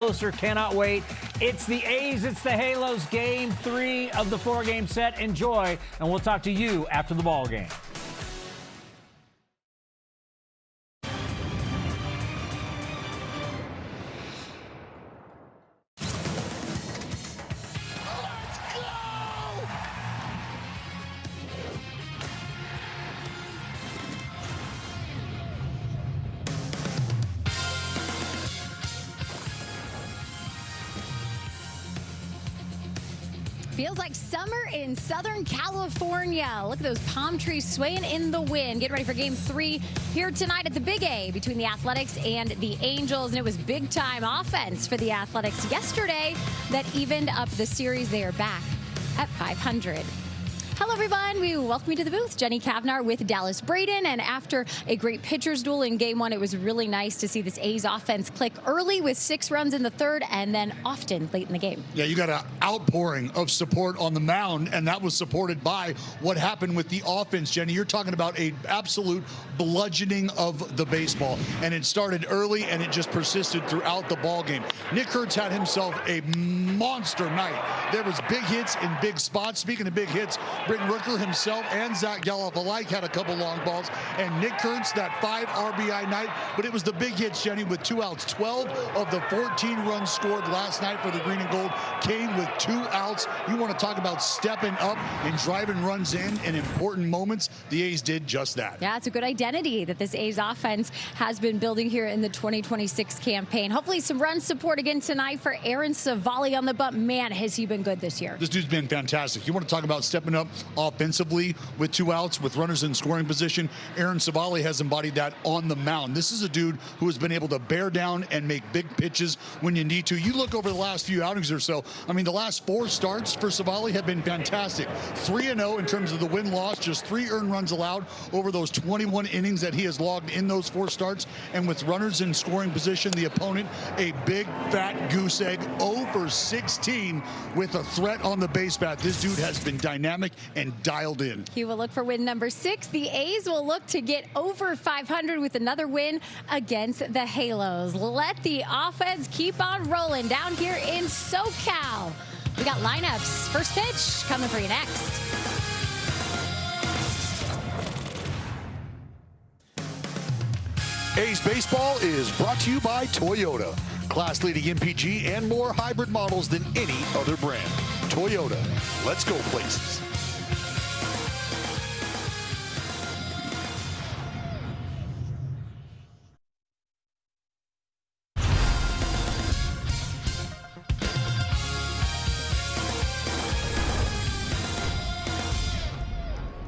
Closer, cannot wait. It's the A's, it's the Halos, game 3 of the 4-game set. Enjoy, and we'll talk to you after the ball game. Feels like summer in Southern California. Look at those palm trees swaying in the wind. Get ready for game 3 here tonight at the Big A between the Athletics and the Angels. And it was big time offense for the Athletics yesterday that evened up the series. They are back at 500. Hello, everyone. We welcome you to the booth. Jenny Kavnar with Dallas Braden. And after a great pitcher's duel in game 1, it was really nice to see this A's offense click early with 6 runs in the third and then often late in the game. Yeah, you got an outpouring of support on the mound, and that was supported by what happened with the offense, Jenny. You're talking about an absolute bludgeoning of the baseball, and it started early, and it just persisted throughout the ball game. Nick Kurtz had himself a monster night. There was big hits in big spots. Speaking of big hits, Britton Rooker himself and Zach Gallup alike had a couple long balls, and Nick Kurtz, that 5 RBI night, but it was the big hits, Jenny, with 2 outs. 12 of the 14 runs scored last night for the Green and Gold came with 2 outs. You want to talk about stepping up and driving runs in important moments. The A's did just that. Yeah, it's a good identity that this A's offense has been building here in the 2026 campaign. Hopefully some run support again tonight for Aaron Savali on the bump. Man, has he been good this year. This dude's been fantastic. You want to talk about stepping up offensively with 2 outs, with runners in scoring position. Aaron Savali has embodied that on the mound. This is a dude who has been able to bear down and make big pitches when you need to. You look over the last few outings or so, I mean, the last 4 starts for Savali have been fantastic. 3-0 in terms of the win-loss, just 3 earned runs allowed over those 21 innings that he has logged in those 4 starts. And with runners in scoring position, the opponent, a big, fat goose egg, 0 for 16 with a threat on the base path. This dude has been dynamic and dialed in. He will look for win number 6. The A's will look to get over 500 with another win against the Halos. Let the offense keep on rolling down here in SoCal. We got lineups. First pitch coming for you next. A's Baseball is brought to you by Toyota. Class-leading MPG and more hybrid models than any other brand. Toyota, let's go places.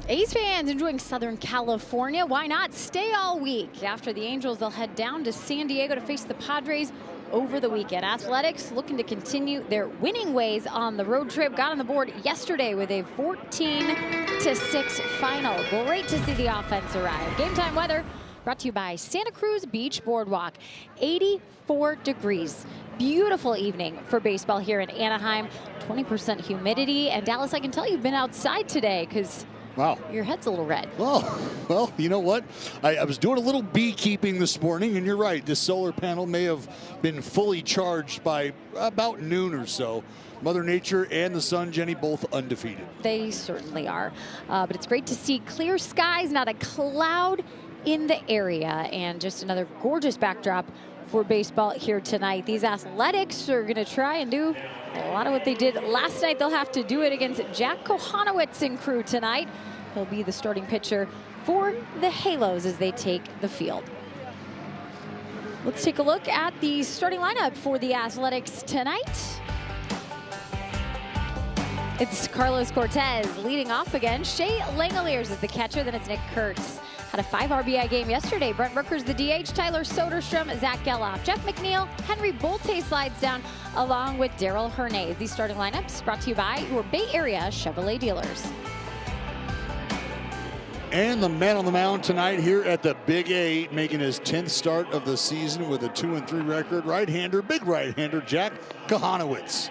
A's fans enjoying Southern California. Why not stay all week? After the Angels, they'll head down to San Diego to face the Padres over the weekend. Athletics looking to continue their winning ways on the road trip. Got on the board yesterday with a 14-6 final. Great to see the offense arrive. Game time weather brought to you by Santa Cruz Beach Boardwalk. 84 degrees. Beautiful evening for baseball here in Anaheim. 20% humidity. And Dallas, I can tell you've been outside today because wow, your head's a little red. Well, you know what? I was doing a little beekeeping this morning, and you're right. This solar panel may have been fully charged by about noon or so. Mother Nature and the sun, Jenny, both undefeated. They certainly are. But it's great to see clear skies, not a cloud in the area, and just another gorgeous backdrop for baseball here tonight. These Athletics are going to try and do a lot of what they did last night. They'll have to do it against Jack Kohanowitz and crew tonight. He'll be the starting pitcher for the Halos as they take the field. Let's take a look at the starting lineup for the Athletics tonight. It's Carlos Cortez leading off again. Shea Langoliers is the catcher. Then it's Nick Kurtz. Had a 5 RBI game yesterday. Brent Rooker's the DH. Tyler Soderstrom, Zach Gallup, Jeff McNeil, Henry Bolte slides down along with Daryl Hernandez. These starting lineups brought to you by your Bay Area Chevrolet dealers. And the man on the mound tonight here at the Big A, making his 10th start of the season with a 2-3 record. Right-hander, big right-hander, Jack Kohanowitz.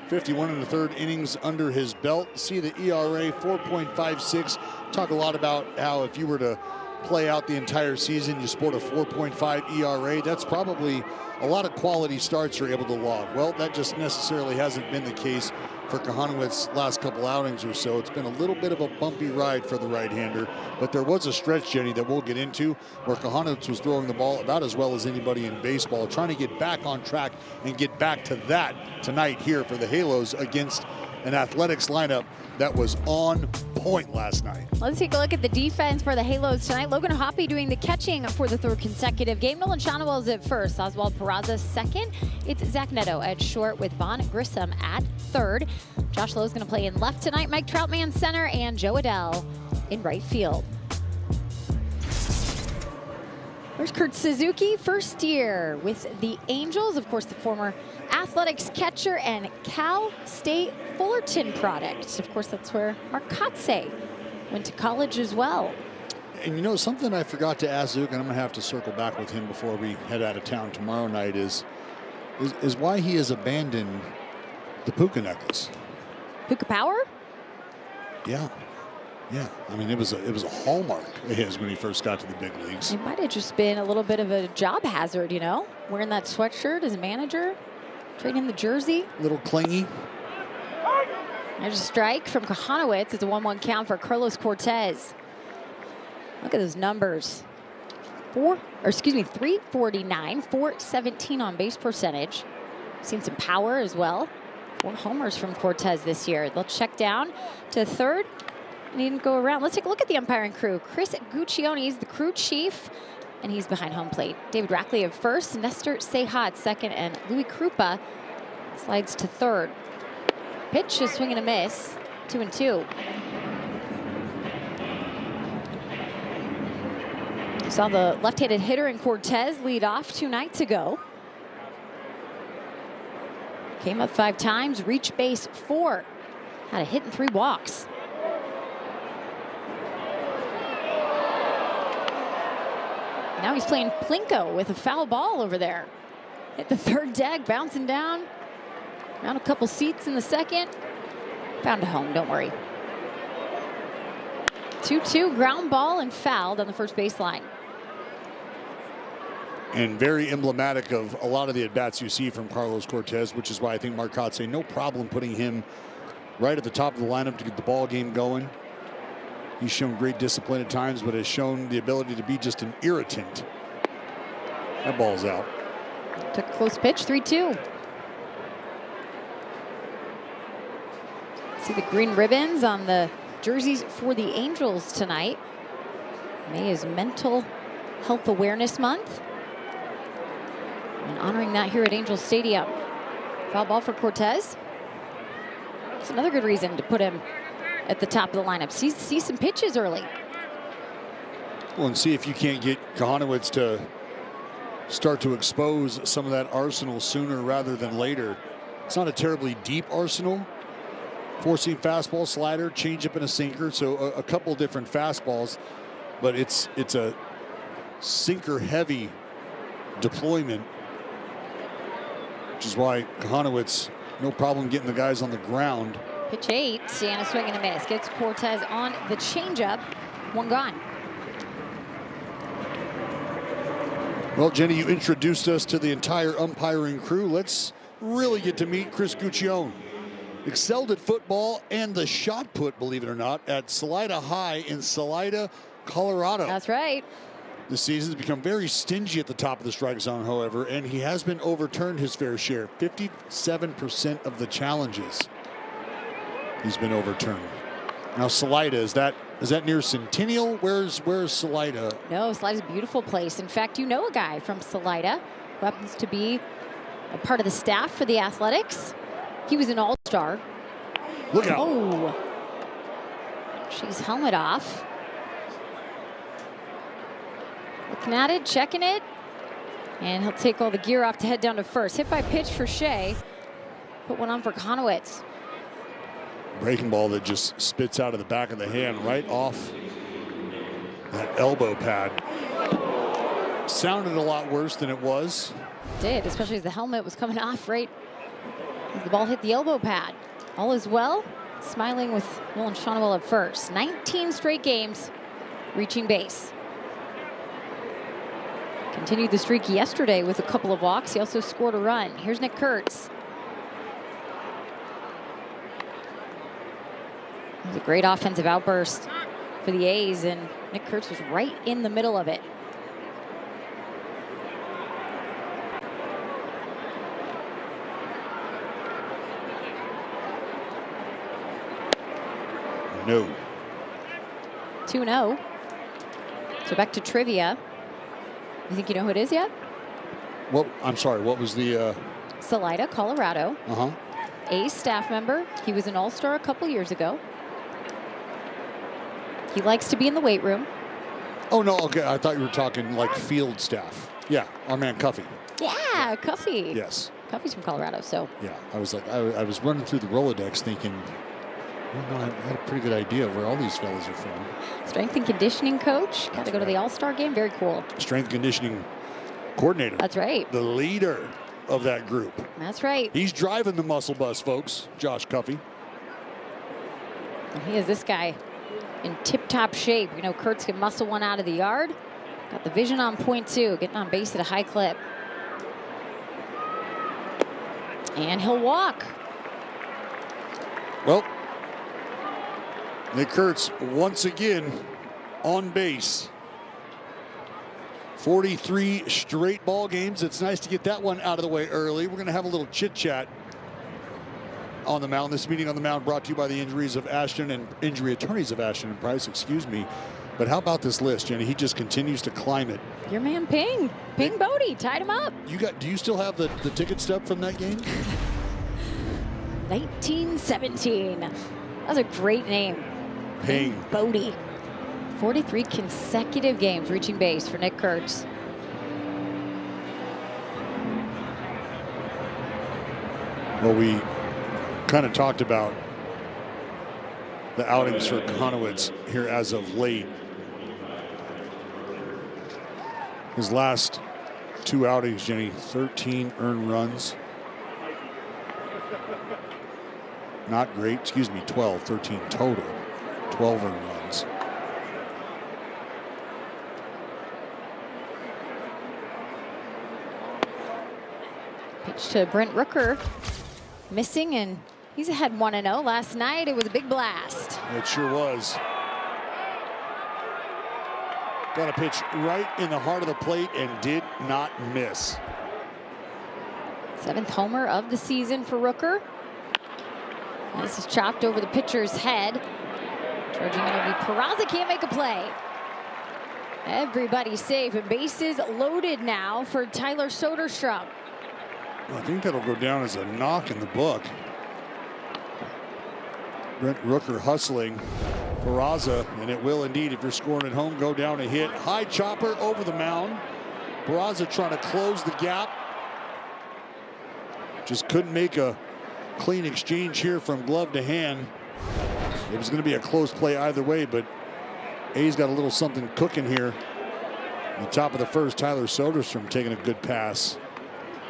51 in the third innings under his belt. See the ERA, 4.56. Talk a lot about how if you were to play out the entire season. You sport a 4.5 ERA. That's probably a lot of quality starts you're able to log. Well, that just necessarily hasn't been the case for Kahanowitz's last couple outings or so. It's been a little bit of a bumpy ride for the right-hander, but there was a stretch, Jenny, that we'll get into where Kahanowitz was throwing the ball about as well as anybody in baseball, trying to get back on track and get back to that tonight here for the Halos against an Athletics lineup that was on point last night. Let's take a look at the defense for the Halos tonight. Logan Hoppe doing the catching for the third consecutive game. Nolan Shonwell's at first. Oswald Peraza second. It's Zach Neto at short with Vaughn Grissom at third. Josh Lowe's going to play in left tonight. Mike Troutman center and Joe Adell in right field. There's Kurt Suzuki, first year with the Angels. Of course, the former Athletics catcher and Cal State Fullerton product. Of course, that's where Mark Kotze went to college as well. And you know, something I forgot to ask Zook, and I'm going to have to circle back with him before we head out of town tomorrow night, is why he has abandoned the Puka necklace. Puka Power? Yeah. Yeah, I mean, it was a hallmark of his when he first got to the big leagues. It might have just been a little bit of a job hazard, you know? Wearing that sweatshirt as a manager, trading the jersey. A little clingy. There's a strike from Kahanowitz. It's a 1-1 count for Carlos Cortez. Look at those numbers. 349, 417 on base percentage. Seen some power as well. 4 homers from Cortez this year. They'll check down to third. And he didn't go around. Let's take a look at the umpiring crew. Chris Guccione is the crew chief, and he's behind home plate. David Rackley at first, Nestor Seja at second, and Louis Krupa slides to third. Pitch is swing and a miss, 2-2. Saw the left-handed hitter in Cortez lead off 2 nights ago. Came up 5 times, reached base 4. Had a hit and 3 walks. Now he's playing Plinko with a foul ball over there. Hit the third deck, bouncing down. Around a couple seats in the second. Found a home, don't worry. 2-2, ground ball and fouled on the first baseline. And very emblematic of a lot of the at-bats you see from Carlos Cortez, which is why I think Mark Kotze, no problem putting him right at the top of the lineup to get the ball game going. He's shown great discipline at times, but has shown the ability to be just an irritant. That ball's out. Took a close pitch, 3-2. See the green ribbons on the jerseys for the Angels tonight. May is Mental Health Awareness Month. And honoring that here at Angel Stadium. Foul ball for Cortez. It's another good reason to put him at the top of the lineup. See some pitches early. Well, and see if you can't get Kahanowitz to start to expose some of that arsenal sooner rather than later. It's not a terribly deep arsenal. 4-seam fastball, slider, changeup, and a sinker. So a couple different fastballs, but it's a sinker-heavy deployment, which is why Kahanowitz, no problem getting the guys on the ground. Pitch 8, and a swing and a miss. Gets Cortez on the changeup. 1 gone. Well, Jenny, you introduced us to the entire umpiring crew. Let's really get to meet Chris Guccione. Excelled at football and the shot put, believe it or not, at Salida High in Salida, Colorado. That's right. This season's become very stingy at the top of the strike zone, however, and he has been overturned his fair share. 57% of the challenges he's been overturned. Now Salida, is that near Centennial? Where's Salida? No, Salida's a beautiful place. In fact, you know a guy from Salida who happens to be a part of the staff for the Athletics. He was an all-star. Look out. Oh. She's helmet off. Looking at it, checking it. And he'll take all the gear off to head down to first. Hit by pitch for Shea. Put one on for Kahanowitz. Breaking ball that just spits out of the back of the hand right off that elbow pad. Sounded a lot worse than it was. It did, especially as the helmet was coming off right as the ball hit the elbow pad. All is well. Smiling with Nolan Shonwell at first. 19 straight games reaching base. Continued the streak yesterday with a couple of walks. He also scored a run. Here's Nick Kurtz. It was a great offensive outburst for the A's, and Nick Kurtz was right in the middle of it. No. 2-0. So back to trivia. You think you know who it is yet? What? I'm sorry. What was the? Salida, Colorado. Uh-huh. A's staff member. He was an All-Star a couple years ago. He likes to be in the weight room. Oh no. Okay. I thought you were talking like field staff. Yeah. Our man Cuffy. Yeah, Cuffy. Yes. Cuffy's from Colorado, so. Yeah. I was like, I was running through the Rolodex thinking, well, no, I had a pretty good idea of where all these fellas are from. Strength and conditioning coach. Got to go to the All-Star game. Very cool. Strength and conditioning coordinator. That's right. The leader of that group. That's right. He's driving the muscle bus, folks. Josh Cuffy. And he is this guy in tip-top shape. You know, Kurtz can muscle one out of the yard. Got the vision on point, too. Getting on base at a high clip. And he'll walk. Well, Nick Kurtz once again on base. 43 straight ball games. It's nice to get that one out of the way early. We're going to have a little chit chat on the mound. This meeting on the mound brought to you by the injuries of Ashton and injury attorneys of Ashton and Price, excuse me. But how about this list, Jenny? He just continues to climb it. Your man Ping Bodie tied him up. Do you still have the ticket stub from that game? 1917. That was a great name. Ping Bodie. 43 consecutive games reaching base for Nick Kurtz. Well, we kind of talked about the outings for Konowitz here as of late. His last two outings, Jenny, 13 earned runs. Not great, excuse me, 12, 13 total. 12 earned runs. Pitch to Brent Rooker. Missing, and he's ahead 1-0. Last night, it was a big blast. It sure was. Got a pitch right in the heart of the plate and did not miss. 7th homer of the season for Rooker. This is chopped over the pitcher's head. Charging in will be Peraza, can't make a play. Everybody's safe and bases loaded now for Tyler Soderstrom. I think that'll go down as a knock in the book. Brent Rooker hustling Peraza, and it will indeed, if you're scoring at home, go down a hit. High chopper over the mound. Peraza trying to close the gap. Just couldn't make a clean exchange here from glove to hand. It was going to be a close play either way, but A's got a little something cooking here. On the top of the first, Tyler Soderstrom taking a good pass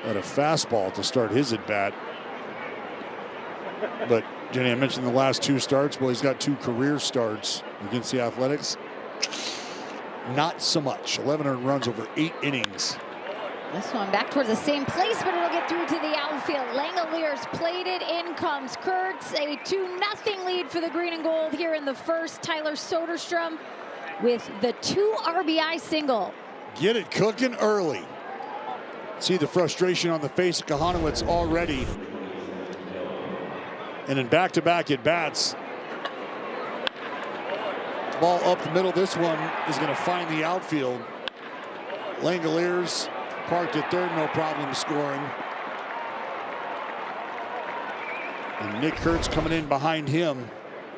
at a fastball to start his at bat. But Jenny, I mentioned the last two starts. Well, he's got 2 career starts against the Athletics. Not so much. 11 earned runs over 8 innings. This one back towards the same place, but it'll get through to the outfield. Langoliers played it. In comes Kurtz. A 2-0 lead for the green and gold here in the first. Tyler Soderstrom with the 2 RBI single. Get it cooking early. See the frustration on the face of Kahanowitz already. And in back-to-back at-bats. Ball up the middle. This one is going to find the outfield. Langoliers parked at third, no problem scoring. And Nick Kurtz coming in behind him.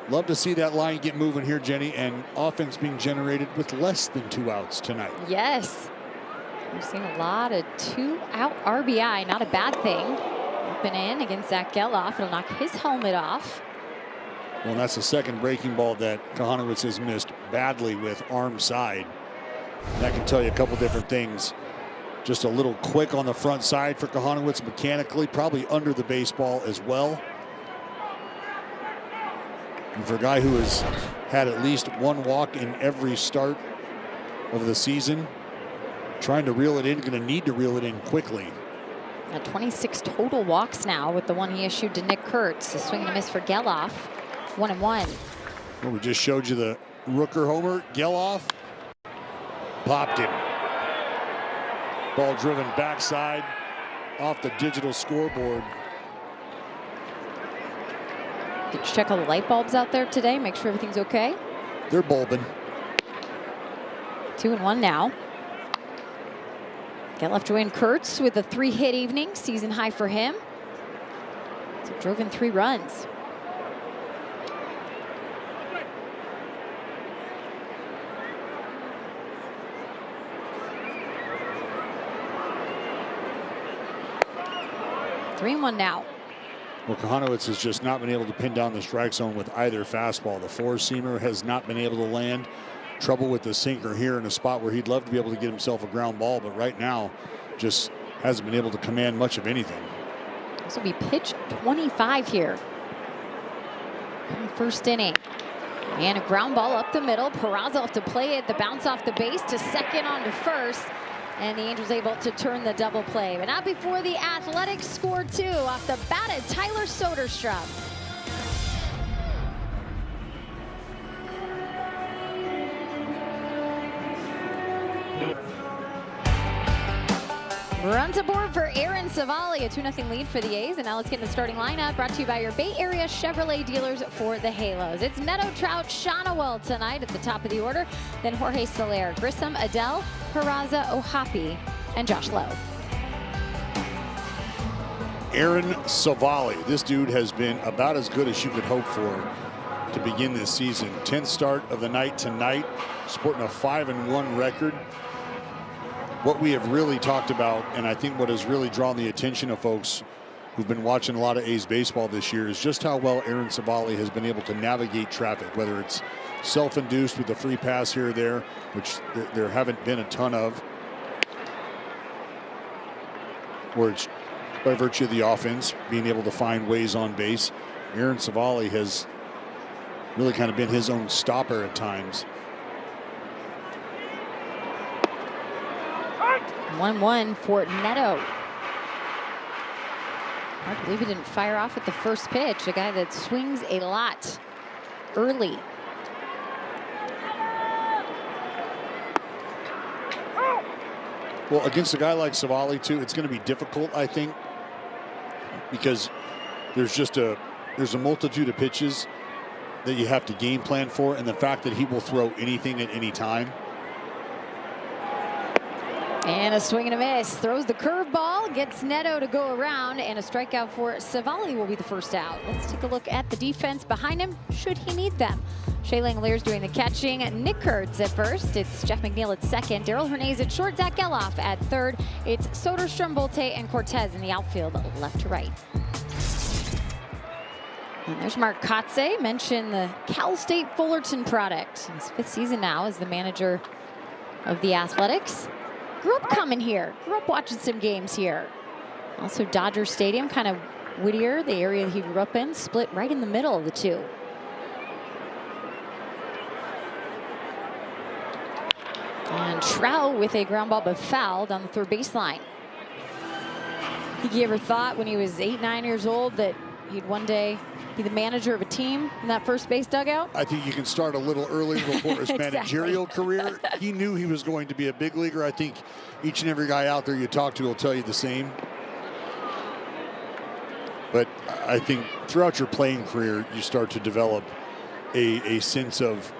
Love to see that line get moving here, Jenny, and offense being generated with less than 2 outs tonight. Yes. We've seen a lot of 2-out RBI, not a bad thing. Open in against Zach Geloff. It'll knock his helmet off. Well, that's the second breaking ball that Kahanowitz has missed badly with arm side. That can tell you a couple different things. Just a little quick on the front side for Kahanowitz mechanically, probably under the baseball as well. And for a guy who has had at least 1 walk in every start of the season, trying to reel it in, going to need to reel it in quickly. 26 total walks now with the one he issued to Nick Kurtz. A swing and a miss for Geloff. 1-1. Well, we just showed you the Rooker homer. Geloff popped him. Ball driven backside off the digital scoreboard. Did you check all the light bulbs out there today? Make sure everything's okay. They're bulbing. 2-1 now. Geloff joined Kurtz with a 3-hit evening, season high for him. So drove in 3 runs. Three and one now. Well, Kohanowitz has just not been able to pin down the strike zone with either fastball. The four-seamer has not been able to land. Trouble with the sinker here in a spot where he'd love to be able to get himself a ground ball, but right now just hasn't been able to command much of anything. This will be pitch 25 here in the first inning. And a ground ball up the middle. Peraza off to play it. The bounce off the base to second on to first. And the Angels able to turn the double play. But not before the Athletics scored 2 off the bat of Tyler Soderstrom. Runs aboard for Aaron Savali, a 2-0 lead for the A's. And now let's get in the starting lineup, brought to you by your Bay Area Chevrolet dealers for the Halos. It's Neto, Trout, Shonawell tonight at the top of the order. Then Jorge Soler, Grissom, Adele, Peraza, Ohapi, and Josh Lowe. Aaron Savali, this dude has been about as good as you could hope for to begin this season. 10th start of the night tonight, sporting a 5-1 record. What we have really talked about, and I think what has really drawn the attention of folks who've been watching a lot of A's baseball this year, is just how well Aaron Savali has been able to navigate traffic, whether it's self-induced with a free pass here or there, which there haven't been a ton of, or it's by virtue of the offense being able to find ways on base. Aaron Savali has really kind of been his own stopper at times. 1-1 for Neto. Hard to believe he didn't fire off at the first pitch. A guy that swings a lot early. Well, against a guy like Savali too, it's going to be difficult, I think, because there's a multitude of pitches that you have to game plan for, and the fact that he will throw anything at any time. And a swing and a miss. Throws the curveball, gets Neto to go around, and a strikeout for Savali will be the first out. Let's take a look at the defense behind him, should he need them. Shea Langoliers doing the catching. Nick Kurtz at first. It's Jeff McNeil at second. Daryl Hernandez at short. Zach Geloff at third. It's Soderstrom, Volte, and Cortez in the outfield, left to right. And there's Mark Kotze. Mentioned the Cal State Fullerton product. His 5th season now as the manager of the Athletics. Grew up coming here. Grew up watching some games here. Also Dodger Stadium, kind of Whittier, the area he grew up in, split right in the middle of the two. And Trout with a ground ball but fouled on the third baseline. Think he ever thought when he was 8, 9 years old that he'd one day be the manager of a team in that first base dugout? I think you can start a little early before his managerial career. He knew he was going to be a big leaguer. I think each and every guy out there you talk to will tell you the same. But I think throughout your playing career, you start to develop a sense of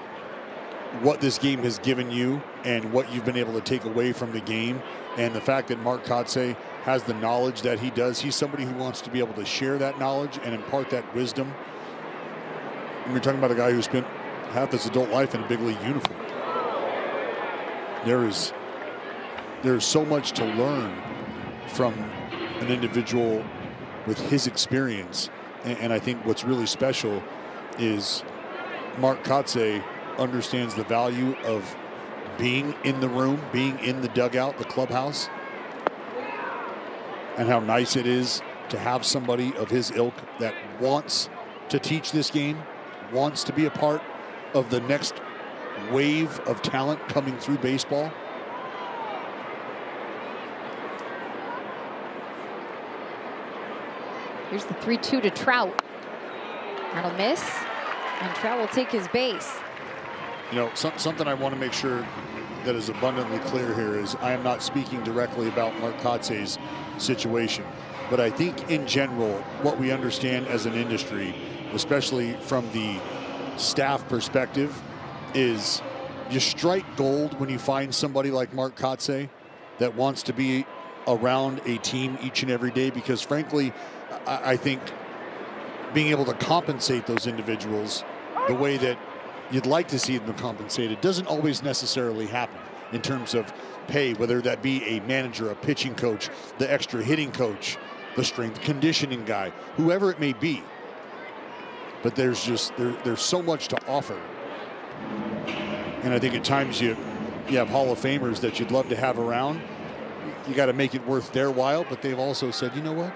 what this game has given you and what you've been able to take away from the game. And the fact that Mark Kotze has the knowledge that he does, he's somebody who wants to be able to share that knowledge and impart that wisdom. And we're talking about a guy who spent half his adult life in a big league uniform. There's so much to learn from an individual with his experience. And I think what's really special is Mark Kotze understands the value of being in the room, being in the dugout, the clubhouse, and how nice it is to have somebody of his ilk that wants to teach this game, wants to be a part of the next wave of talent coming through baseball. Here's the 3-2 to Trout. That'll miss, and Trout will take his base. You know, something I want to make sure that is abundantly clear here is I am not speaking directly about Mark Kotze's situation. But I think in general, what we understand as an industry, especially from the staff perspective, is you strike gold when you find somebody like Mark Kotze that wants to be around a team each and every day, because frankly, I think being able to compensate those individuals the way that you'd like to see them compensated doesn't always necessarily happen in terms of pay, whether that be a manager, a pitching coach, the extra hitting coach, the strength conditioning guy, whoever it may be. But there's so much to offer. And I think at times you have Hall of Famers that you'd love to have around. You got to make it worth their while, but they've also said, you know what?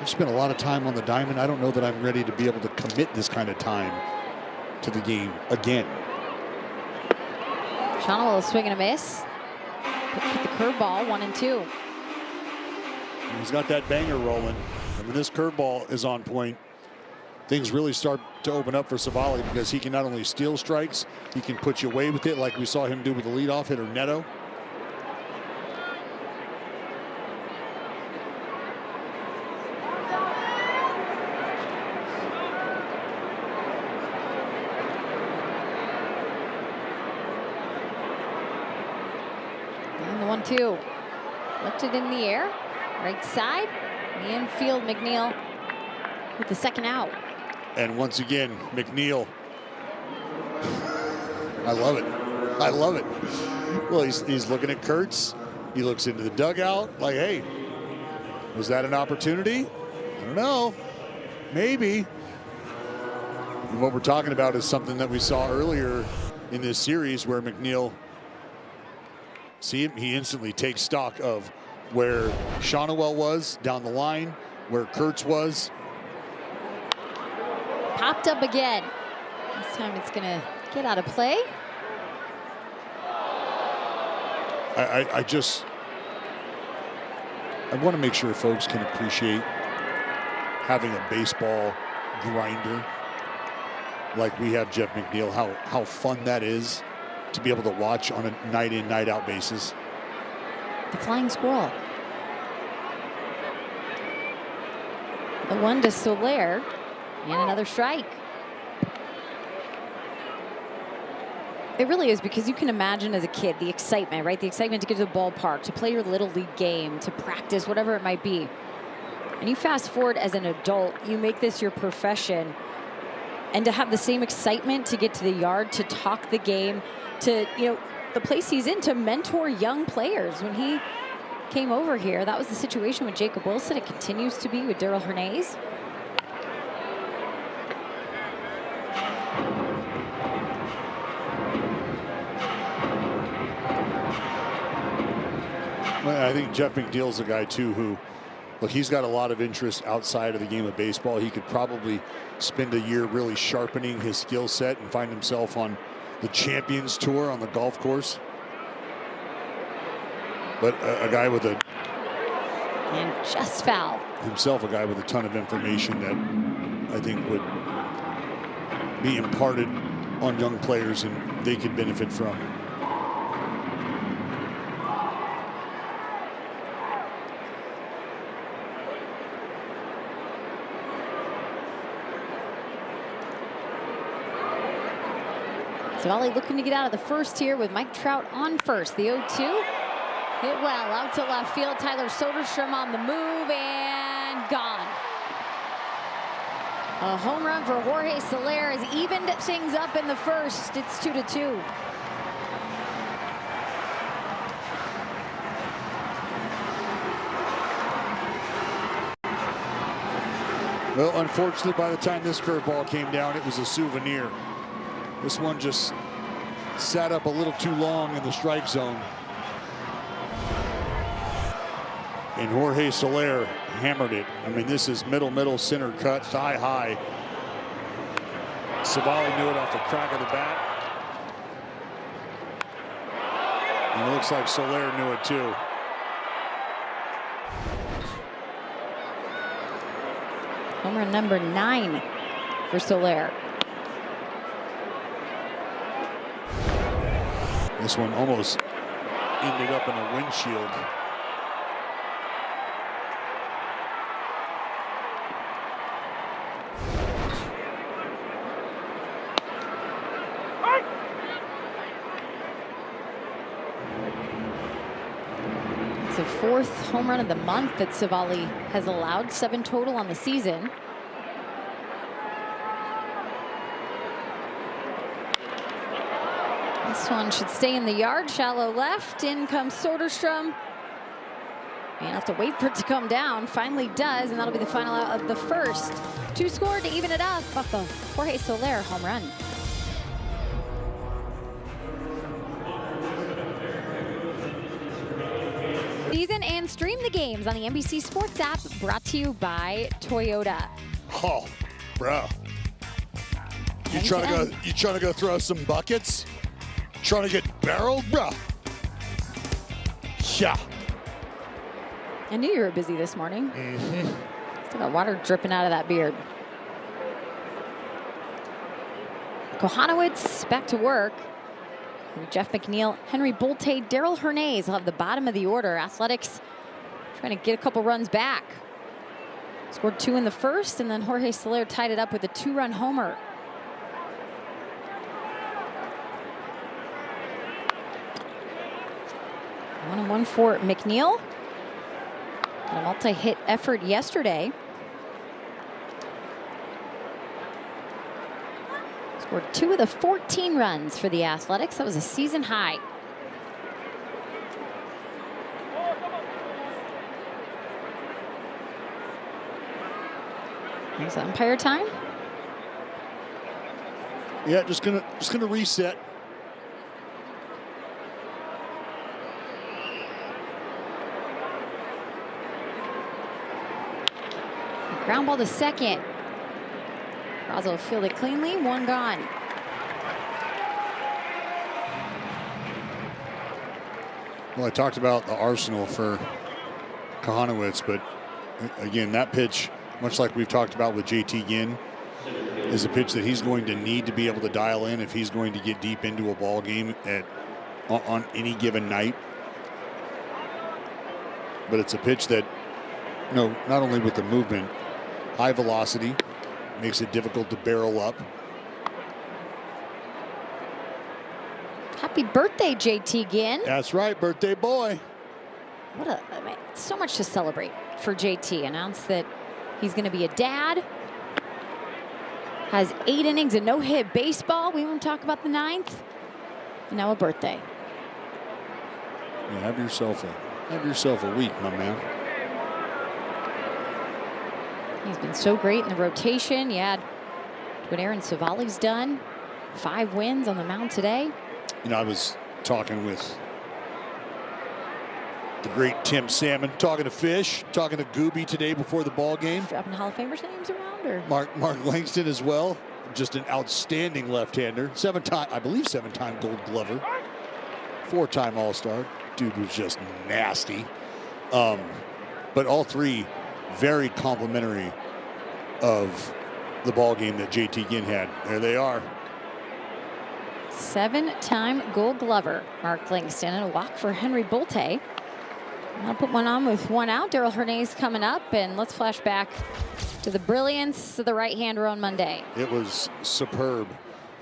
I've spent a lot of time on the diamond. I don't know that I'm ready to be able to commit this kind of time to the game again. Shawna will swing and a miss. With the curveball, 1-2. He's got that banger rolling. And when this curveball is on point, things really start to open up for Savali, because he can not only steal strikes, he can put you away with it like we saw him do with the leadoff hitter Neto. And the 1-2. Lifted in the air. Right side. The infield, McNeil with the second out. And once again, McNeil. I love it. I love it. Well, he's looking at Kurtz. He looks into the dugout like, hey, was that an opportunity? I don't know. Maybe. And what we're talking about is something that we saw earlier in this series where McNeil, see him, he instantly takes stock of where Shawna was down the line, where Kurtz was. Popped up again. This time it's going to get out of play. I want to make sure folks can appreciate having a baseball grinder like we have Jeff McNeil, how fun that is to be able to watch on a night in, night out basis. The flying squirrel. The 1 to Soler, and another strike. It really is, because you can imagine as a kid the excitement, right? The excitement to get to the ballpark, to play your little league game, to practice, whatever it might be. And you fast forward as an adult, you make this your profession, and to have the same excitement to get to the yard, to talk the game, to, you know, the place he's in, to mentor young players. When he came over here, that was the situation with Jacob Wilson. It continues to be with Daryl Hernandez. Well, I think Jeff McNeil's a guy too who, look, he's got a lot of interest outside of the game of baseball. He could probably spend a year really sharpening his skill set and find himself on the Champions Tour on the golf course. But a guy with a... And just foul. Himself a guy with a ton of information that I think would be imparted on young players and they could benefit from. Savali looking to get out of the first here with Mike Trout on first. The 0-2 hit well out to left field. Tyler Soderstrom on the move and gone. A home run for Jorge Soler has evened things up in the first. It's 2-2. Well, unfortunately, by the time this curveball came down, it was a souvenir. This one just sat up a little too long in the strike zone. And Jorge Soler hammered it. I mean, this is middle, center cut, thigh high. Savali knew it off the crack of the bat. And it looks like Soler knew it too. Home run number 9 for Soler. This one almost ended up in a windshield. It's the 4th home run of the month that Savali has allowed, 7 total on the season. This one should stay in the yard, shallow left. In comes Soderstrom. And have to wait for it to come down. Finally does, and that'll be the final out of the first. 2 scored to even it up off the Jorge Soler home run. Season and stream the games on the NBC Sports app, brought to you by Toyota. Oh, bro. You trying to go throw some buckets? Trying to get barreled, bro? Yeah. I knew you were busy this morning. Still got water dripping out of that beard. Kohanowitz back to work. Jeff McNeil, Henry Bolte, Daryl Hernandez will have the bottom of the order. Athletics trying to get a couple runs back. Scored 2 in the first, and then Jorge Soler tied it up with a 2-run homer. One and one for McNeil. A multi-hit effort yesterday. Scored 2 of the 14 runs for the Athletics. That was a season high. There's umpire time. Yeah, just gonna reset. Ground ball to second. Brazo fielded cleanly, 1 gone. Well, I talked about the arsenal for Kohanowitz, but again, that pitch, much like we've talked about with JT Ginn, is a pitch that he's going to need to be able to dial in if he's going to get deep into a ball game on any given night. But it's a pitch that, not only with the movement, high velocity, makes it difficult to barrel up. Happy birthday, JT Ginn. That's right, birthday boy. I mean, so much to celebrate for JT. Announced that he's going to be a dad. Has 8 innings of no-hit baseball. We won't talk about the 9th. And now a birthday. Yeah, have yourself a week, my man. He's been so great in the rotation. You had what Aaron Savali's done. 5 wins on the mound today. I was talking with the great Tim Salmon, talking to Fish, talking to Gooby today before the ball game. Dropping Hall of Famers names around, or Mark Langston as well. Just an outstanding left-hander. 7-time Gold Glover. 4-time All-Star. Dude was just nasty. But all 3 very complimentary of the ball game that JT Ginn had. There they are. 7-time Gold Glover, Mark Langston, and a walk for Henry Bolte. I'll put one on with 1 out. Daryl Hernandez coming up, and let's flash back to the brilliance of the right-hander on Monday. It was superb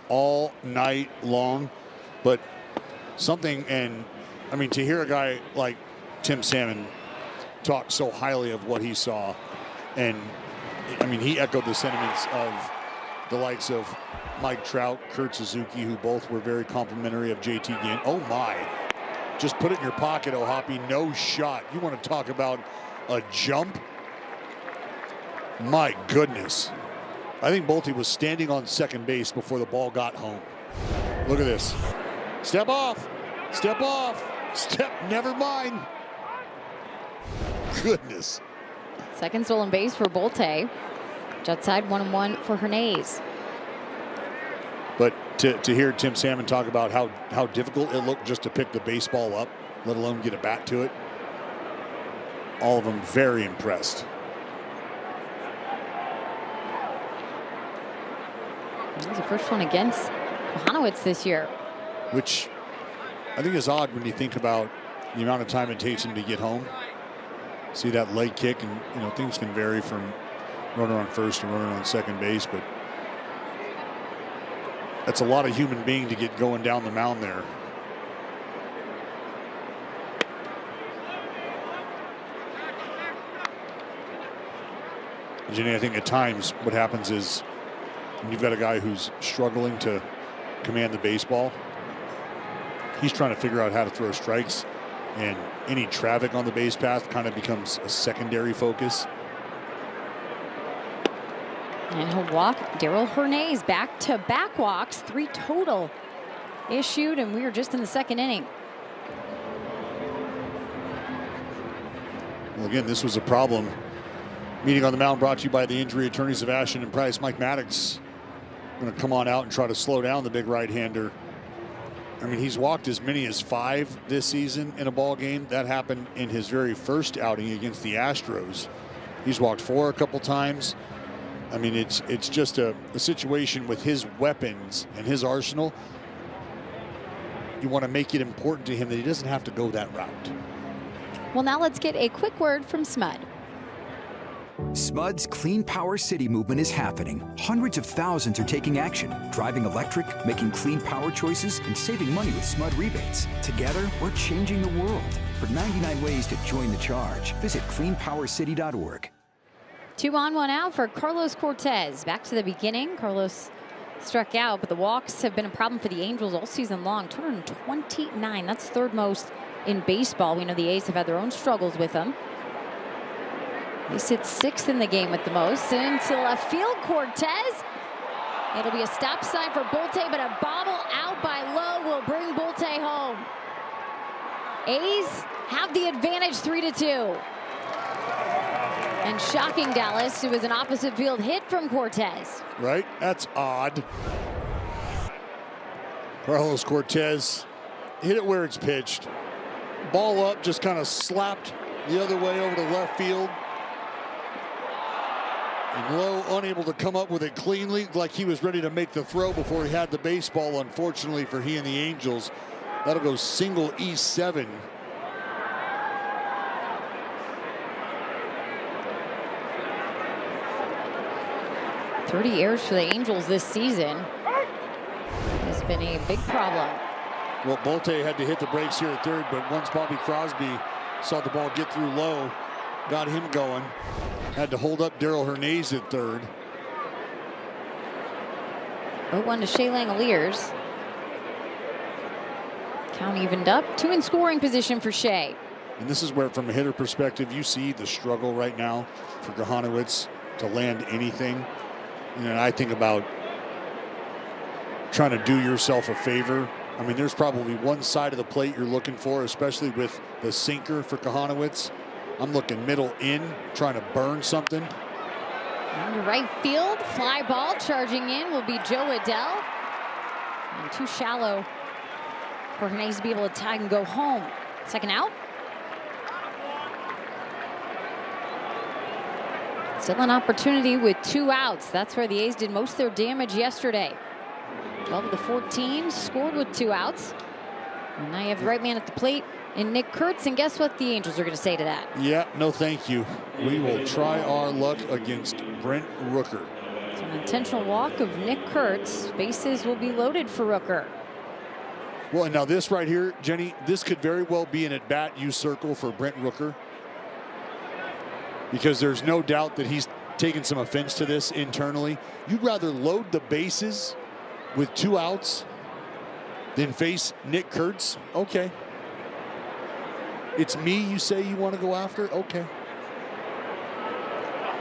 all night long, but something, and I mean, to hear a guy like Tim Salmon talk so highly of what he saw, and I mean, he echoed the sentiments of the likes of Mike Trout, Kurt Suzuki, who both were very complimentary of JT Ginn. Oh my, just put it in your pocket, oh Hoppy, no shot. You want to talk about a jump? My goodness. I think Bolte was standing on second base before the ball got home. Look at this. Step off, step off, never mind. Goodness. Second stolen base for Bolte. Jet side 1-1 for Hernandez. But to hear Tim Salmon talk about how difficult it looked just to pick the baseball up, let alone get a bat to it, all of them very impressed. That was the first one against Kohanowitz this year. Which I think is odd when you think about the amount of time it takes him to get home. See that leg kick, and you know things can vary from runner on first and runner on second base, but that's a lot of human being to get going down the mound there. Jenny, I think at times what happens is when you've got a guy who's struggling to command the baseball, he's trying to figure out how to throw strikes, and any traffic on the base path kind of becomes a secondary focus. And he'll walk Daryl Hernandez back-to-back walks, 3 total issued, and we are just in the second inning. Well, again, this was a problem. Meeting on the mound brought to you by the injury attorneys of Ashton and Price. Mike Maddox going to come on out and try to slow down the big right-hander. I mean, he's walked as many as 5 this season in a ball game. That happened in his very first outing against the Astros. He's walked 4 a couple times. I mean, it's just a situation with his weapons and his arsenal. You want to make it important to him that he doesn't have to go that route. Well, now let's get a quick word from Smud. SMUD's Clean Power City movement is happening. Hundreds of thousands are taking action, driving electric, making clean power choices, and saving money with SMUD rebates. Together, we're changing the world. For 99 ways to join the charge, visit cleanpowercity.org. 2 on, 1 out for Carlos Cortez. Back to the beginning. Carlos struck out, but the walks have been a problem for the Angels all season long. 229, that's 3rd most in baseball. We know the A's have had their own struggles with them. They sit 6th in the game with the most. Into left field, Cortez. It'll be a stop sign for Bolte, but a bobble out by Lowe will bring Bolte home. A's have the advantage 3-2. And shocking Dallas, it was an opposite field hit from Cortez. Right? That's odd. Carlos Cortez hit it where it's pitched. Ball up, just kind of slapped the other way over to left field. And Lowe unable to come up with it cleanly, like he was ready to make the throw before he had the baseball. Unfortunately for he and the Angels, that'll go single E7. .30 errors for the Angels this season has been a big problem. Well, Bolte had to hit the brakes here at third, but once Bobby Crosby saw the ball get through Lowe, got him going. Had to hold up Daryl Hernandez at third. 0-1 to Shea Langoliers. Count evened up. 2 in scoring position for Shea. And this is where, from a hitter perspective, you see the struggle right now for Kohanowitz to land anything. And I think about trying to do yourself a favor. I mean, there's probably one side of the plate you're looking for, especially with the sinker for Kohanowitz. I'm looking middle in, trying to burn something. Into right field, fly ball charging in will be Joe Adell. And too shallow for Hernandez to be able to tag and go home. Second out. Still an opportunity with 2 outs. That's where the A's did most of their damage yesterday. 12 of the 14 scored with 2 outs. And now you have the right man at the plate in Nick Kurtz, and guess what the Angels are going to say to that? Yeah, no thank you. We will try our luck against Brent Rooker. It's an intentional walk of Nick Kurtz. Bases will be loaded for Rooker. Well, and now this right here, Jenny, this could very well be an at-bat you circle for Brent Rooker, because there's no doubt that he's taken some offense to this internally. You'd rather load the bases with 2 outs than face Nick Kurtz? Okay. It's me you say you want to go after? Okay.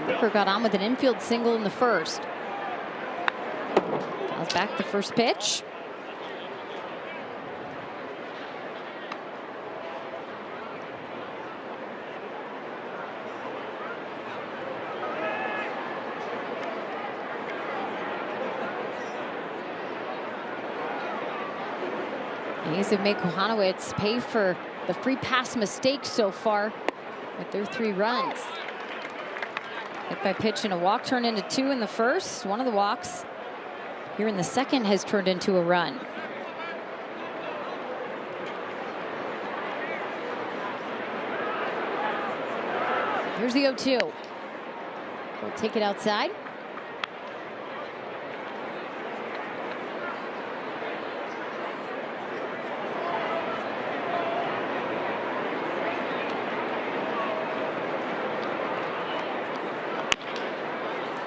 Rooker got on with an infield single in the first. Dials back the first pitch. The A's have made Kohanowitz pay for the free pass mistakes so far with their 3 runs. Hit by pitch and a walk turned into 2 in the first. One of the walks here in the second has turned into a run. Here's the 0-2. We'll take it outside.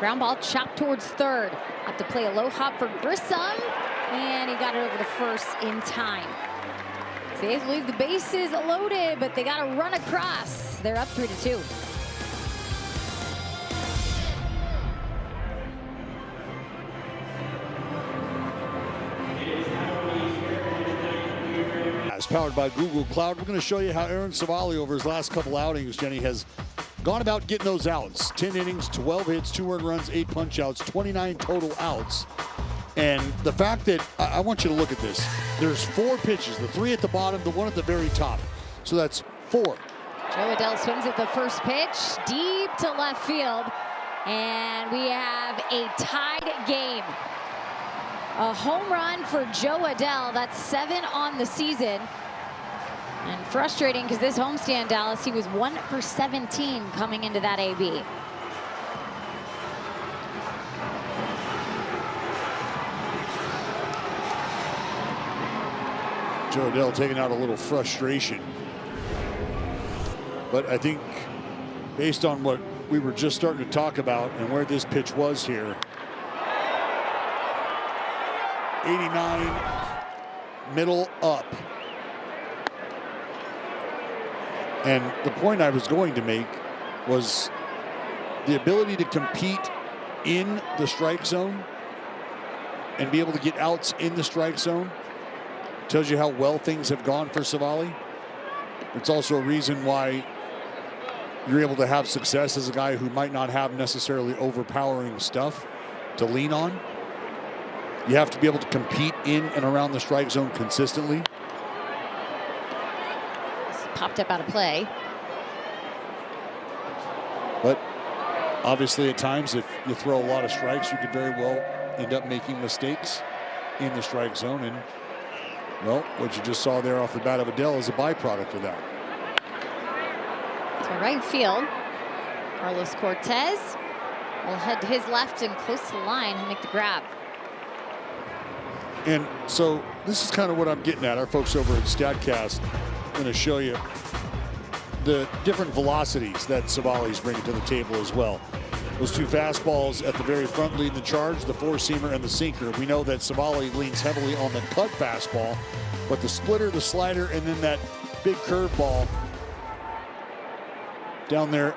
Ground ball chopped towards third. Have to play a low hop for Grissom, and he got it over to first in time. So they leave the bases loaded, but they got to run across. They're up 3-2. Powered by Google Cloud. We're going to show you how Aaron Savali over his last couple outings, Jenny, has gone about getting those outs. 10 innings, 12 hits, 2 earned runs, 8 punch outs, 29 total outs. And the fact that, I want you to look at this. There's 4 pitches, the 3 at the bottom, the 1 at the very top. So that's 4. Jo Adell swings at the first pitch, deep to left field. And we have a tied game. A home run for Jo Adell. That's 7 on the season. And frustrating because this homestand, Dallas, he was 1 for 17 coming into that AB. Jo Adell taking out a little frustration. But I think based on what we were just starting to talk about and where this pitch was here, 89, middle up. And the point I was going to make was the ability to compete in the strike zone and be able to get outs in the strike zone tells you how well things have gone for Savali. It's also a reason why you're able to have success as a guy who might not have necessarily overpowering stuff to lean on. You have to be able to compete in and around the strike zone consistently. Popped up out of play. But obviously at times if you throw a lot of strikes, you could very well end up making mistakes in the strike zone. And well, what you just saw there off the bat of Adell is a byproduct of that. To right field, Carlos Cortez will head to his left and close to the line. He'll make the grab. And so this is kind of what I'm getting at. Our folks over at StatCast are going to show you the different velocities that Savali's bringing to the table as well. Those 2 fastballs at the very front leading the charge, the 4-seamer and the sinker. We know that Savali leans heavily on the cut fastball, but the splitter, the slider, and then that big curveball down there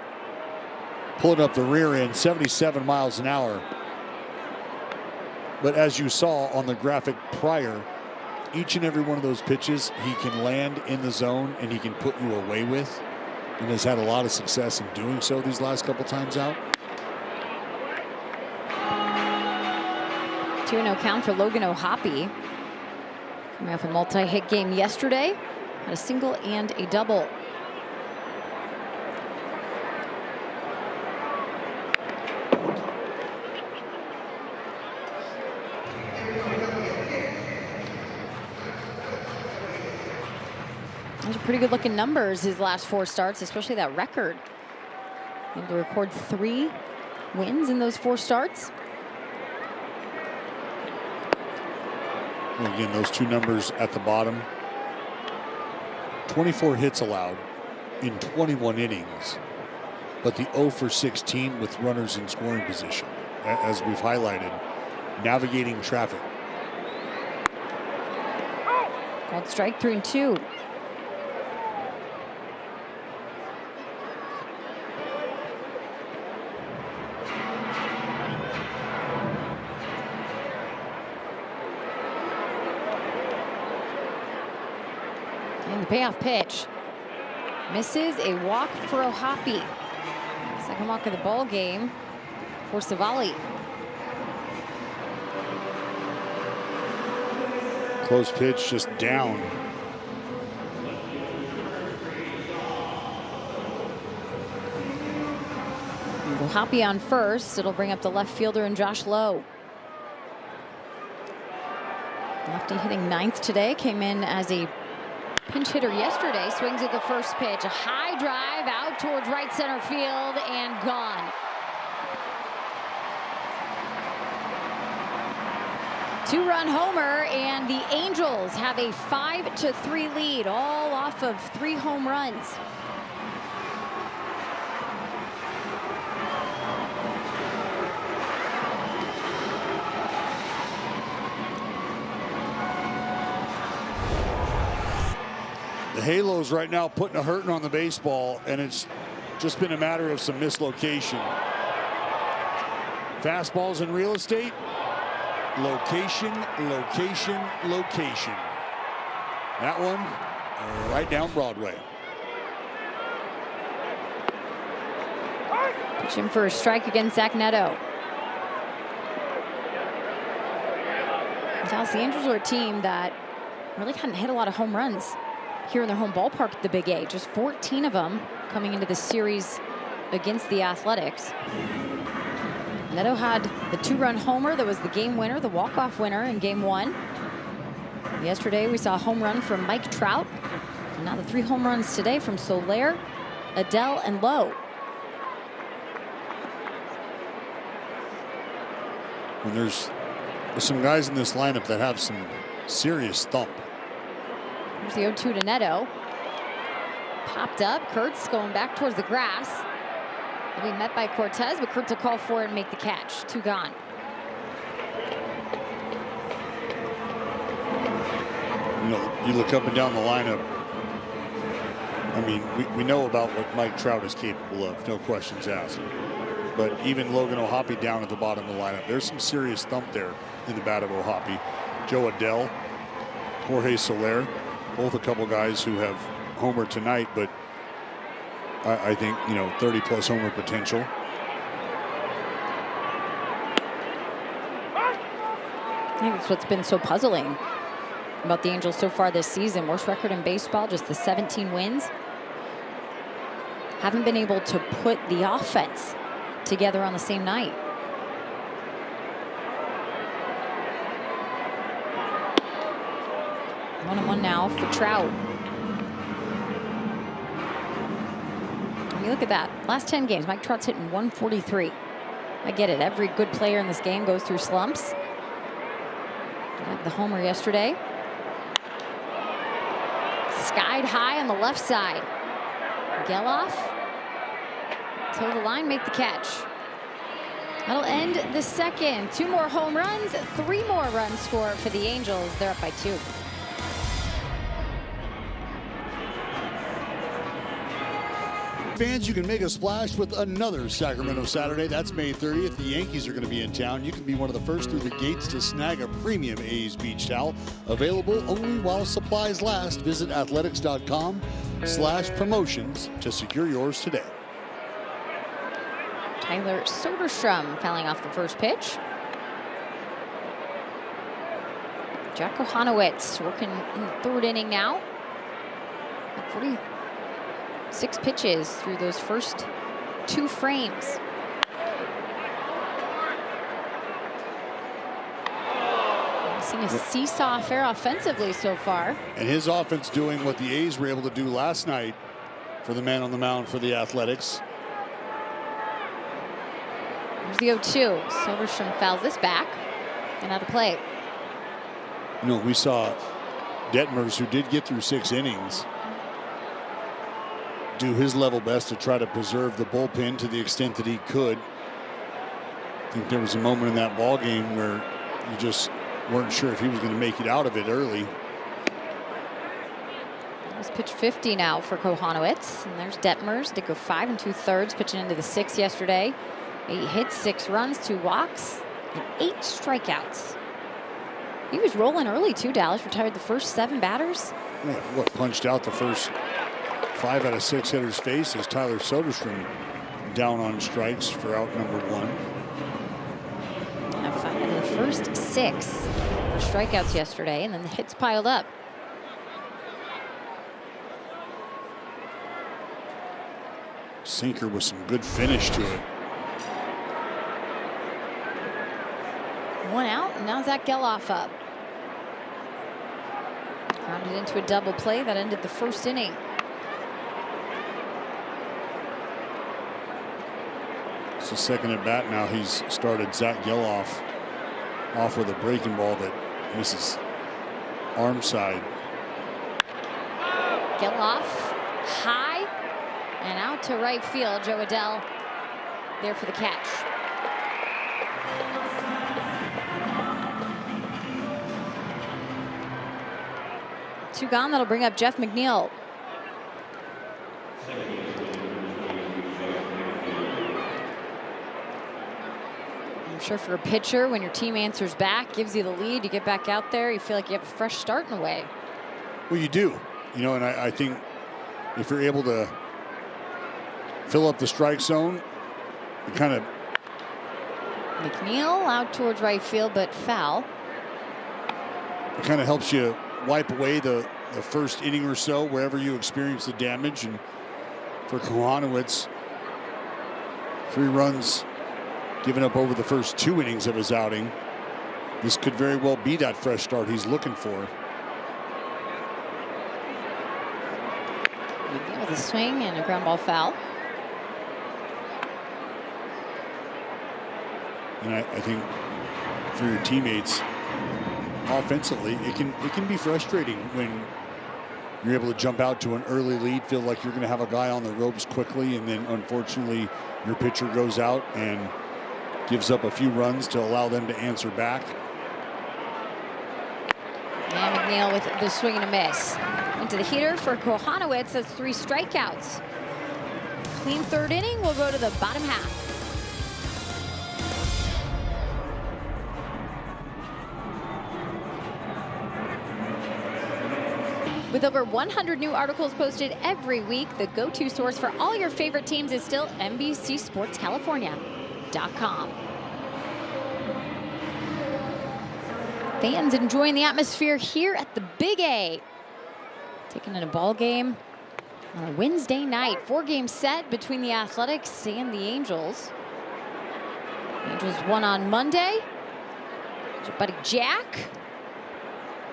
pulling up the rear end, 77 miles an hour. But as you saw on the graphic prior, each and every one of those pitches he can land in the zone and he can put you away with, and has had a lot of success in doing so these last couple times out. 2-0 count for Logan O'Hoppe. Coming off a multi-hit game yesterday. Had a single and a double. Those are pretty good looking numbers his last 4 starts, especially that record. Able to record 3 wins in those 4 starts. And again, those 2 numbers at the bottom. 24 hits allowed in 21 innings, but the 0 for 16 with runners in scoring position. As we've highlighted, navigating traffic. Called strike 3-2. And the payoff pitch misses, a walk for O'Hoppe. Second walk of the ball game for Savali. Close pitch, just down. O'Hoppe on first. It'll bring up the left fielder and Josh Lowe. Lefty hitting ninth today, came in as a pinch hitter yesterday. Swings at the first pitch, a high drive out towards right center field and gone. Two-run homer, and the Angels have a 5-3 lead, all off of 3 home runs. The Halos right now putting a hurting on the baseball, and it's just been a matter of some mislocation. Fastballs in real estate. Location, location, location. That one right down Broadway. Pitching for a strike against Zach Neto. The Angels are a team that really hadn't hit a lot of home runs here in their home ballpark at the Big A. Just 14 of them coming into the series against the Athletics. Neto had the 2-run homer that was the game winner, the walk-off winner in Game 1. Yesterday we saw a home run from Mike Trout. And now the 3 home runs today from Soler, Adele, and Lowe. When there's some guys in this lineup that have some serious thump. Here's the 0-2 to Neto. Popped up, Kurtz going back towards the grass. He'll be met by Cortez, but Kurtz will call for it and make the catch. 2 gone. You know, you look up and down the lineup. I mean, we know about what Mike Trout is capable of, no questions asked. But even Logan O'Hoppe down at the bottom of the lineup, there's some serious thump there in the bat of O'Hoppe. Joe Adele, Jorge Soler, both a couple guys who have homered tonight, but I think, you know, 30-plus homer potential. I think that's what's been so puzzling about the Angels so far this season. Worst record in baseball, just the 17 wins. Haven't been able to put the offense together on the same night. One and one now for Trout. I mean, look at that. Last 10 games, Mike Trout's hitting 143. I get it. Every good player in this game goes through slumps. Did have the homer yesterday. Skied high on the left side. Geloff. Toe the line, make the catch. That'll end the second. 2 more home runs, 3 more runs scored for the Angels. They're up by 2. Fans, you can make a splash with another Sacramento Saturday. That's May 30th. The Yankees are going to be in town. You can be one of the first through the gates to snag a premium A's beach towel. Available only while supplies last. Visit athletics.com/promotions to secure yours today. Tyler Soderstrom fouling off the first pitch. Jack Kohanowitz working in the 3rd inning now. 46 pitches through those first 2 frames. We've seen a seesaw affair offensively so far. And his offense doing what the A's were able to do last night for the man on the mound for the Athletics. Here's the 0-2. Soderstrom fouls this back and out of play. You know, we saw Detmers, who did get through 6 innings, do his level best to try to preserve the bullpen to the extent that he could. I think there was a moment in that ball game where you just weren't sure if he was going to make it out of it early. It's pitch 50 now for Kohanowitz, and there's Detmers. Did go 5 2/3, pitching into the 6th yesterday. 8 hits, 6 runs, 2 walks, and 8 strikeouts. He was rolling early too. Dallas retired the first 7 batters. Yeah, what punched out the first 5 out of 6 hitters' face as Tyler Soderstrom down on strikes for out number 1. Yeah, 5 out of the first 6 strikeouts yesterday, and then the hits piled up. Sinker with some good finish to it. 1 out, and now Zach Geloff up. Grounded into a double play that ended the first inning. It's the second at bat now. He's started Zach Geloff off with a breaking ball that misses arm side. Geloff high and out to right field. Joe Adell there for the catch. Two gone. That'll bring up Jeff McNeil. I'm sure for a pitcher, when your team answers back, gives you the lead, you get back out there, you feel like you have a fresh start in a way. Well, you do. You know, and I think if you're able to fill up the strike zone, it kind of... McNeil out towards right field, but foul. It kind of helps you wipe away the first inning or so, wherever you experience the damage. And for Kohanowitz, 3 runs given up over the first 2 innings of his outing. This could very well be that fresh start he's looking for. With a swing and a ground ball foul. And I think for your teammates offensively, it can be frustrating when you're able to jump out to an early lead, feel like you're going to have a guy on the ropes quickly, and then unfortunately your pitcher goes out and gives up a few runs to allow them to answer back. And McNeil with the swing and a miss. Into the heater for Kohanowitz. That's 3 strikeouts. Clean third inning. We'll go to the bottom half. With over 100 new articles posted every week, the go-to source for all your favorite teams is still NBCSportsCalifornia.com. Fans enjoying the atmosphere here at the Big A. Taking in a ball game on a Wednesday night. 4-game set between the Athletics and the Angels. Angels won on Monday. There's your buddy Jack.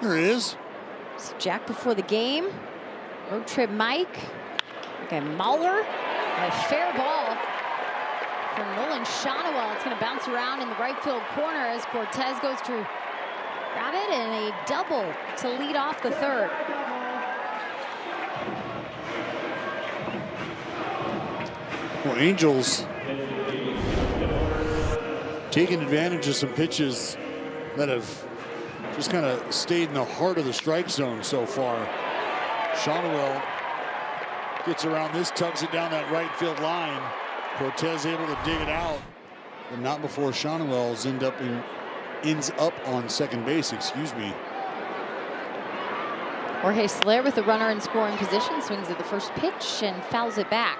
There he is. See Jack before the game. Road trip Mike. Okay, Mahler. And a fair ball for Nolan Shonowell. It's going to bounce around in the right field corner as Cortez goes to grab it, and a double to lead off the third. Well, Angels taking advantage of some pitches that have just kind of stayed in the heart of the strike zone so far. Shonowell gets around this, tugs it down that right field line. Cortez able to dig it out, but not before Shonowell's ends up on second base, excuse me. Jorge Soler with the runner in scoring position, swings at the first pitch and fouls it back.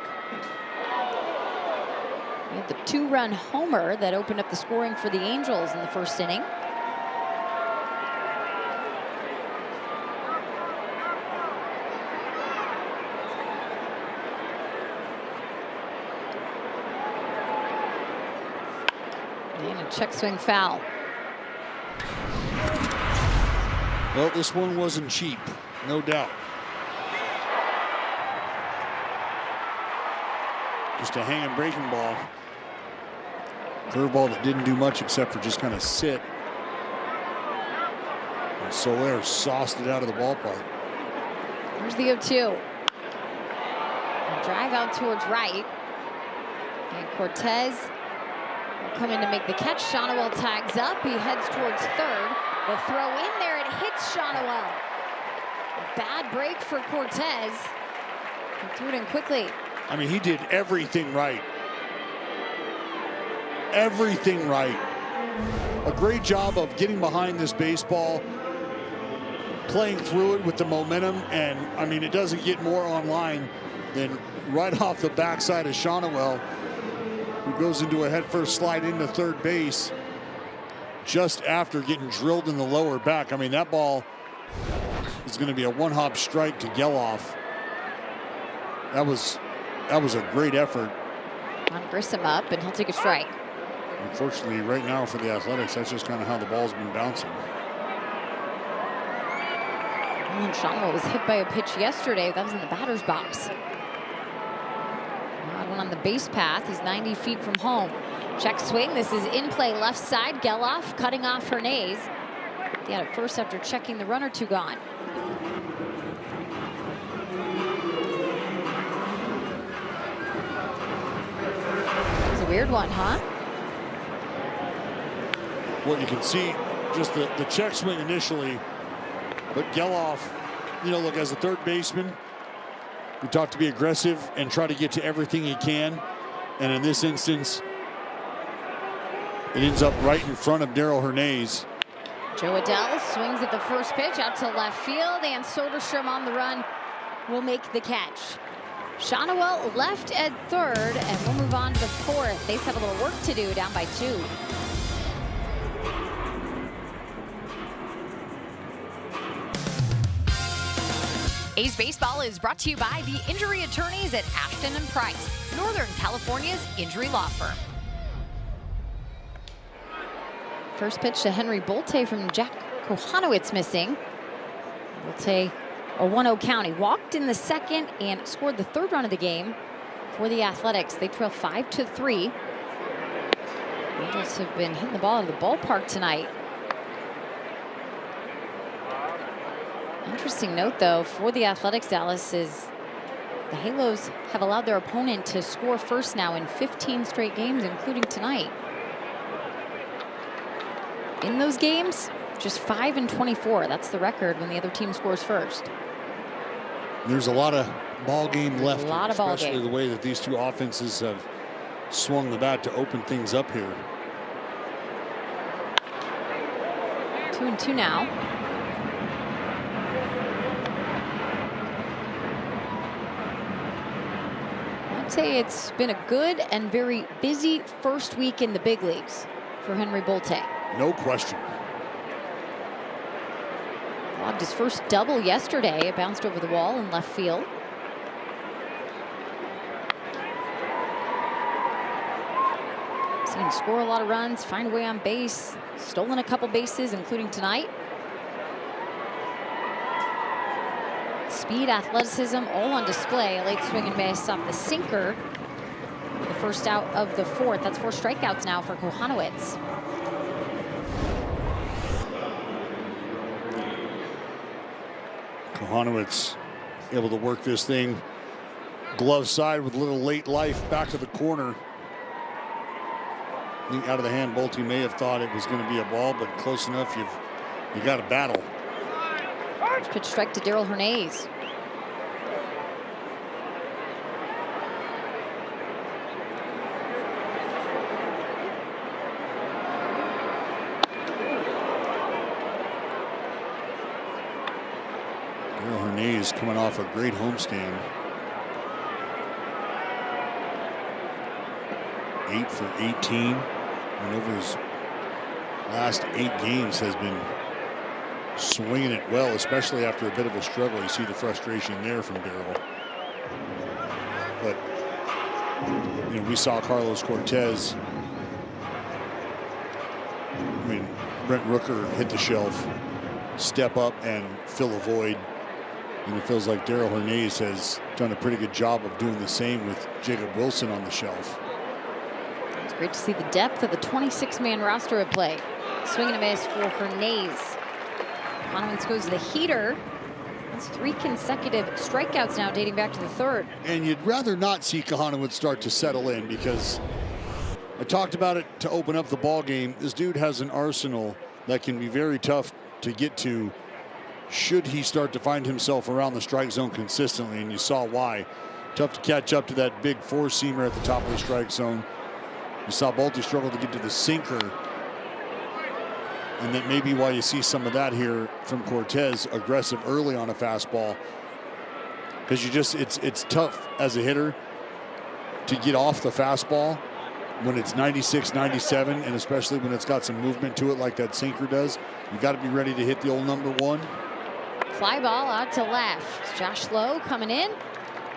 We had the 2-run homer that opened up the scoring for the Angels in the first inning. And a check swing foul. Well, this one wasn't cheap, no doubt. Just a hanging breaking ball. Curveball that didn't do much except for just kind of sit. And Soler sauced it out of the ballpark. Here's the 0-2. Drive out towards right. And Cortez will come in to make the catch. Shonowell tags up. He heads towards third. The throw in there, it hits Shonowell. Bad break for Cortez. He threw it in quickly. I mean, he did everything right. Everything right. A great job of getting behind this baseball, playing through it with the momentum, and I mean, it doesn't get more online than right off the backside of Shonowell, who goes into a headfirst slide into third base just after getting drilled in the lower back. I mean, that ball is going to be a one-hop strike to Geloff. That was a great effort. On Grissom up, and he'll take a strike. Unfortunately, right now for the Athletics, that's just kind of how the ball's been bouncing. Shonwell was hit by a pitch yesterday. That was in the batter's box. Odd one on the base path. He's 90 feet from home. Check swing. This is in play left side. Geloff cutting off Hernandez. He had it first after checking the run or two gone. That was a weird one, huh? Well, you can see just the check swing initially, but Geloff, you know, look, as a third baseman, we talk to be aggressive and try to get to everything he can. And in this instance, it ends up right in front of Darell Hernandez. Joe Adell swings at the first pitch out to left field, and Soderstrom on the run will make the catch. Shonwell left at third, and we'll move on to the fourth. They have a little work to do, down by 2. A's Baseball is brought to you by the injury attorneys at Ashton and Price, Northern California's injury law firm. First pitch to Henry Bolte from Jack Kohanowitz missing. Bolte, a 1-0 count. He walked in the second and scored the third run of the game for the Athletics. They trail 5-3. The Angels have been hitting the ball out of the ballpark tonight. Interesting note, though, for the Athletics, Dallas, is the Halos have allowed their opponent to score first now in 15 straight games, including tonight. In those games, just 5-24. That's the record when the other team scores first. There's a lot of ball game left, especially the way that these two offenses have swung the bat to open things up here. 2-2 now. I'd say it's been a good and very busy first week in the big leagues for Henry Bolte. No question. Logged his first double yesterday. It bounced over the wall in left field. Seen him score a lot of runs, find a way on base, stolen a couple bases, including tonight. Speed, athleticism, all on display. A late swing and miss off the sinker. The first out of the fourth. That's 4 strikeouts now for Kohanowitz. Kohanowitz able to work this thing glove side with a little late life back to the corner. I think out of the hand, Bolte may have thought it was going to be a ball, but close enough. You got a battle. Pitch strike to Darell Hernandez. Darell Hernandez coming off a great homestand. 8 for 18. And over his last 8 games has been swinging it well, especially after a bit of a struggle. You see the frustration there from Darell. But you know, we saw Carlos Cortez. I mean, Brent Rooker hit the shelf, step up and fill a void. And it feels like Darell Hernandez has done a pretty good job of doing the same with Jacob Wilson on the shelf. It's great to see the depth of the 26-man roster at play. Swing and a miss for Hernandez. Kohanowitz goes to the heater. That's 3 consecutive strikeouts now dating back to the third. And you'd rather not see Kohanowitz start to settle in, because I talked about it to open up the ball game. This dude has an arsenal that can be very tough to get to should he start to find himself around the strike zone consistently, and you saw why. Tough to catch up to that big 4-seamer at the top of the strike zone. You saw Bolte struggle to get to the sinker. And that may be why you see some of that here from Cortez, aggressive early on a fastball. Because you just, it's tough as a hitter to get off the fastball when it's 96, 97, and especially when it's got some movement to it like that sinker does. You got to be ready to hit the old number 1. Fly ball out to left. Josh Lowe coming in.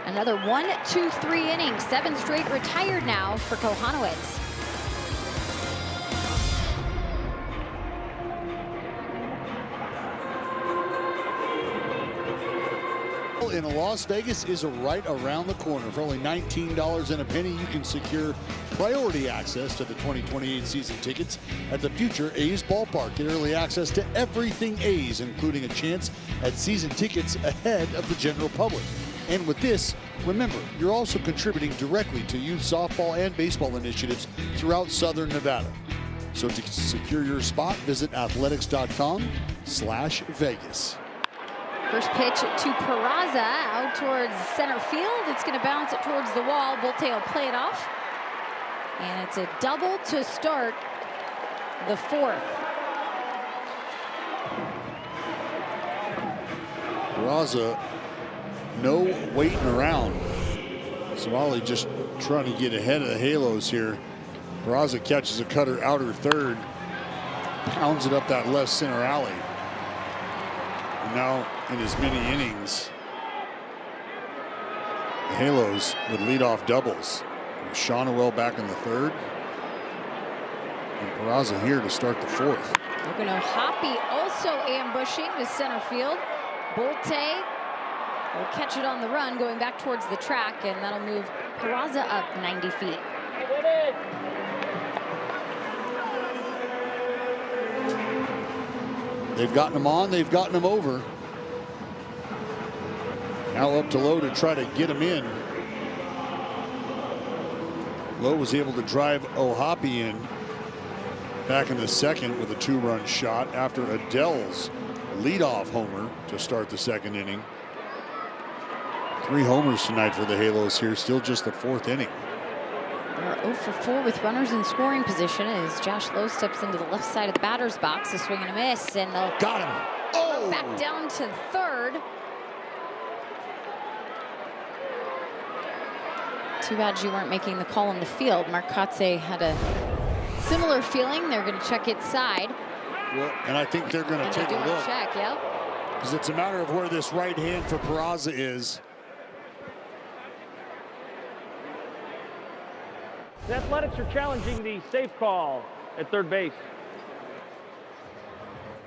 Another 1, 2, 3 innings. 7 straight retired now for Kohanowitz. in Las Vegas is right around the corner. For only $19 and a penny, you can secure priority access to the 2028 season tickets at the future A's ballpark. Get early access to everything A's, including a chance at season tickets ahead of the general public. And with this, remember, you're also contributing directly to youth softball and baseball initiatives throughout Southern Nevada. So to secure your spot, visit athletics.com/Vegas. First pitch to Peraza out towards center field. It's going to bounce it towards the wall. Bolte will play it off. And it's a double to start the fourth. Peraza, no waiting around. Savali just trying to get ahead of the Halos here. Peraza catches a cutter outer third, pounds it up that left center alley. And now in as many innings, the Halos would lead off doubles. Shawnuel back in the third. And Peraza here to start the fourth. Pocono Hoppy also ambushing to center field. Bolte will catch it on the run going back towards the track, and that'll move Peraza up 90 feet. They've gotten him on, they've gotten him over. Now up to Lowe to try to get him in. Lowe was able to drive O'Hoppe in back in the second with a 2-run shot after Adele's leadoff homer to start the second inning. 3 homers tonight for the Halos here, still just the 4th inning. They're 0 for 4 with runners in scoring position as Josh Lowe steps into the left side of the batter's box. A swing and a miss, and they'll got him. Oh! Back down to third. Too bad you weren't making the call on the field. Mark Kotze had a similar feeling. They're going to check its side. Well, and I think they're going to take a look. Check, yep. Because it's a matter of where this right hand for Peraza is. The Athletics are challenging the safe call at third base.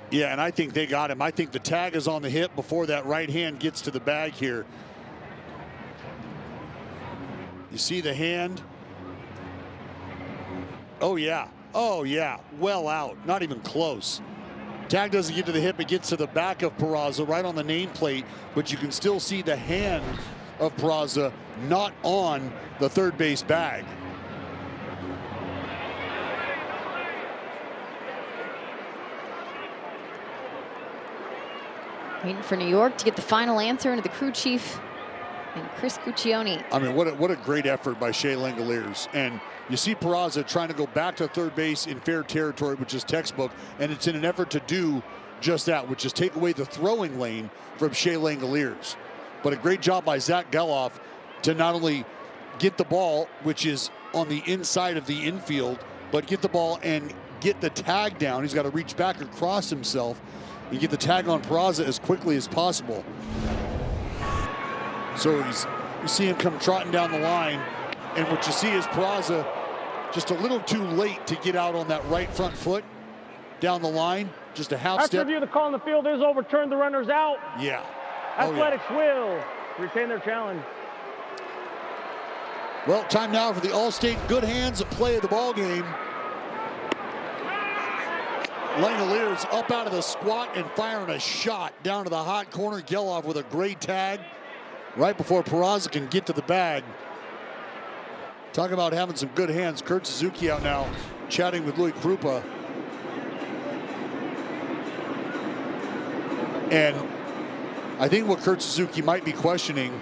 Yeah, and I think they got him. I think the tag is on the hip before that right hand gets to the bag here. You see the hand? Oh, yeah. Oh, yeah. Well out. Not even close. Tag doesn't get to the hip. It gets to the back of Peraza, right on the nameplate. But you can still see the hand of Peraza not on the third base bag. Waiting for New York to get the final answer into the crew chief and Chris Cuccione. I mean, what a great effort by Shea Langoliers. And you see Peraza trying to go back to third base in fair territory, which is textbook, and it's in an effort to do just that, which is take away the throwing lane from Shea Langoliers. But a great job by Zach Geloff to not only get the ball, which is on the inside of the infield, but get the ball and get the tag down. He's got to reach back across himself and get the tag on Peraza as quickly as possible. So you see him come trotting down the line, and what you see is Peraza just a little too late to get out on that right front foot down the line. Just a half After step. review, the call on the field is overturned. The runner's out. Yeah. Athletics will retain their challenge. Well, time now for the All-State good hands play of the ball game. Langoliers up out of the squat and firing a shot down to the hot corner. Geloff with a great tag right before Peraza can get to the bag. Talk about having some good hands. Kurt Suzuki out now chatting with Louis Krupa. And I think what Kurt Suzuki might be questioning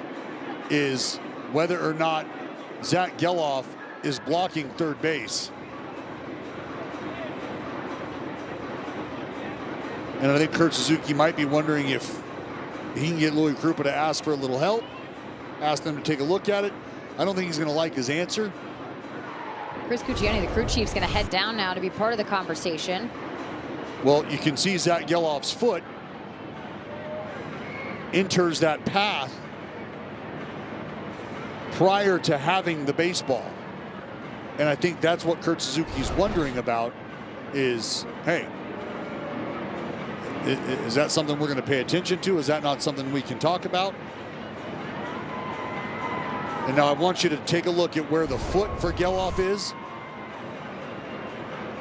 is whether or not Zach Geloff is blocking third base. And I think Kurt Suzuki might be wondering if he can get Louis Krupa to ask for a little help, ask them to take a look at it. I don't think he's going to like his answer. Chris Cuccione, the crew chief's going to head down now to be part of the conversation. Well, you can see Zach Geloff's foot enters that path prior to having the baseball. And I think that's what Kurt Suzuki's wondering about is, hey, is that something we're going to pay attention to? Is that not something we can talk about? And now I want you to take a look at where the foot for Geloff is,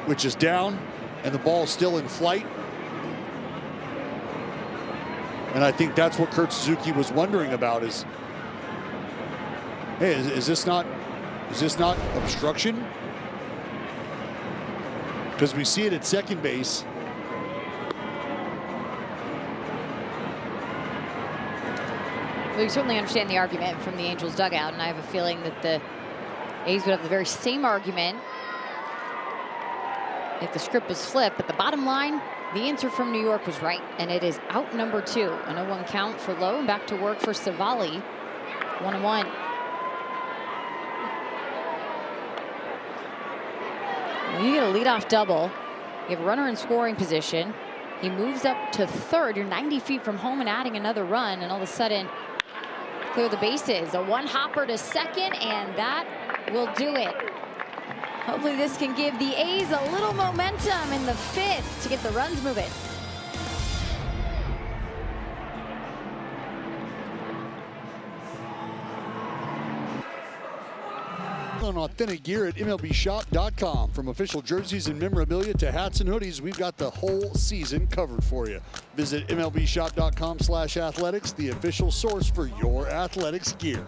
which is down, and the ball's still in flight. And I think that's what Kurt Suzuki was wondering about is, hey, is this not obstruction? Because we see it at second base. Well, you certainly understand the argument from the Angels dugout, and I have a feeling that the A's would have the very same argument if the script was flipped. But the bottom line, the answer from New York was right, and it is out number 2. A 0-1 count for Lowe, and back to work for Savali. 1-1. Well, you get a leadoff double. You have a runner in scoring position. He moves up to third. You're 90 feet from home and adding another run, and all of a sudden, clear the bases. A one-hopper to second, and that will do it. Hopefully this can give the A's a little momentum in the 5th to get the runs moving. On authentic gear at MLBshop.com. From official jerseys and memorabilia to hats and hoodies, we've got the whole season covered for you. Visit MLBshop.com/athletics, the official source for your athletics gear.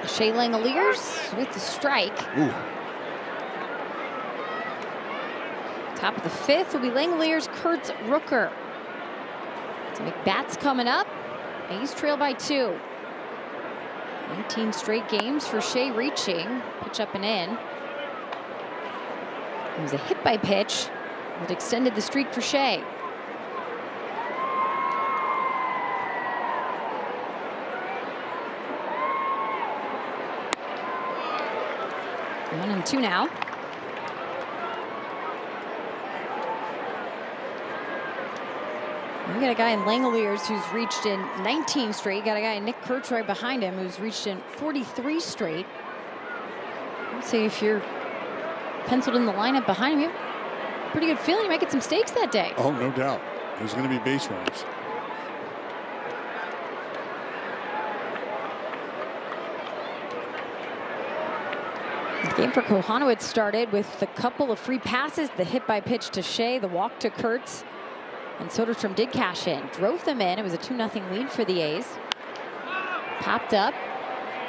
Shea Langoliers with the strike. Ooh. Top of the 5th will be Langoliers, Kurtz, Rooker. So McBat's coming up. A's trail by 2. 19 straight games for Shea reaching. Pitch up and in. It was a hit by pitch that extended the streak for Shea. One and 2 now. We got a guy in Langoliers who's reached in 19 straight. Got a guy in Nick Kurtz right behind him who's reached in 43 straight. I'd say if you're penciled in the lineup behind him, you have a pretty good feeling you might get some stakes that day. Oh, no doubt. There's going to be base runners. The game for Kohanowitz started with a couple of free passes, the hit by pitch to Shea, the walk to Kurtz. And Soderstrom did cash in, drove them in. It was a 2-0 lead for the A's. Popped up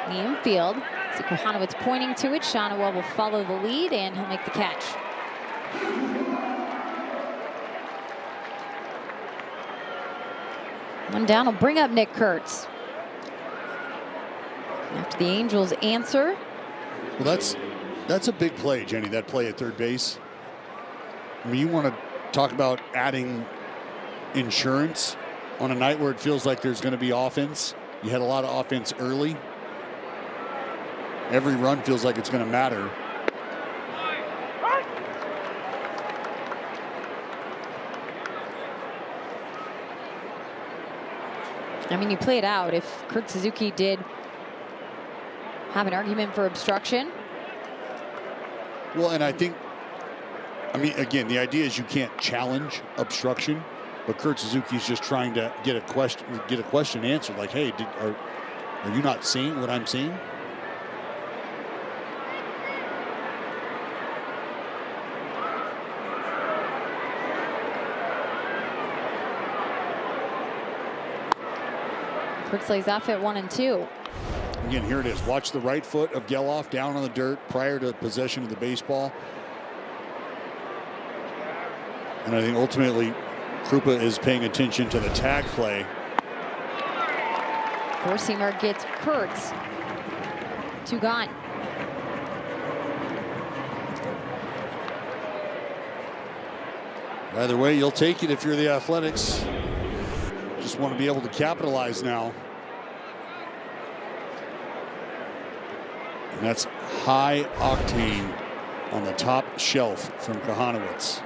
in the infield. See Kohanowitz pointing to it. Shawnuel will follow the lead, and he'll make the catch. One down will bring up Nick Kurtz. After the Angels answer. Well, that's a big play, Jenny, that play at third base. I mean, you want to talk about adding insurance on a night where it feels like there's going to be offense. You had a lot of offense early. Every run feels like it's going to matter. I mean, you play it out. If Kurt Suzuki did have an argument for obstruction. Well, and I think, I mean, again, the idea is you can't challenge obstruction, but Kurt Suzuki's just trying to get a question answered. Like, hey, are you not seeing what I'm seeing? Kurtz lays off at 1 and 2. Again, here it is. Watch the right foot of Geloff down on the dirt prior to possession of the baseball. And I think ultimately Krupa is paying attention to the tag play. Four-seamer gets Kurtz. 2 gone. Either way, you'll take it if you're the Athletics. Just want to be able to capitalize now. And that's high octane on the top shelf from Kohanowitz.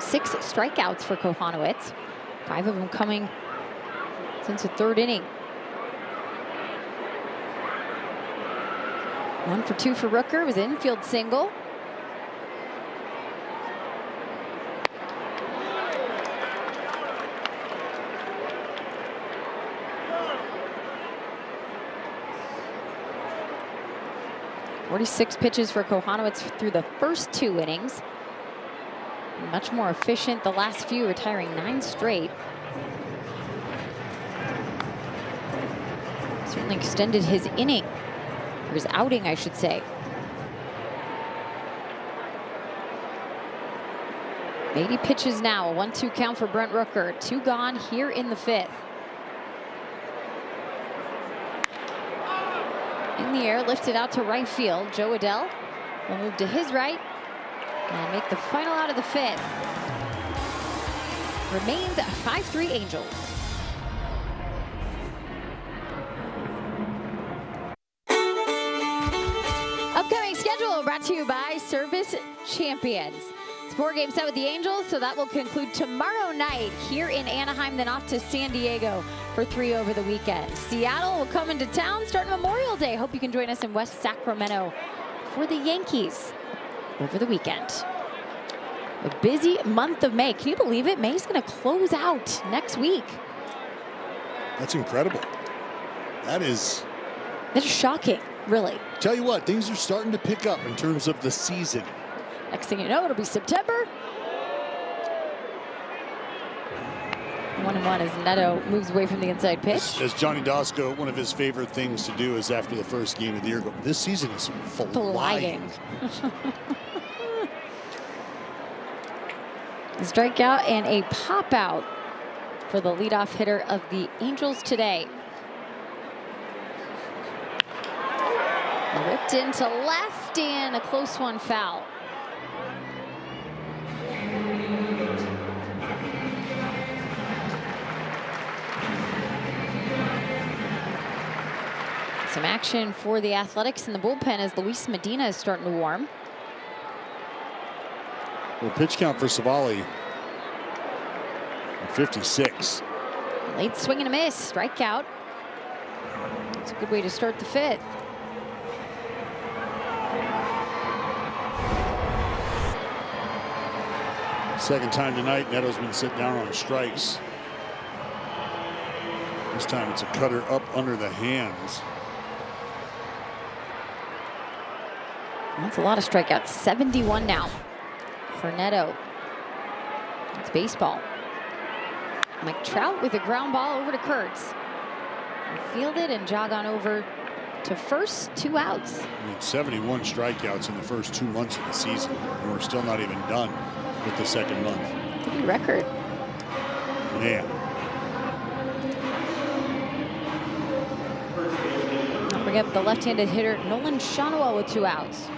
6 strikeouts for Kohanowitz. 5 of them coming since the 3rd inning. 1 for 2 for Rooker. Was an infield single. 46 pitches for Kohanowitz through the first 2 innings. Much more efficient the last few, retiring 9 straight. Certainly extended his inning, or his outing, I should say. 80 pitches now, a 1-2 count for Brent Rooker. 2 gone here in the 5th. In the air, lifted out to right field. Joe Adell will move to his right and make the final out of the 5th. Remains 5-3 Angels. Upcoming schedule brought to you by Service Champions. It's a 4-game set with the Angels, so that will conclude tomorrow night here in Anaheim, then off to San Diego for 3 over the weekend. Seattle will come into town starting Memorial Day. Hope you can join us in West Sacramento for the Yankees over the weekend. A busy month of May. Can you believe it? May's going to close out next week. That's incredible. That is shocking, really. Tell you what, things are starting to pick up in terms of the season. Next thing you know, it'll be September. 1-1 as Neto moves away from the inside pitch. As Johnny Dosko, one of his favorite things to do is after the first game of the year, this season is flying. A strikeout and a pop out for the leadoff hitter of the Angels today. Ripped into left and a close one foul. Some action for the Athletics in the bullpen as Luis Medina is starting to warm. Well, pitch count for Savali, 56. Late swing and a miss, strikeout. It's a good way to start the 5th. Second time tonight, Neto's been sit down on strikes. This time it's a cutter up under the hands. That's a lot of strikeouts. 71 now for Neto. It's baseball. Mike Trout with a ground ball over to Kurtz. Field it and jog on over to first. 2 outs. I mean, 71 strikeouts in the first 2 months of the season. And we're still not even done with the second month. Could be record. Man. Don't forget the left-handed hitter Nolan Shawnuel with 2 outs.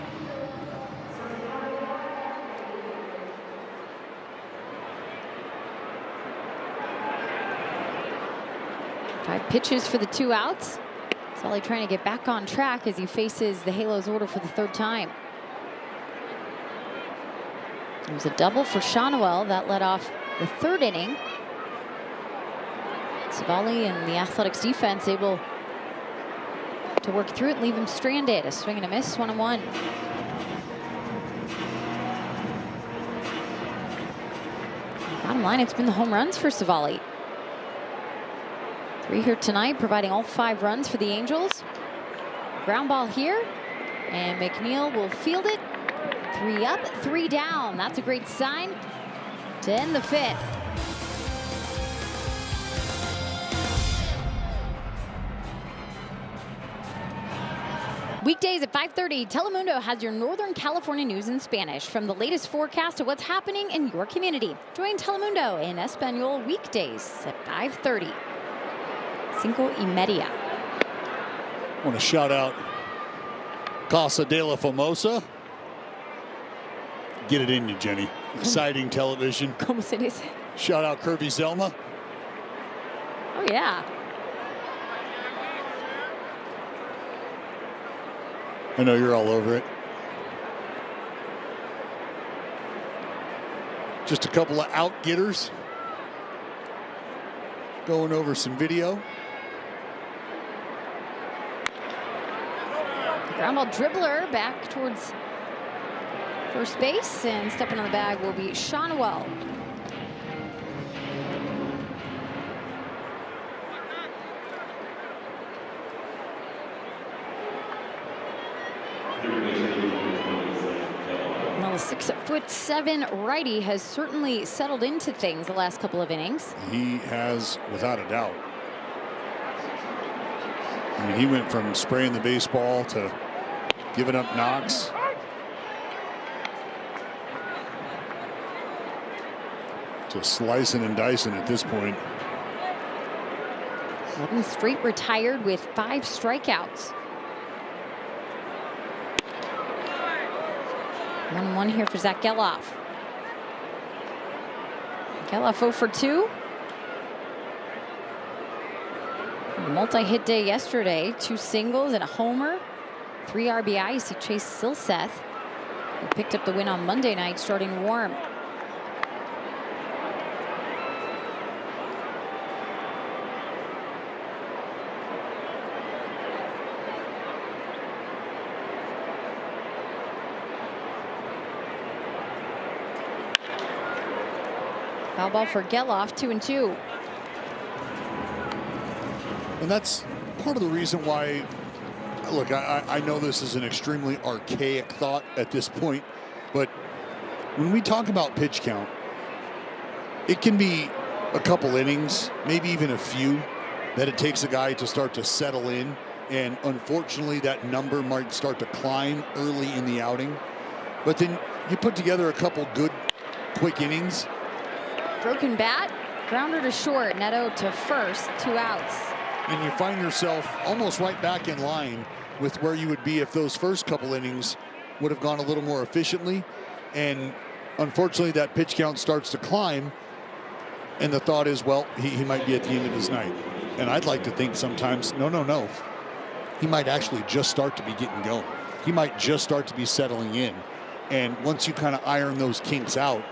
Five pitches for the 2 outs. Sully trying to get back on track as he faces the Halos order for the 3rd time. It was a double for Shawnuel that led off the 3rd inning. Savali and the Athletics defense able to work through it and leave him stranded. A swing and a miss, 1-1. Bottom line, it's been the home runs for Savali. 3 here tonight, providing all 5 runs for the Angels. Ground ball here, and McNeil will field it. 3 up, 3 down. That's a great sign to end the 5th. Weekdays at 5:30, Telemundo has your Northern California news in Spanish. From the latest forecast to what's happening in your community. Join Telemundo in Espanol weekdays at 5:30. 5:30. I want to shout out Casa de la Famosa. Get it in you, Jenny. Exciting television. ¿Cómo se dice? Shout out Kirby Zelma. Oh, yeah. I know you're all over it. Just a couple of out-getters. Going over some video. Ground ball dribbler back towards first base, and stepping on the bag will be Shawnuel. Well, the 6'7" righty has certainly settled into things the last couple of innings. He has, without a doubt. I mean, he went from spraying the baseball to giving up knocks. To slicing and dicing at this point. 11 straight retired with 5 strikeouts. 1-1 here for Zach Geloff. Geloff 0 for 2. A multi-hit day yesterday. 2 singles and a homer. 3 RBIs. He chased Silseth, who picked up the win on Monday night, starting warm. Foul ball for Geloff, 2-2. And that's part of the reason why, look, I know this is an extremely archaic thought at this point, but when we talk about pitch count, it can be a couple innings, maybe even a few, that it takes a guy to start to settle in. And unfortunately, that number might start to climb early in the outing. But then you put together a couple good, quick innings. Broken bat, grounder to short, Neto to first, 2 outs. And you find yourself almost right back in line with where you would be if those first couple innings would have gone a little more efficiently. And unfortunately, that pitch count starts to climb. And the thought is, well, he might be at the end of his night. And I'd like to think sometimes, no. He might actually just start to be getting going. He might just start to be settling in. And once you kind of iron those kinks out,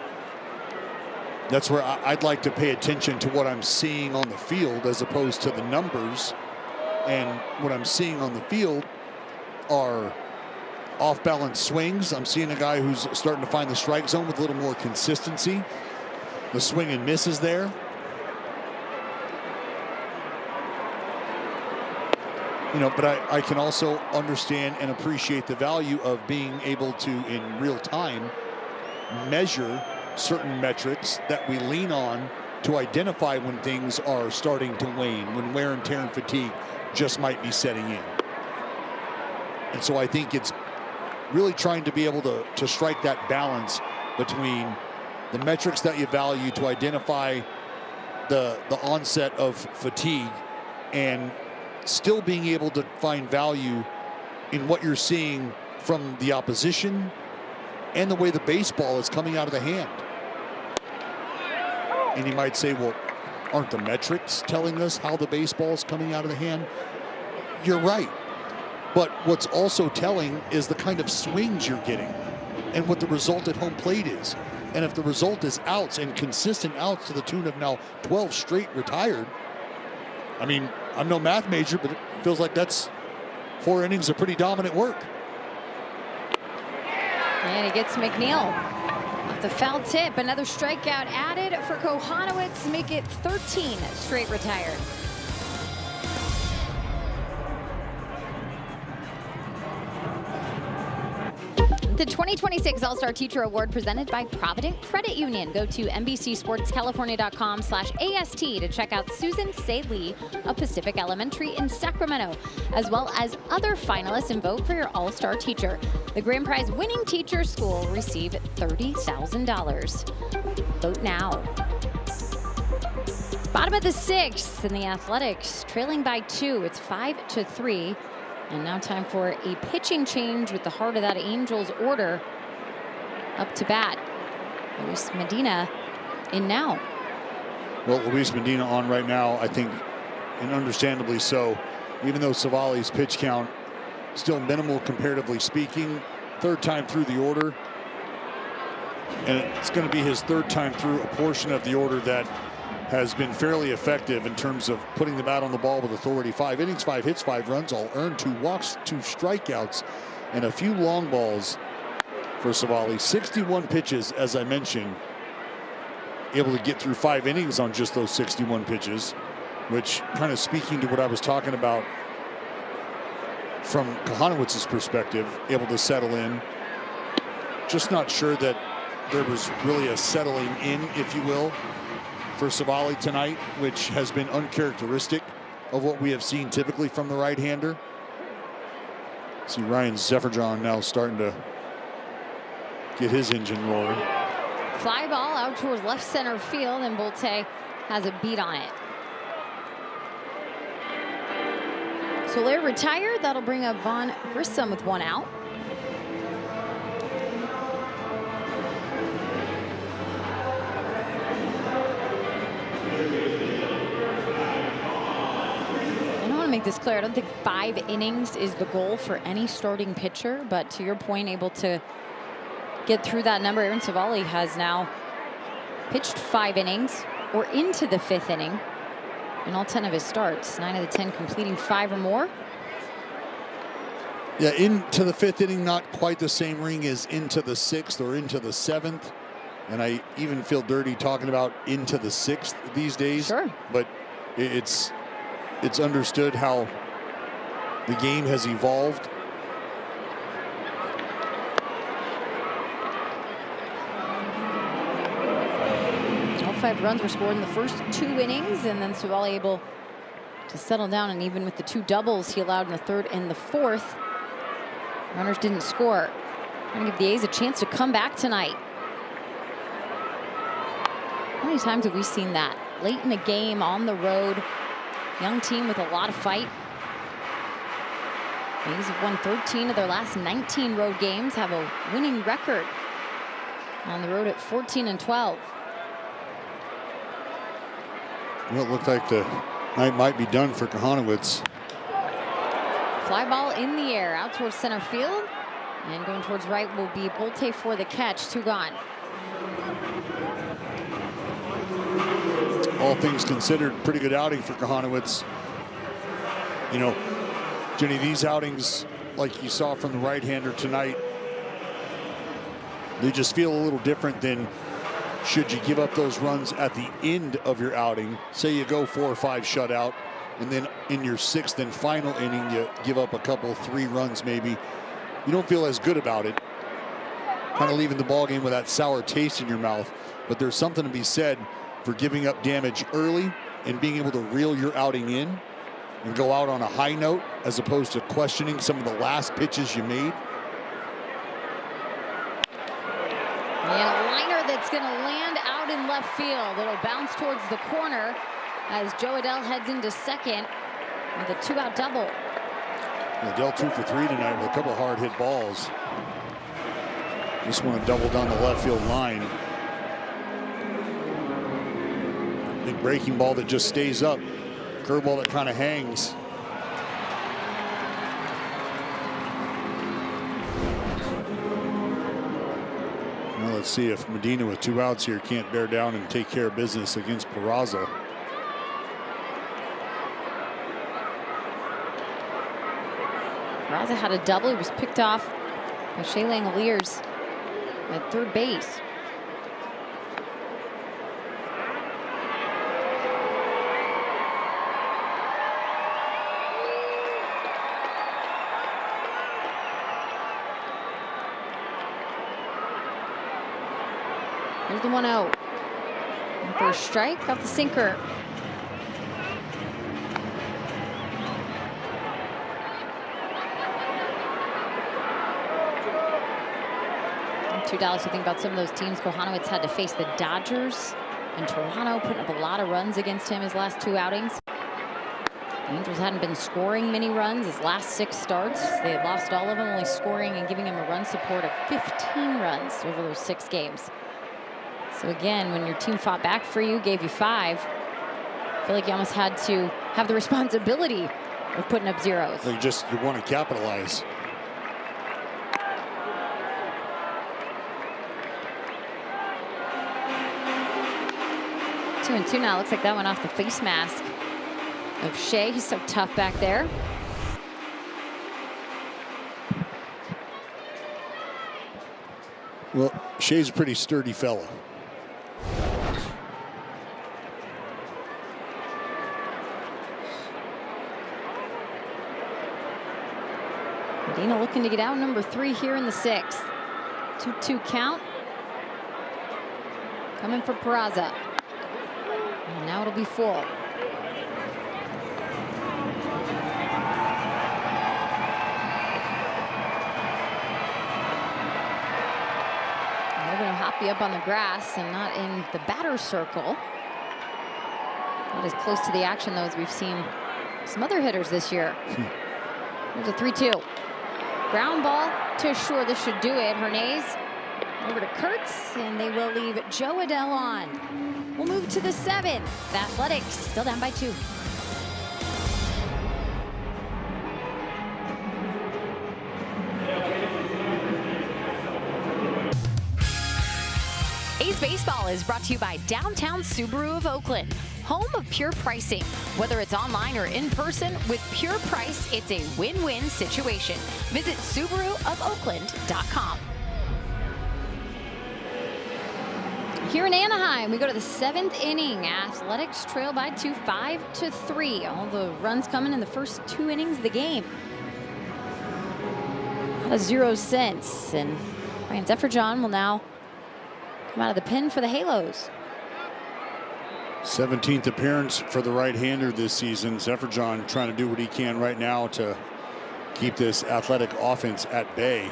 that's where I'd like to pay attention to what I'm seeing on the field as opposed to the numbers. And what I'm seeing on the field are off-balance swings. I'm seeing a guy who's starting to find the strike zone with a little more consistency. The swing and miss is there. You know, but I can also understand and appreciate the value of being able to, in real time, measure certain metrics that we lean on to identify when things are starting to wane, when wear and tear and fatigue just might be setting in. And so I think it's really trying to be able to strike that balance between the metrics that you value to identify the onset of fatigue and still being able to find value in what you're seeing from the opposition and the way the baseball is coming out of the hand. And you might say, well, aren't the metrics telling us how the baseball is coming out of the hand? You're right. But what's also telling is the kind of swings you're getting and what the result at home plate is. And if the result is outs and consistent outs to the tune of now 12 straight retired, I mean, I'm no math major, but it feels like that's 4 innings of pretty dominant work. And he gets McNeil off the foul tip. Another strikeout added for Kohanowitz to make it 13 straight retired. The 2026 All-Star Teacher Award presented by Provident Credit Union. Go to NBCSportsCalifornia.com/AST to check out Susan Say Lee of Pacific Elementary in Sacramento, as well as other finalists, and vote for your All-Star Teacher. The grand prize winning teacher school will receive $30,000. Vote now. Bottom of the 6th, and the Athletics trailing by 2. It's 5-3. And now time for a pitching change with the heart of that Angels order up to bat. Luis Medina in now. Well, Luis Medina on right now, I think, and understandably so, even though Savali's pitch count still minimal comparatively speaking. 3rd time through the order. And it's going to be his 3rd time through a portion of the order that has been fairly effective in terms of putting the bat on the ball with authority. 5 innings, 5 hits, 5 runs, all earned, 2 walks, 2 strikeouts, and a few long balls for Savali. 61 pitches, as I mentioned, able to get through 5 innings on just those 61 pitches, which kind of speaking to what I was talking about from Kohanowicz's perspective, able to settle in. Just not sure that there was really a settling in, if you will, for Savali tonight, which has been uncharacteristic of what we have seen typically from the right-hander. See Ryan Zefferjon now starting to get his engine roaring. Fly ball out towards left center field, and Bolte has a beat on it. Soler retired. That'll bring up Vaughn Grissom with 1 out. Make this clear. I don't think 5 innings is the goal for any starting pitcher, but to your point, able to get through that number. Aaron Savali has now pitched 5 innings or into the 5th inning in all 10 of his starts. 9 of the 10 completing 5 or more. Yeah, into the 5th inning, not quite the same ring as into the 6th or into the 7th. And I even feel dirty talking about into the 6th these days. Sure. But it's understood how the game has evolved. All 5 runs were scored in the first 2 innings, and then Savali able to settle down, and even with the 2 doubles he allowed in the 3rd and the 4th, runners didn't score. Going to give the A's a chance to come back tonight. How many times have we seen that? Late in the game, on the road, young team with a lot of fight. The A's have won 13 of their last 19 road games, have a winning record on the road at 14-12. Well, it looked like the night might be done for Kohanowicz. Fly ball in the air out towards center field, and going towards right will be Bolte for the catch. 2 gone. All things considered, pretty good outing for Kohanowicz. You know, Jenny, these outings, like you saw from the right-hander tonight, they just feel a little different than should you give up those runs at the end of your outing. Say you go 4 or 5 shutout, and then in your 6th and final inning, you give up a couple, 3 runs maybe. You don't feel as good about it. Kind of leaving the ball game with that sour taste in your mouth. But there's something to be said for giving up damage early and being able to reel your outing in and go out on a high note, as opposed to questioning some of the last pitches you made. And a liner that's going to land out in left field. It'll bounce towards the corner as Joe Adell heads into second with a 2-out double. Adell 2 for 3 tonight with a couple hard hit balls. Just want to double down the left field line. Big breaking ball that just stays up. Curveball that kind of hangs. Now let's see if Medina with 2 outs here can't bear down and take care of business against Peraza. Peraza had a double. He was picked off by Shea Langoliers at third base. Here's the 1-0. First strike off the sinker. $2 to think about some of those teams. Kohanowicz had to face the Dodgers and Toronto, putting up a lot of runs against him his last 2 outings. The Angels hadn't been scoring many runs his last 6 starts. They had lost all of them, only scoring and giving him a run support of 15 runs over those 6 games. So again, when your team fought back for you, gave you 5, I feel like you almost had to have the responsibility of putting up zeros. You want to capitalize. Two and two now. Looks like that went off the face mask of Shea. He's so tough back there. Well, Shea's a pretty sturdy fella. Medina looking to get out number 3 here in the 6th. 2-2 count. Coming for Peraza. And now it'll be full. Hoppy up on the grass and not in the batter's circle. Not as close to the action, though, as we've seen some other hitters this year. There's a 3-2. Ground ball to shore. This should do it. Hernandez over to Kurtz, and they will leave Joe Adell on. We'll move to the 7th. The Athletics still down by 2. A's Baseball is brought to you by Downtown Subaru of Oakland, home of pure pricing. Whether it's online or in person, with Pure Price, it's a win-win situation. Visit SubaruofOakland.com. Here in Anaheim, we go to the 7th inning. Athletics trail by 2, 5-3. All the runs coming in the first 2 innings of the game. A lot of 0 cents. And Ryan Zefferjohn will now come out of the pen for the Halos. 17th appearance for the right-hander this season. Zefferjohn trying to do what he can right now to keep this Athletic offense at bay.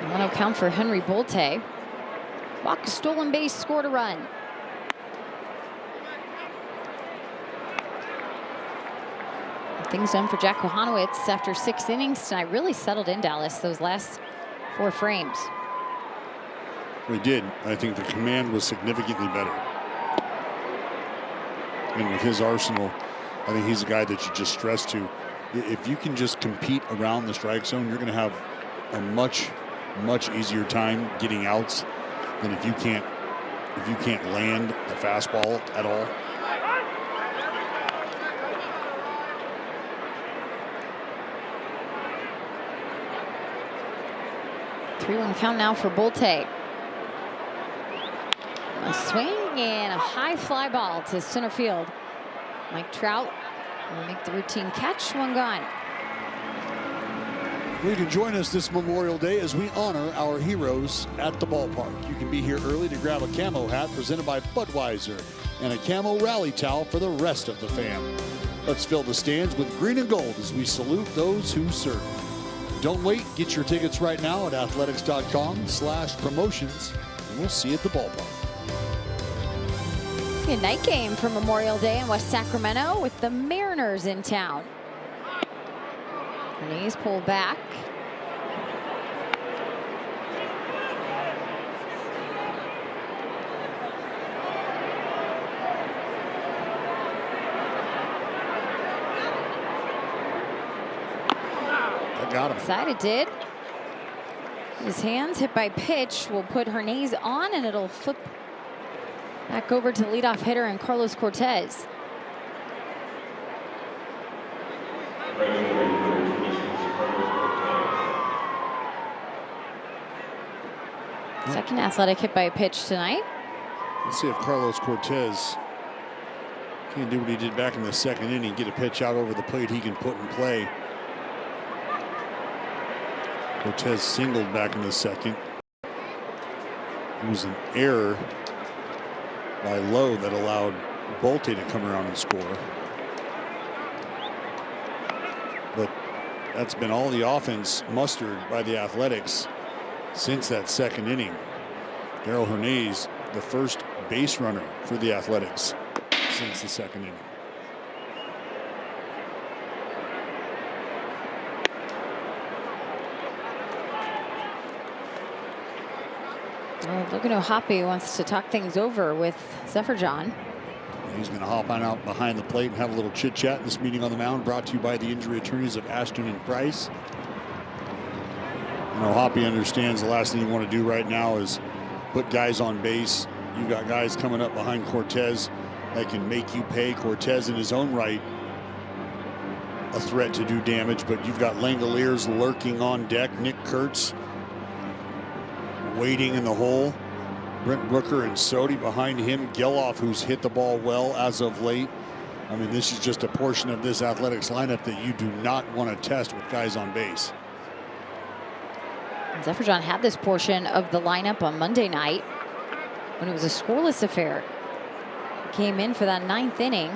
The 1-0 count for Henry Bolte. Walk, a stolen base, scored a run. Things done for Jack Kohanowitz after 6 innings tonight. Really settled in Dallas those last 4 frames. We did. I think the command was significantly better. And with his arsenal, I think he's a guy that you just stress to. If you can just compete around the strike zone, you're going to have a much easier time getting outs than if you can't land the fastball at all. 3-1 count now for Bolte. A swing and a high fly ball to center field. Mike Trout will make the routine catch. 1 gone. You can join us this Memorial Day as we honor our heroes at the ballpark. You can be here early to grab a camo hat presented by Budweiser and a camo rally towel for the rest of the fam. Let's fill the stands with green and gold as we salute those who serve. Don't wait. Get your tickets right now at athletics.com/promotions, and we'll see you at the ballpark. A night game for Memorial Day in West Sacramento with the Mariners in town. Knees pulled back. Got him. Excited did. His hands hit by pitch will put Hernandez on, and it'll flip back over to the leadoff hitter and Carlos Cortez. Second Athletic hit by a pitch tonight. Let's see if Carlos Cortez can do what he did back in the 2nd inning, get a pitch out over the plate he can put in play. Cortez singled back in the 2nd. It was an error by Lowe that allowed Bolte to come around and score. But that's been all the offense mustered by the Athletics since that 2nd inning. Darrell Hernandez, the first base runner for the Athletics since the 2nd inning. Logan O'Hoppe wants to talk things over with Zefferjohn. He's going to hop on out behind the plate and have a little chit chat in this meeting on the mound, brought to you by the injury attorneys of Ashton and Price. And O'Hoppe understands the last thing you want to do right now is put guys on base. You've got guys coming up behind Cortez that can make you pay. Cortez in his own right a threat to do damage, but you've got Langoliers lurking on deck. Nick Kurtz waiting in the hole. Brent Rooker and Sodi behind him. Geloff, who's hit the ball well as of late. I mean, this is just a portion of this Athletics lineup that you do not want to test with guys on base. Zephyr had this portion of the lineup on Monday night when it was a scoreless affair. Came in for that 9th inning.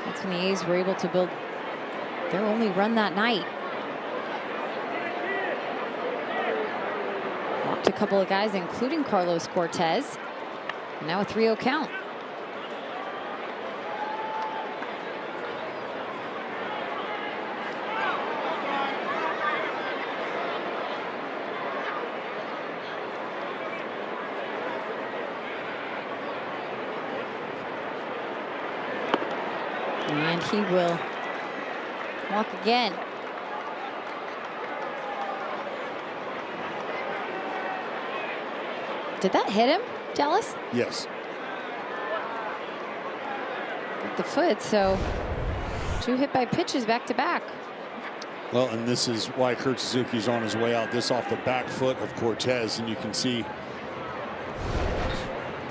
That's when the A's were able to build their only run that night. Walked a couple of guys, including Carlos Cortez. And now a 3-0 count. And he will walk again. Did that hit him, Dallas? Yes. With the foot, so 2 hit by pitches back to back. Well, and this is why Kurt Suzuki's on his way out. This off the back foot of Cortez, and you can see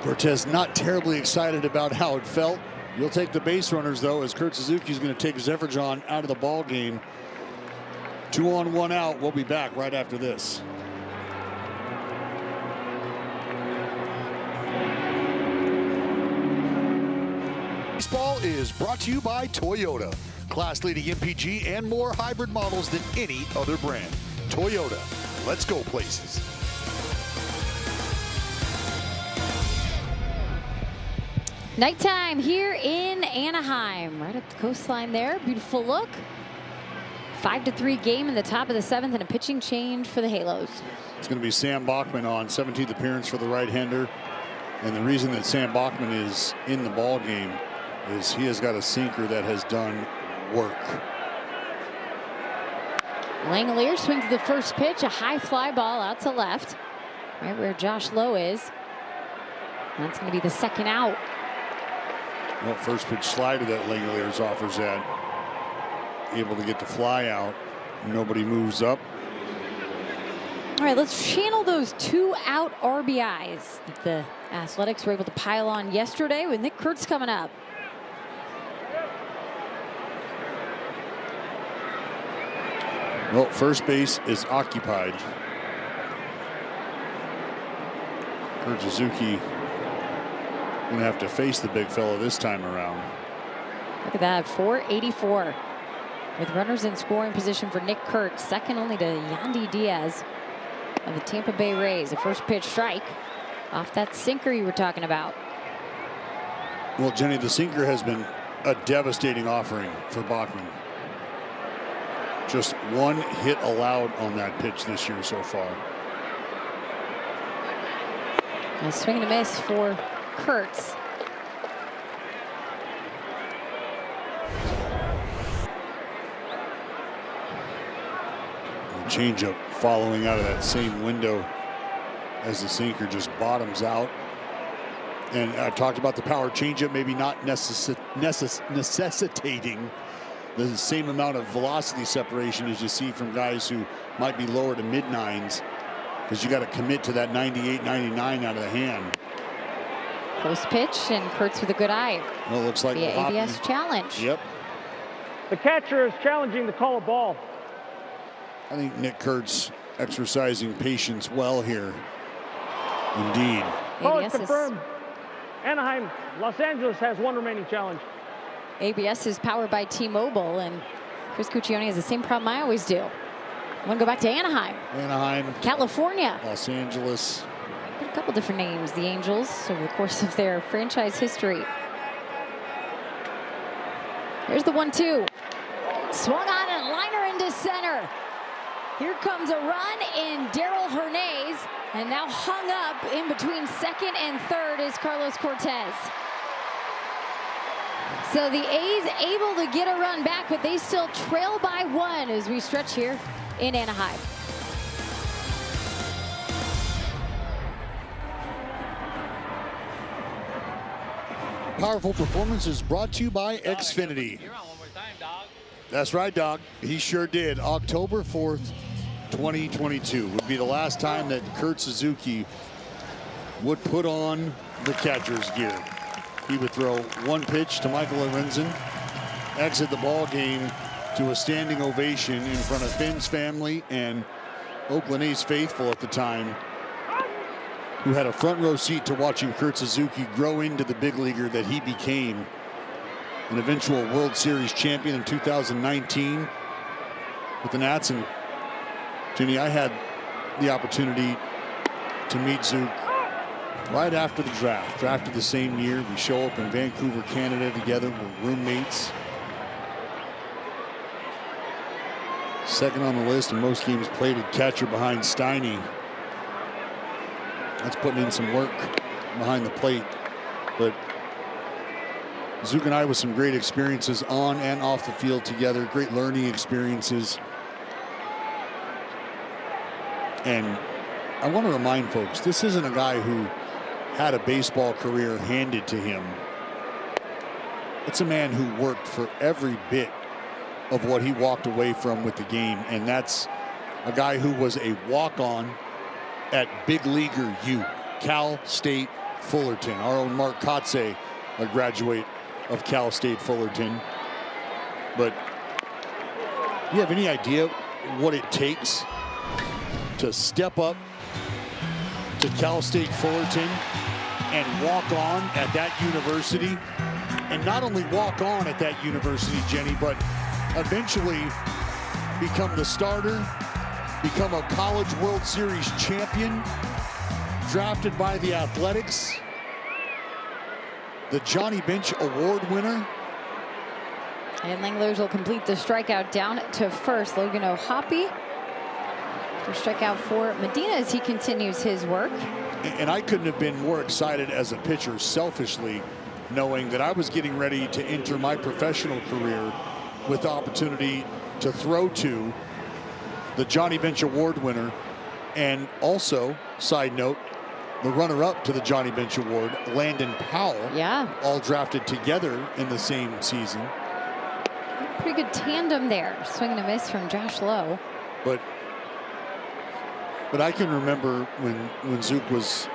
Cortez not terribly excited about how it felt. You'll take the base runners, though, as Kurt Suzuki's going to take Zephyr John out of the ball game. 2 on, 1 out. We'll be back right after this. Baseball is brought to you by Toyota. Class-leading MPG and more hybrid models than any other brand. Toyota, let's go places. Nighttime here in Anaheim, right up the coastline there. Beautiful look. 5-3 game in the top of the 7th and a pitching change for the Halos. It's going to be Sam Bachman on 17th appearance for the right-hander. And the reason that Sam Bachman is in the ball game is he has got a sinker that has done work. Langelier swings the first pitch, a high fly ball out to left, right where Josh Lowe is. That's going to be the second out. Well, first pitch slider that Langelier's offers at. Able to get the fly out. Nobody moves up. All right, let's channel those 2 out RBIs that the Athletics were able to pile on yesterday with Nick Kurtz coming up. Well, first base is occupied. Kurt Suzuki going to have to face the big fella this time around. Look at that, 484 with runners in scoring position for Nick Kurtz, second only to Yandy Diaz of the Tampa Bay Rays. A first pitch strike off that sinker you were talking about. Well, Jenny, the sinker has been a devastating offering for Bachman. Just 1 hit allowed on that pitch this year so far. A swing and a miss for Kurtz. The changeup following out of that same window as the sinker just bottoms out. And I've talked about the power changeup maybe not necessitating the same amount of velocity separation as you see from guys who might be lower to mid-9s, because you got to commit to that 98, 99 out of the hand. Close pitch, and Kurtz with a good eye. Well, it looks like the ABS challenge. Yep. The catcher is challenging the call of ball. I think Nick Kurtz exercising patience well here. Indeed. Ball is confirmed. Anaheim, Los Angeles has 1 remaining challenge. ABS is powered by T-Mobile, and Chris Cuccione has the same problem I always do. I want to go back to Anaheim. Anaheim. California. Los Angeles. A couple different names, the Angels, over the course of their franchise history. Here's the 1-2. Swung on and liner into center. Here comes a run in Daryl Hernandez, and now hung up in between second and third is Carlos Cortez. So the A's able to get a run back, but they still trail by 1 as we stretch here in Anaheim. Powerful Performance is brought to you by Xfinity. That's right, Doc. He sure did. October 4th, 2022 would be the last time that Kurt Suzuki would put on the catcher's gear. He would throw one pitch to Michael Lorenzen, exit the ball game to a standing ovation in front of Finn's family and Oakland A's faithful at the time, who had a front row seat to watching Kurt Suzuki grow into the big leaguer that he became, an eventual World Series champion in 2019 with the Nats. And Jenny, I had the opportunity to meet Zook right after the draft. Drafted the same year. We show up in Vancouver, Canada together. We're roommates. Second on the list in most games played at catcher behind Steiny. That's putting in some work behind the plate. But Zook and I with some great experiences on and off the field together. Great learning experiences. And I want to remind folks, this isn't a guy who had a baseball career handed to him. It's a man who worked for every bit of what he walked away from with the game. And that's a guy who was a walk-on at Big Leaguer U, Cal State Fullerton. Our own Mark Kotze, a graduate of Cal State Fullerton. But do you have any idea what it takes to step up to Cal State Fullerton and walk on at that university? And not only walk on at that university, Jenny, but eventually become the starter, become a College World Series champion, drafted by the Athletics, the Johnny Bench Award winner. And Langlers will complete the strikeout down to first. Logan O'Hoppe for strikeout for Medina as he continues his work. And I couldn't have been more excited as a pitcher, selfishly, knowing that I was getting ready to enter my professional career with the opportunity to throw to the Johnny Bench Award winner, and also, side note, the runner-up to the Johnny Bench Award, Landon Powell. Yeah. All drafted together in the same season. Pretty good tandem there. Swing and a miss from Josh Lowe. But I can remember when Zook was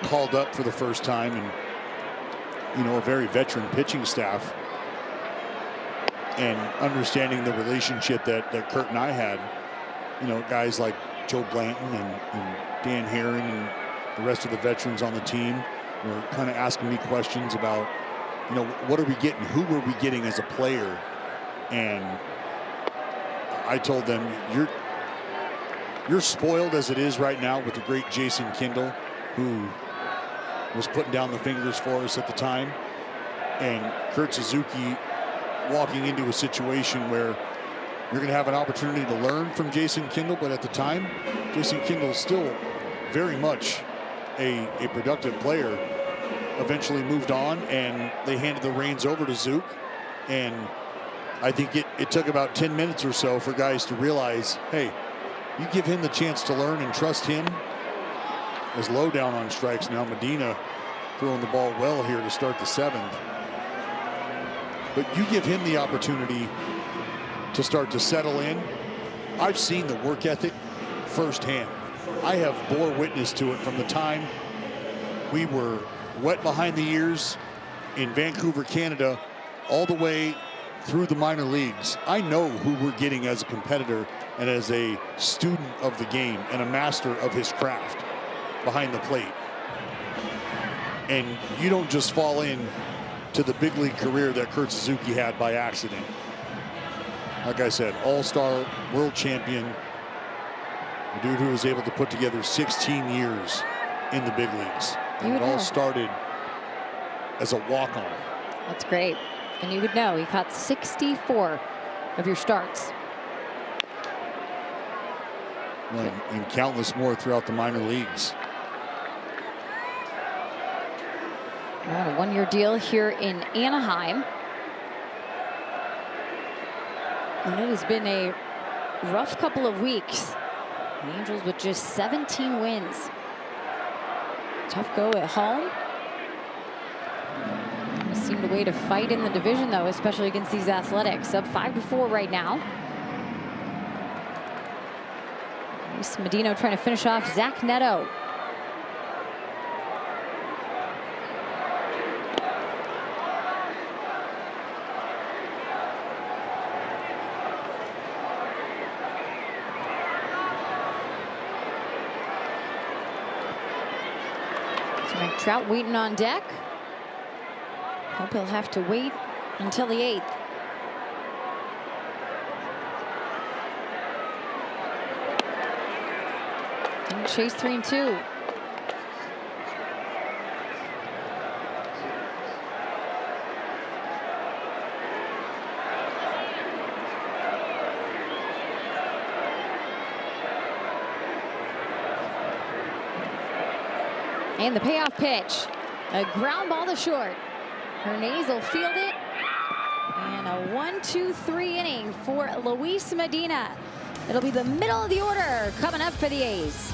called up for the first time, and a very veteran pitching staff, and understanding the relationship that Kurt and I had. Guys like Joe Blanton and Dan Herron and the rest of the veterans on the team were kind of asking me questions about, what are we getting? Who were we getting as a player? And I told them, you're spoiled as it is right now with the great Jason Kindle, who was putting down the fingers for us at the time, and Kurt Suzuki walking into a situation where you're going to have an opportunity to learn from Jason Kindle. But at the time, Jason Kindle is still very much a productive player. Eventually moved on, and they handed the reins over to Zook. And I think it took about 10 minutes or so for guys to realize, hey, you give him the chance to learn and trust him. As Low down on strikes now. Medina throwing the ball well here to start the seventh. But you give him the opportunity to start to settle in. I've seen the work ethic firsthand. I have bore witness to it from the time we were wet behind the ears in Vancouver, Canada, all the way through the minor leagues. I know who we're getting as a competitor and as a student of the game and a master of his craft behind the plate. And you don't just fall in to the big league career that Kurt Suzuki had by accident. Like I said, all-star, world champion, a dude who was able to put together 16 years in the big leagues. And it all started as a walk-on. That's great. And you would know he caught 64 of your starts. And countless more throughout the minor leagues. On a one-year deal here in Anaheim. And it has been a rough couple of weeks. The Angels with just 17 wins. Tough go at home. They seemed a way to fight in the division, though, especially against these Athletics. Up 5-4 right now. Luis Medina trying to finish off Zach Neto. Trout waiting on deck. Hope he'll have to wait until the 8th. And chase 3-2. And the payoff pitch. A ground ball to short. Hernandez will field it. And a 1-2-3 inning for Luis Medina. It'll be the middle of the order coming up for the A's.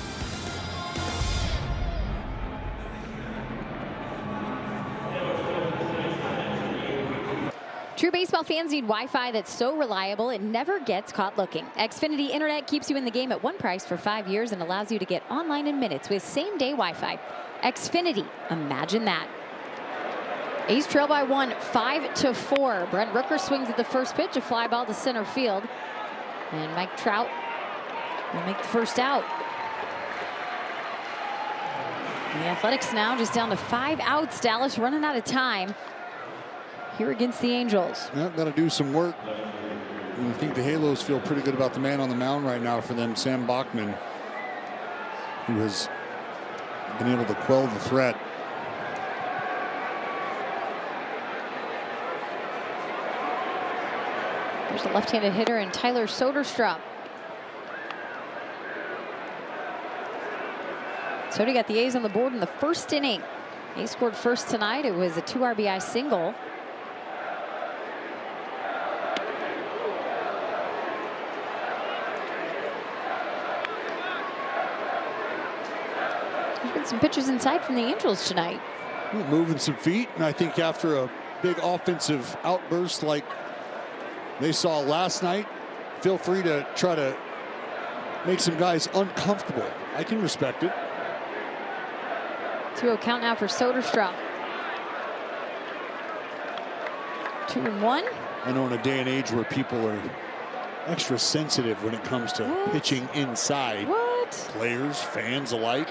True baseball fans need Wi-Fi that's so reliable it never gets caught looking. Xfinity Internet keeps you in the game at one price for 5 years and allows you to get online in minutes with same-day Wi-Fi. Xfinity, imagine that. A's trail by 1, 5-4. Brent Rooker swings at the first pitch, a fly ball to center field. And Mike Trout will make the first out. And the Athletics now just down to 5 outs. Dallas running out of time here against the Angels. Yeah, got to do some work. And I think the Halos feel pretty good about the man on the mound right now for them, Sam Bachman, who has been able to quell the threat. There's a left-handed hitter in Tyler Soderstrom. Sody got the A's on the board in the first inning. A's scored first tonight. It was a 2 RBI single. There's been some pitches inside from the Angels tonight. Moving some feet, and I think after a big offensive outburst like they saw last night, feel free to try to make some guys uncomfortable. I can respect it. 2-0 count now for Soderstrom. 2-1. I know in a day and age where people are extra sensitive when it comes to pitching inside. What? Players, fans alike.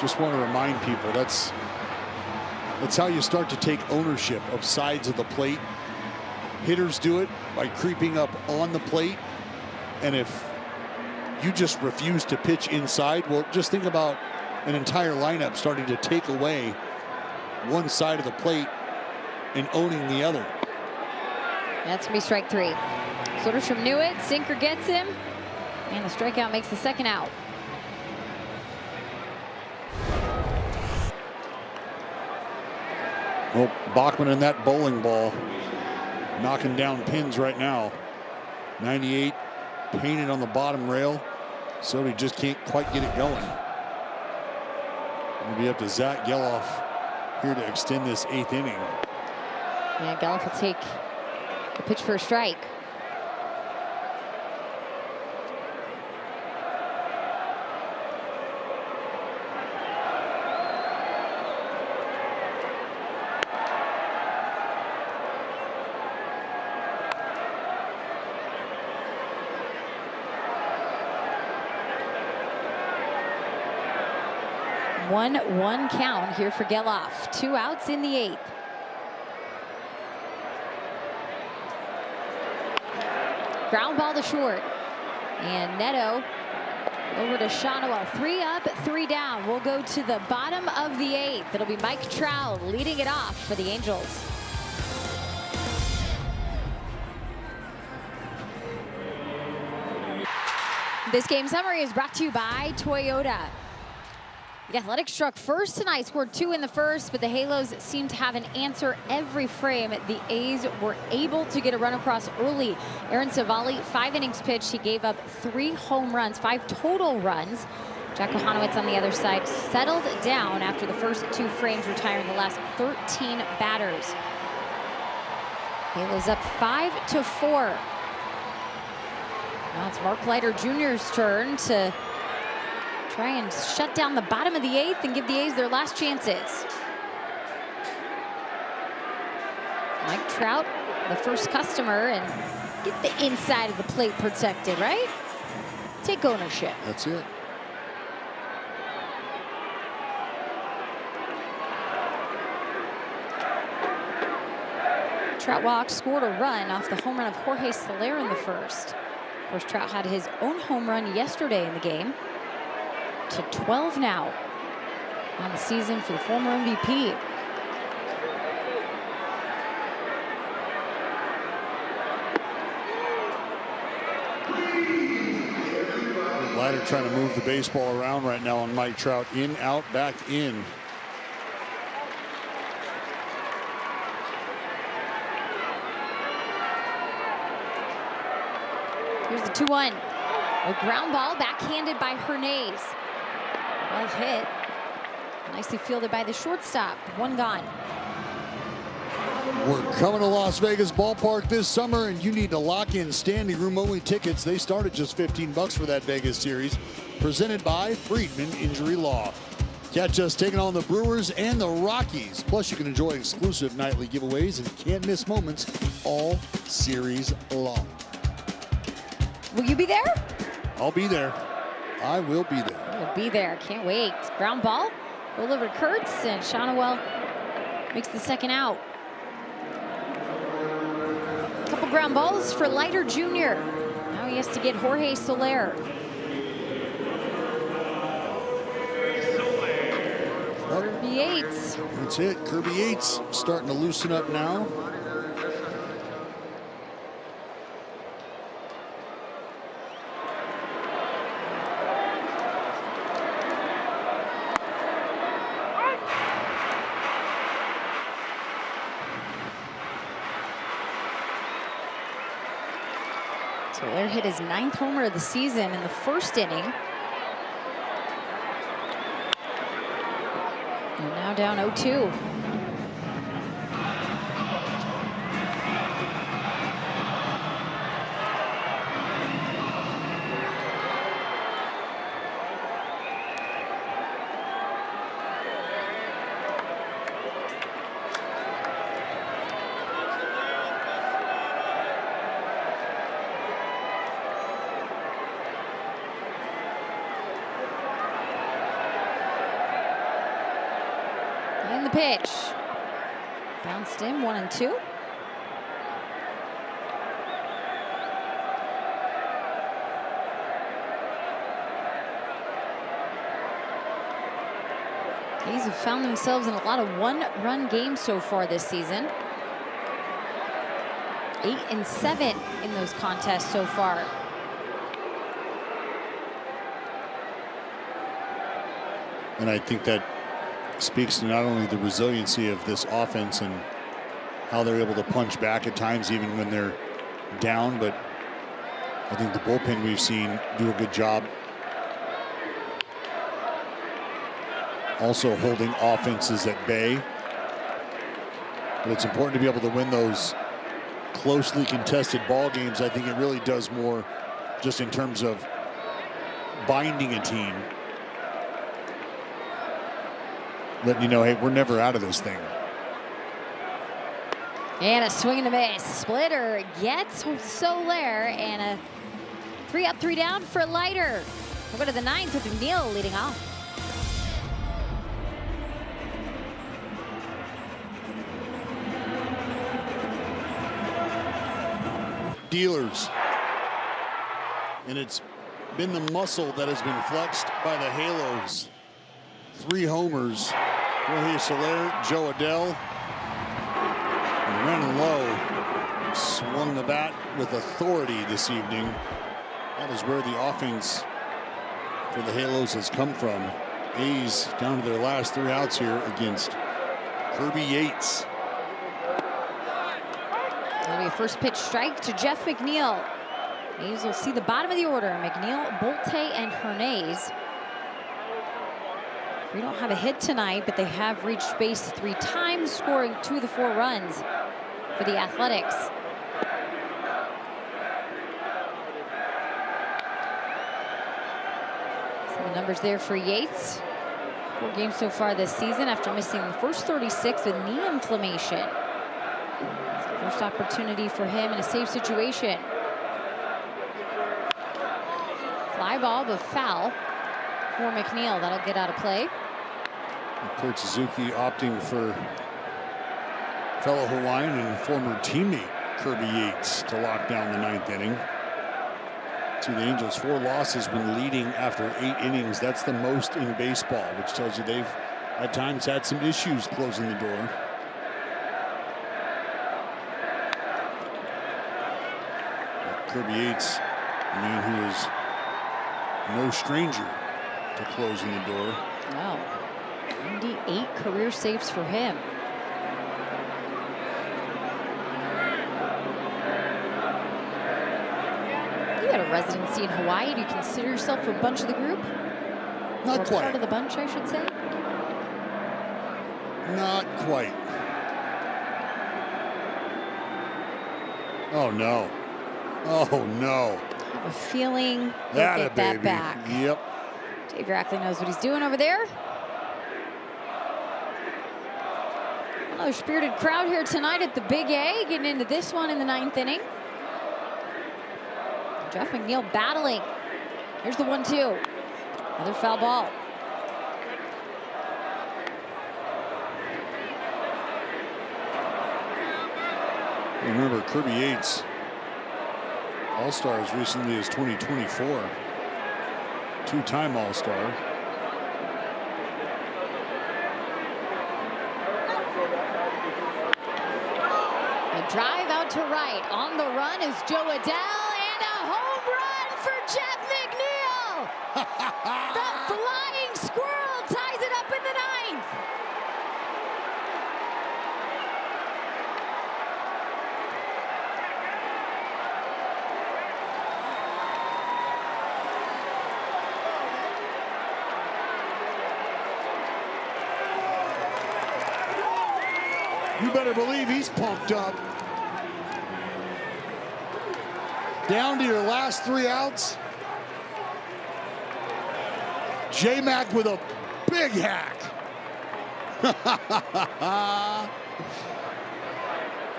Just want to remind people that's how you start to take ownership of sides of the plate. Hitters do it by creeping up on the plate. And if you just refuse to pitch inside, well, just think about an entire lineup starting to take away one side of the plate and owning the other. That's going to be strike 3. Soderstrom knew it. Sinker gets him. And the strikeout makes the second out. Well, Bachman in that bowling ball, knocking down pins right now. 98 painted on the bottom rail. Sody just can't quite get it going. It'll be up to Zach Geloff here to extend this 8th inning. Yeah, Geloff will take the pitch for a strike. One count here for Geloff. 2 outs in the 8th. Ground ball to short. And Neto over to Shawnoel. 3 up, 3 down. We'll go to the bottom of the 8th. It'll be Mike Trout leading it off for the Angels. This game summary is brought to you by Toyota. The Athletics struck first tonight, scored 2 in the first, but the Halos seemed to have an answer every frame. The A's were able to get a run across early. Aaron Savali, 5 innings pitched. He gave up 3 home runs, 5 total runs. Jack Kohanowitz on the other side settled down after the first 2 frames, retiring the last 13 batters. Halos up 5-4. Now it's Mark Leiter Jr.'s turn to try and shut down the bottom of the 8th and give the A's their last chances. Mike Trout, the first customer, and get the inside of the plate protected, right? take ownership. That's it. Trout walked, scored a run off the home run of Jorge Soler in the first. Of course, Trout had his own home run yesterday in the game. To 12 now on the season for the former MVP. Leiter trying to move the baseball around right now on Mike Trout. In, out, back in. Here's the 2-1. A ground ball backhanded by Hernandez. Well hit. Nicely fielded by the shortstop. One gone. We're coming to Las Vegas Ballpark this summer, and you need to lock in standing room only tickets. They start at just $15 for that Vegas series. Presented by Friedman Injury Law. Catch us taking on the Brewers and the Rockies. Plus, you can enjoy exclusive nightly giveaways and can't miss moments all series long. Will you be there? I'll be there. I will be there. We'll be there. Can't wait. Ground ball. Roll over to Kurtz, and Shonowell makes the second out. Couple ground balls for Leiter Jr. Now he has to get Jorge Soler. Kirby Yates. That's it. Kirby Yates starting to loosen up now. Soler hit his 9th homer of the season in the first inning. And now down 0-2. And the pitch. Bounced in, 1-2. A's have found themselves in a lot of one-run games so far this season. 8-7 in those contests so far. And I think that speaks to not only the resiliency of this offense and how they're able to punch back at times even when they're down, but I think the bullpen we've seen do a good job also holding offenses at bay. But it's important to be able to win those closely contested ball games. I think it really does more just in terms of binding a team, letting you know, hey, we're never out of this thing. And a swing and a miss. Splitter gets Soler, and a 3 up, 3 down for Leiter. We'll go to the 9th with McNeil leading off. Dealers. And it's been the muscle that has been flexed by the Halos. 3 homers. Jorge Soler, Joe Adell. And running low. Swung the bat with authority this evening. That is where the offense for the Halos has come from. A's down to their last 3 outs here against Kirby Yates. That'll be a first pitch strike to Jeff McNeil. A's will see the bottom of the order. McNeil, Bolte, and Hernandez. We don't have a hit tonight, but they have reached base 3 times, scoring 2 of the 4 runs for the Athletics. So the numbers there for Yates. 4 games so far this season after missing the first 36 with knee inflammation. First opportunity for him in a safe situation. Fly ball, but foul for McNeil. That'll get out of play. Kurt Suzuki opting for fellow Hawaiian and former teammate Kirby Yates to lock down the 9th inning. To the Angels, 4 losses when leading after 8 innings. That's the most in baseball, which tells you they've at times had some issues closing the door. Kirby Yates, a man who is no stranger to closing the door. Wow, 98 career saves for him. You had a residency in Hawaii. Do you consider yourself a bunch of the group? Not or quite. Part of the bunch, I should say. Not quite. Oh no. Oh no. I have a feeling he'll That get that back. Yep. Dave Rackley knows what he's doing over there. Another spirited crowd here tonight at the Big A, getting into this one in the 9th inning. Jeff McNeil battling. Here's the 1-2. Another foul ball. Remember, Kirby Yates, All-Star as recently as 2024. 2-time All-Star. A drive out to right. On the run is Joe Adele, and a home run for Jeff McNeil. The flying squirrel ties it up in the 9th. You better believe he's pumped up. Down to your last 3 outs. J-Mac with a big hack.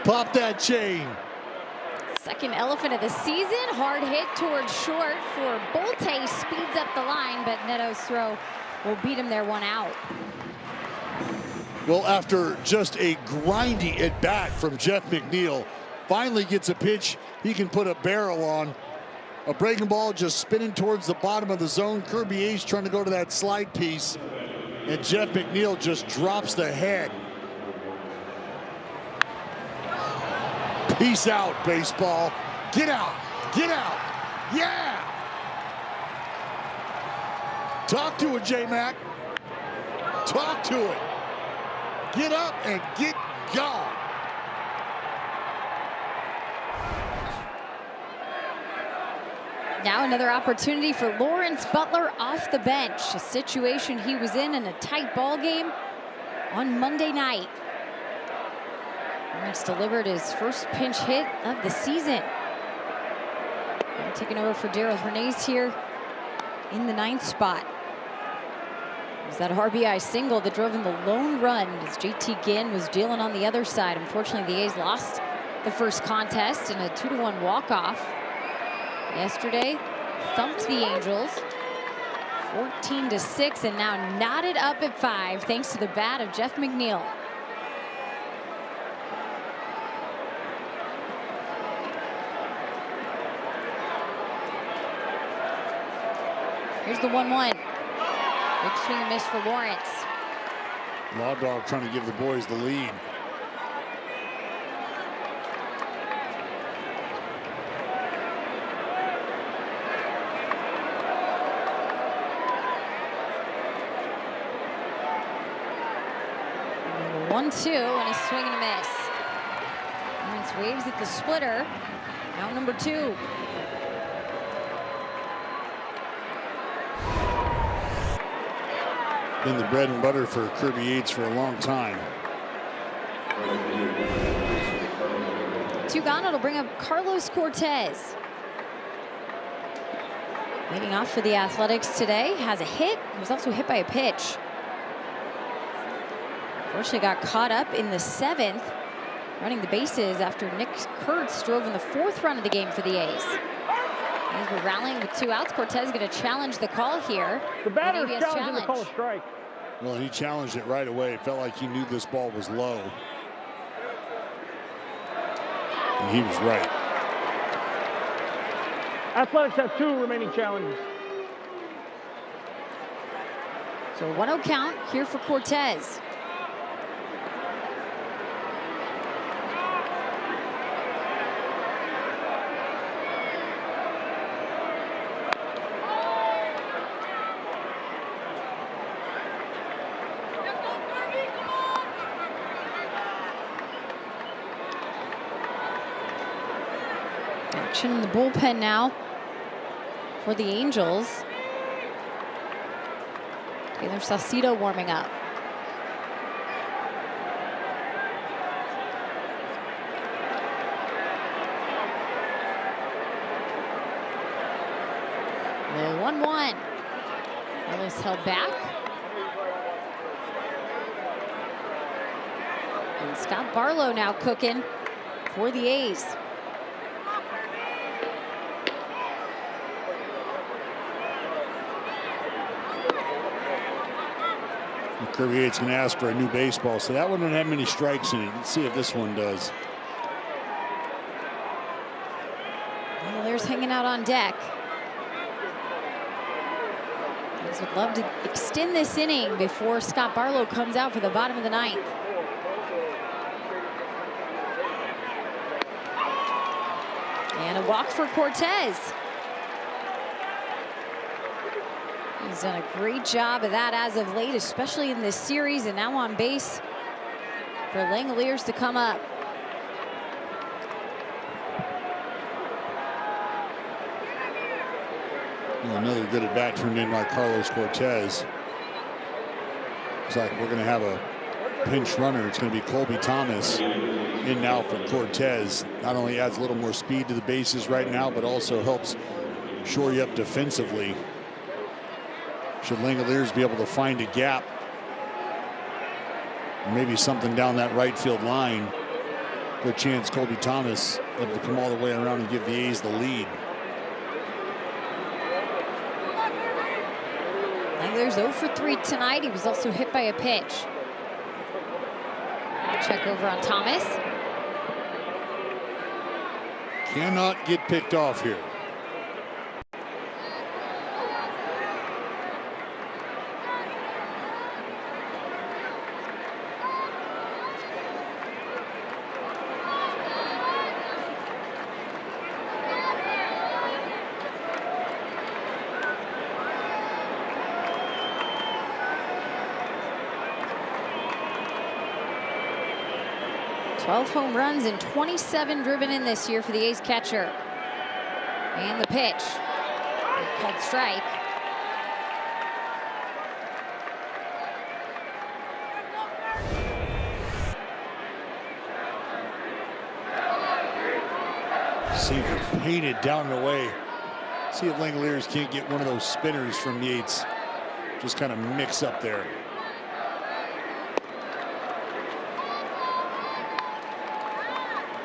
Pop that chain. Second elephant of the season. Hard hit towards short for Bolte. Speeds up the line, but Neto's throw will beat him there, 1 out. Well, after just a grindy at bat from Jeff McNeil, finally gets a pitch he can put a barrel on. A breaking ball just spinning towards the bottom of the zone. Kirby Yates trying to go to that slide piece, and Jeff McNeil just drops the head. Peace out, baseball. Get out, get out, yeah! Talk to it, J-Mac. Talk to it. Get up and get gone. Now another opportunity for Lawrence Butler off the bench, a situation he was in a tight ball game on Monday night. Lawrence delivered his first pinch hit of the season. And taking over for Daryl Hernandez here in the 9th spot. It was that RBI single that drove in the lone run as JT Ginn was dealing on the other side. Unfortunately, the A's lost the first contest in a 2-1 walk-off. Yesterday, thumped the Angels 14-6, and now knotted up at 5 thanks to the bat of Jeff McNeil. Here's the 1-1. Big swing and miss for Lawrence. Law Dog trying to give the boys the lead. And 1-2 and a swing and a miss. Lawrence waves at the splitter. Out number 2. Been the bread and butter for Kirby Yates for a long time. 2 gone. It'll bring up Carlos Cortez. Leading off for the Athletics today. Has a hit. He was also hit by a pitch. Unfortunately got caught up in the 7th, running the bases after Nick Kurtz drove in the 4th run of the game for the A's. As we're rallying with 2 outs, Cortez going to challenge the call here. The batter An is ABS challenging the call a strike. Well, he challenged it right away. It felt like he knew this ball was low. And he was right. Athletics have 2 remaining challenges. So 1-0 count here for Cortez. Action in the bullpen now for the Angels. Taylor Saucedo warming up. The 1-1. Ellis held back. And Scott Barlow now cooking for the A's. Kirby Yates going to ask for a new baseball, so that one didn't have many strikes in it. Let's see if this one does. Well, there's hanging out on deck. Guys would love to extend this inning before Scott Barlow comes out for the bottom of the 9th. And a walk for Cortez. He's done a great job of that as of late, especially in this series, and now on base for Langoliers to come up. Well, another good at bat turned in by Carlos Cortez. Looks like we're going to have a pinch runner. It's going to be Colby Thomas in now for Cortez. Not only adds a little more speed to the bases right now, but also helps shore you up defensively. Should Langoliers be able to find a gap, maybe something down that right field line, good chance Colby Thomas able to come all the way around and give the A's the lead. Langoliers 0 for 3 tonight. He was also hit by a pitch. Check over on Thomas. Cannot get picked off here. Home runs and 27 driven in this year for the A's catcher. And the pitch. Called strike. Sinker painted down and away. See if Langoliers can't get one of those spinners from Yates. Just kind of mix up there.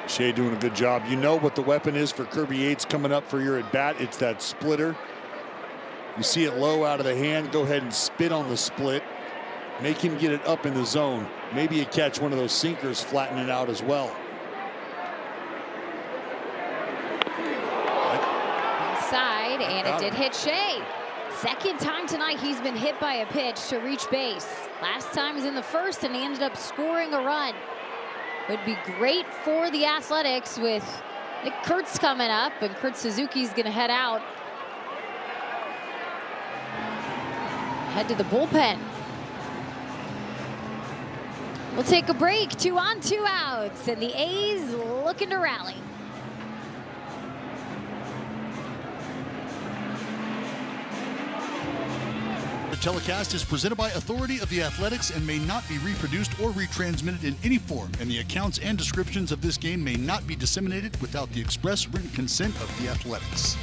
Shea doing a good job. You know what the weapon is for Kirby Yates coming up for your at bat. It's that splitter. You see it low out of the hand. Go ahead and spit on the split. Make him get it up in the zone. Maybe you catch one of those sinkers, flatten it out as well. Inside, and it did hit Shea. Second time tonight he's been hit by a pitch to reach base. Last time was in the first, and he ended up scoring a run. Would be great for the Athletics with Nick Kurtz coming up, and Kurt Suzuki's going to head out. Head to the bullpen. We'll take a break. 2 on, 2 outs, and the A's looking to rally. The telecast is presented by authority of the Athletics and may not be reproduced or retransmitted in any form, and the accounts and descriptions of this game may not be disseminated without the express written consent of the Athletics.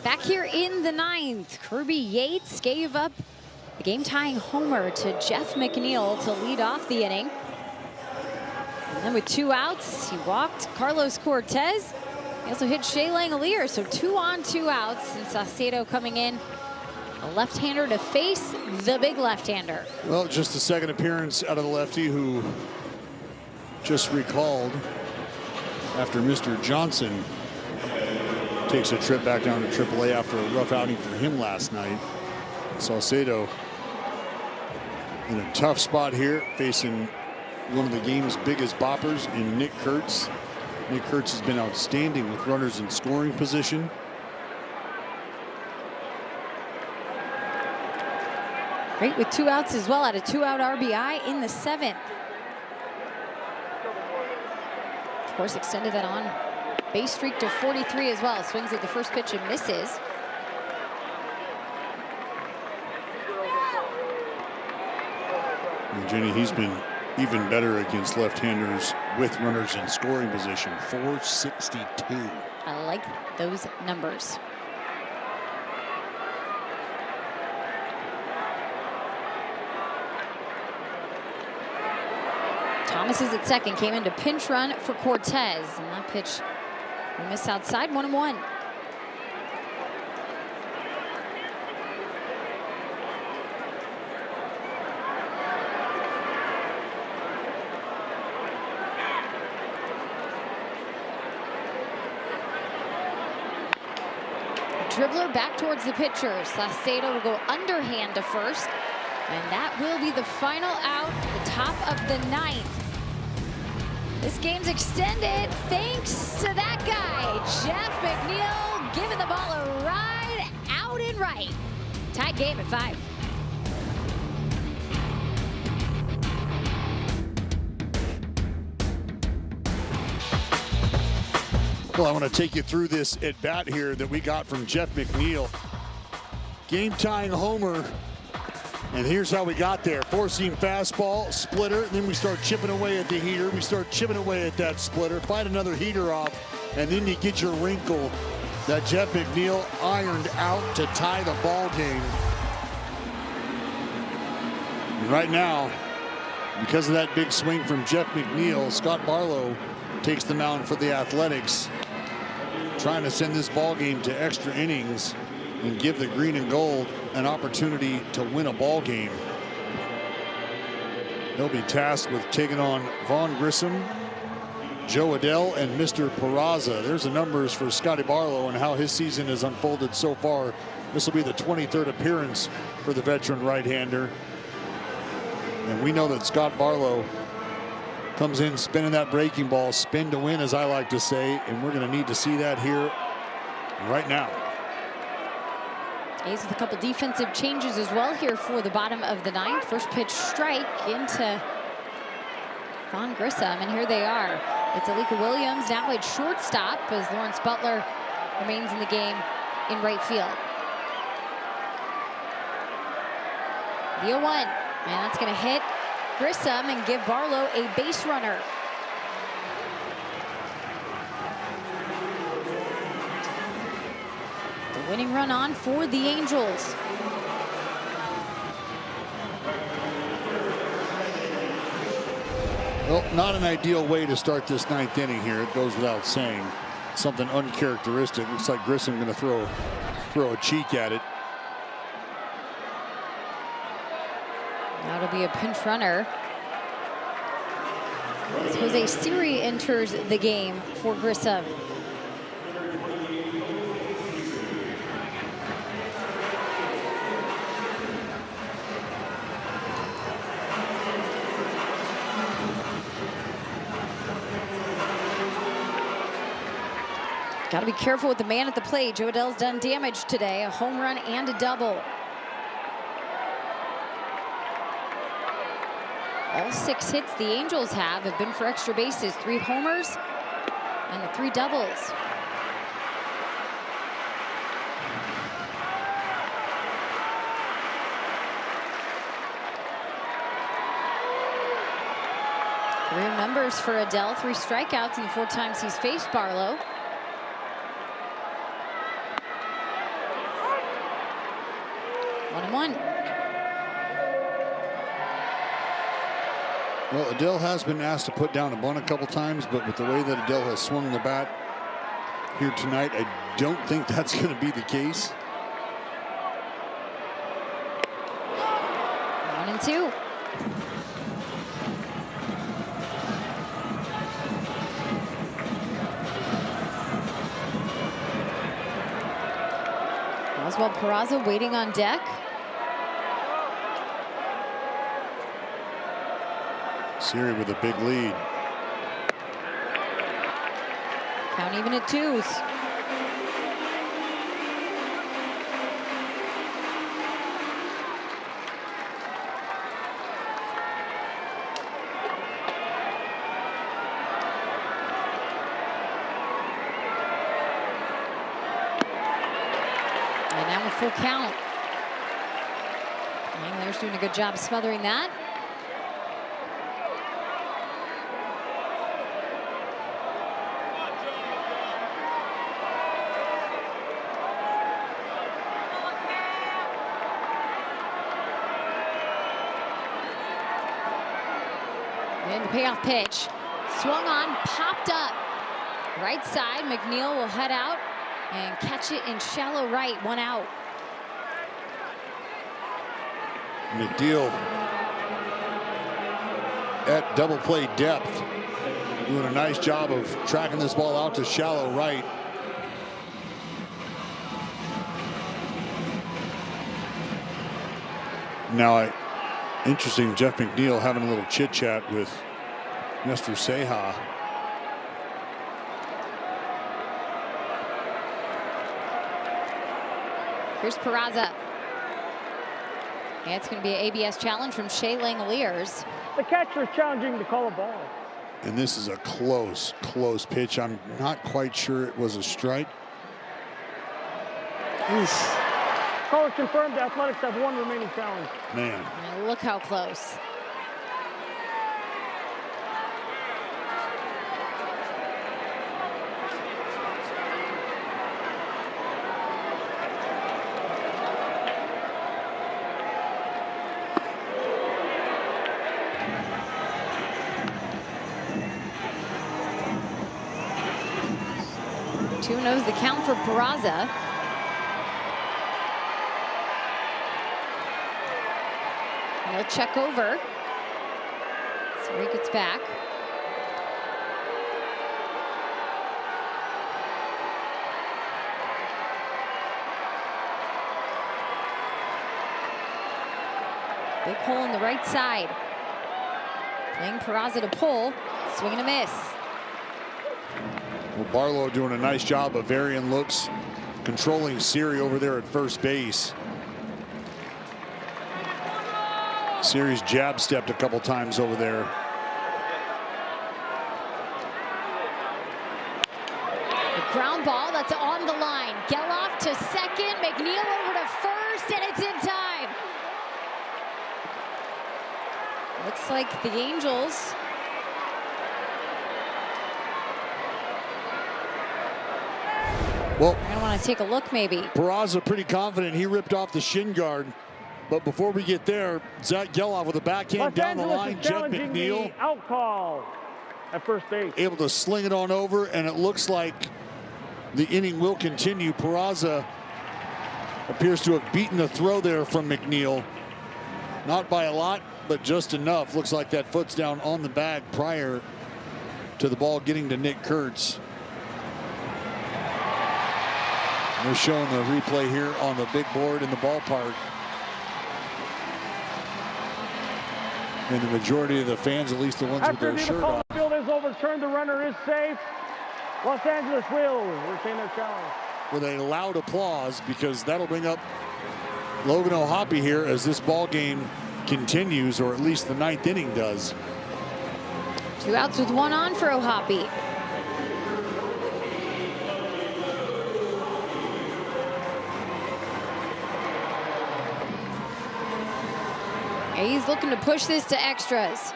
Back here in the 9th, Kirby Yates gave up the game-tying homer to Jeff McNeil to lead off the inning. And then with 2 outs, he walked Carlos Cortez. He also hit Shea Langolier, so 2 on, 2 outs. And Saucedo coming in, a left-hander to face the big left-hander. Well, just the second appearance out of the lefty who just recalled after Mr. Johnson takes a trip back down to AAA after a rough outing for him last night. Saucedo in a tough spot here, facing one of the game's biggest boppers in Nick Kurtz. Nick Kurtz has been outstanding with runners in scoring position. Great with 2 outs as well, at a 2-out RBI in the 7th. Of course, extended that on base streak to 43 as well. Swings at the first pitch and misses. And Jenny, he's been even better against left-handers with runners in scoring position. 462. I like those numbers. Thomas is at second, came in to pinch run for Cortez, and that pitch will miss outside, 1-1. Dribbler back towards the pitcher. Saucedo will go underhand to first, and that will be the final out, the top of the 9th. This game's extended thanks to that guy, Jeff McNeil, giving the ball a ride out and right. Tied game at 5. Well, I want to take you through this at bat here that we got from Jeff McNeil. Game tying homer. And here's how we got there. 4-seam fastball, splitter, then we start chipping away at the heater. We start chipping away at that splitter, fight another heater off, and then you get your wrinkle that Jeff McNeil ironed out to tie the ball game. And right now, because of that big swing from Jeff McNeil, Scott Barlow takes the mound for the Athletics, trying to send this ball game to extra innings and give the green and gold an opportunity to win a ball game. They'll be tasked with taking on Vaughn Grissom, Joe Adell, and Mr. Peraza. There's the numbers for Scotty Barlow and how his season has unfolded so far. This will be the 23rd appearance for the veteran right-hander. And we know that Scott Barlow comes in spinning that breaking ball, spin to win, as I like to say, and we're going to need to see that here right now. A's with a couple defensive changes as well here for the bottom of the 9th. First pitch strike into Vaughn Grissom, and here they are. It's Alika Williams now at shortstop as Lawrence Butler remains in the game in right field. The 0-1, and that's going to hit Grissom and give Barlow a base runner. The winning run on for the Angels. Well, not an ideal way to start this 9th inning here. It goes without saying. Something uncharacteristic. Looks like Grissom going to throw a cheek at it. That'll be a pinch runner. As Jose Siri enters the game for Grissom. Got to be careful with the man at the plate. Joe Adell's done damage today, a home run and a double. All 6 hits the Angels have been for extra bases, 3 homers and the 3 doubles. Career numbers for Adell, 3 strikeouts in the 4 times he's faced Barlow. Well, Adele has been asked to put down a bunt a couple times, but with the way that Adele has swung the bat here tonight, I don't think that's going to be the case. 1-2. Oswald Peraza waiting on deck. Siri with a big lead. Count even at 2s. And now a full count. Angler's doing a good job smothering that. And the payoff pitch. Swung on, popped up. Right side, McNeil will head out and catch it in shallow right, 1 out. McNeil at double play depth, doing a nice job of tracking this ball out to shallow right. Now, interesting, Jeff McNeil having a little chit chat with Nestor Ceja. Here's Peraza. And it's going to be an ABS challenge from Shea Langoliers. The catcher is challenging to call a ball. And this is a close pitch. I'm not quite sure it was a strike. Oof. Caller confirmed the Athletics have 1 remaining challenge. Man. And look how close. Two knows the count for Peraza. He'll check over. So he gets back. Big hole on the right side. Playing Peraza to pull. Swing and a miss. Well, Barlow doing a nice job of varying looks, controlling Siri over there at first base. Siri's jab stepped a couple times over there. The ground ball that's on the line. Geloff to second. McNeil over to first, and it's in time. Looks like the Angels Well, are gonna want to take a look maybe. Peraza pretty confident he ripped off the shin guard. But before we get there, Zach Geloff with a backhand Los down the Angeles line. is Jeff challenging McNeil the out call at first base. able to sling it on over, and it looks like the inning will continue. Peraza appears to have beaten the throw there from McNeil. Not by a lot, but just enough. Looks like that foot's down on the bag prior to the ball getting to Nick Kurtz. We're showing the replay here on the big board in the ballpark. And the majority of the fans, at least the ones with After their the shirt call, off. the field is overturned. The runner is safe. Los Angeles will retain their challenge. With a loud applause, because that'll bring up Logan O'Hoppe here as this ball game continues, or at least the 9th inning does. 2 outs with 1 on for O'Hoppe. He's looking to push this to extras.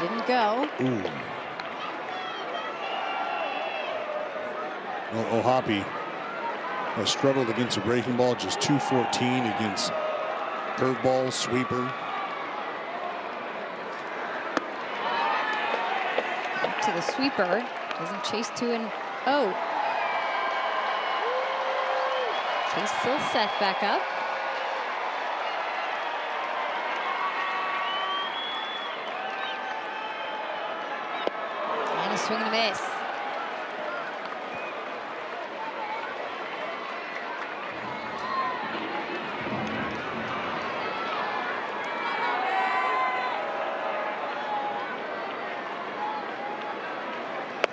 Didn't go. Ooh. Well, Ohapi has struggled against a breaking ball, just 214 against curveball, sweeper. Up to the sweeper. Doesn't chase 2-0. Chase Silseth back up. And a swing and a miss.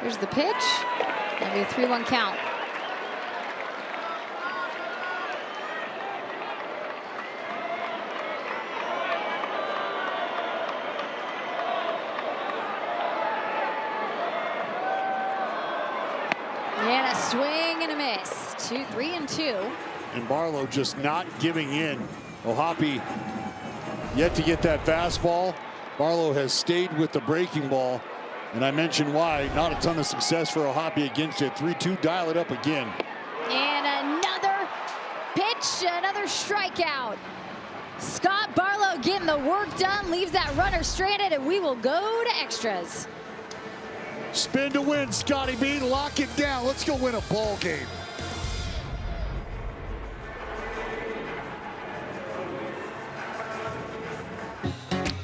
Here's the pitch. That'll be a 3-1 count. And a swing and a miss. 3-2. And Barlow just not giving in. Ohapi yet to get that fastball. Barlow has stayed with the breaking ball. And I mentioned why. Not a ton of success for Ohapi against it. 3-2, dial it up again. And another pitch, another strikeout. Scott Barlow getting the work done, leaves that runner stranded, and we will go to extras. Spin to win, Scotty B. Lock it down. Let's go win a ball game.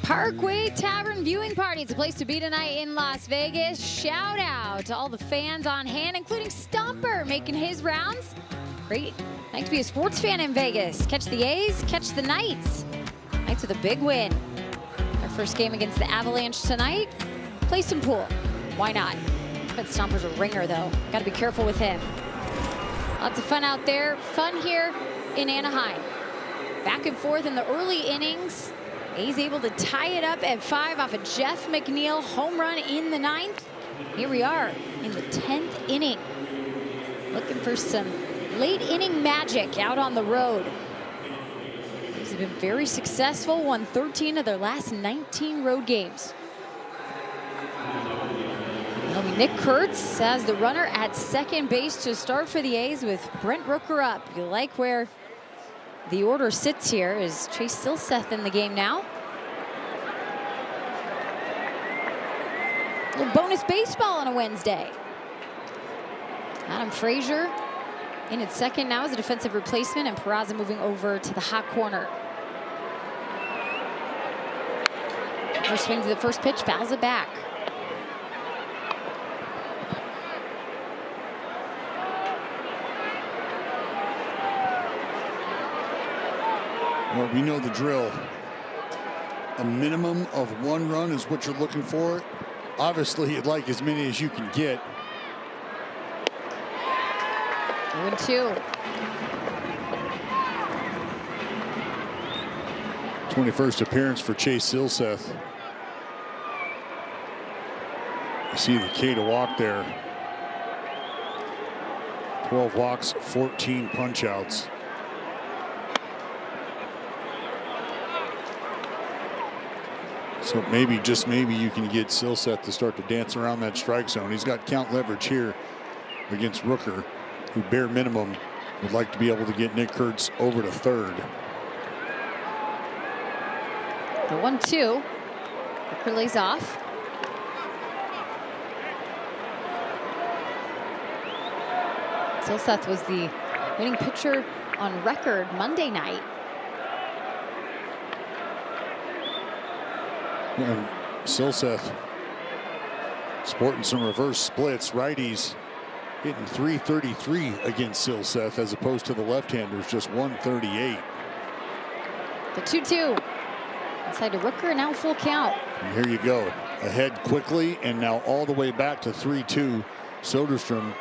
Parkway Tavern viewing party. It's a place to be tonight in Las Vegas. Shout out to all the fans on hand, including Stumper making his rounds. Great night to be a sports fan in Vegas. Catch the A's, catch the Knights. Knights with a big win. Our first game against the Avalanche tonight. Play some pool. Why not? But Stumper's a ringer, though. Got to be careful with him. Lots of fun out there. Fun here in Anaheim. Back and forth in the early innings. A's able to tie it up at 5 off a Jeff McNeil home run in the 9th. Here we are in the 10th inning. Looking for some late inning magic out on the road. A's have been very successful, won 13 of their last 19 road games. It'll be Nick Kurtz as the runner at second base to start for the A's with Brent Rooker up. You like where the order sits here. Is Chase Silseth in the game now? A little bonus baseball on a Wednesday. Adam Frazier in at second now as a defensive replacement, and Peraza moving over to the hot corner. First swing to the first pitch, fouls it back. Well, we know the drill. A minimum of 1 run is what you're looking for. Obviously, you'd like as many as you can get. 2-2. 21st appearance for Chase Silseth. You see the K to walk there. 12 walks, 14 punch outs. So maybe, just maybe, you can get Silseth to start to dance around that strike zone. He's got count leverage here against Rooker, who bare minimum would like to be able to get Nick Kurtz over to third. The 1-2. Rooker lays off. Silseth was the winning pitcher on record Monday night. And Silseth sporting some reverse splits. Righties hitting 333 against Silseth as opposed to the left-handers just 138. The 2-2. Inside to Rooker, now full count. And here you go. Ahead quickly and now all the way back to 3-2. Soderstrom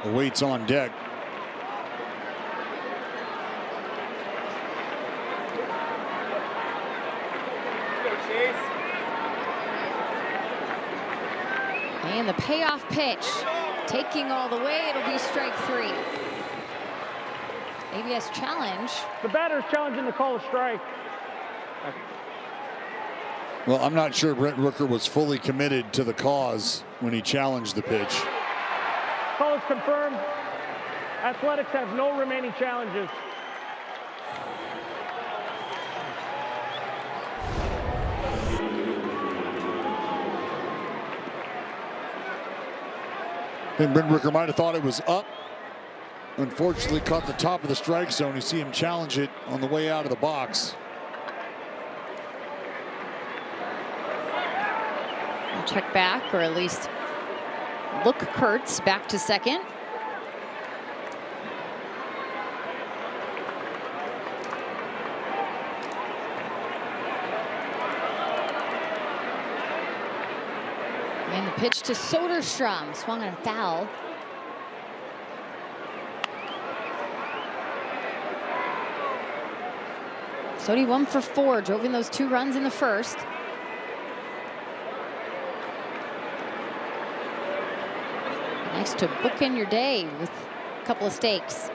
awaits on deck. And the payoff pitch, taking all the way, it'll be strike 3. ABS challenge. The batter's challenging the call of strike. Well, I'm not sure Brent Rooker was fully committed to the cause when he challenged the pitch. Call is confirmed. Athletics have no remaining challenges. And Brindwicker might have thought it was up. Unfortunately, caught the top of the strike zone. You see him challenge it on the way out of the box. Check back, or at least look Kurtz back to second. And the pitch to Soderstrom, swung on a foul. Sody 1 for 4, drove in those 2 runs in the first. Nice to bookend your day with a couple of stakes.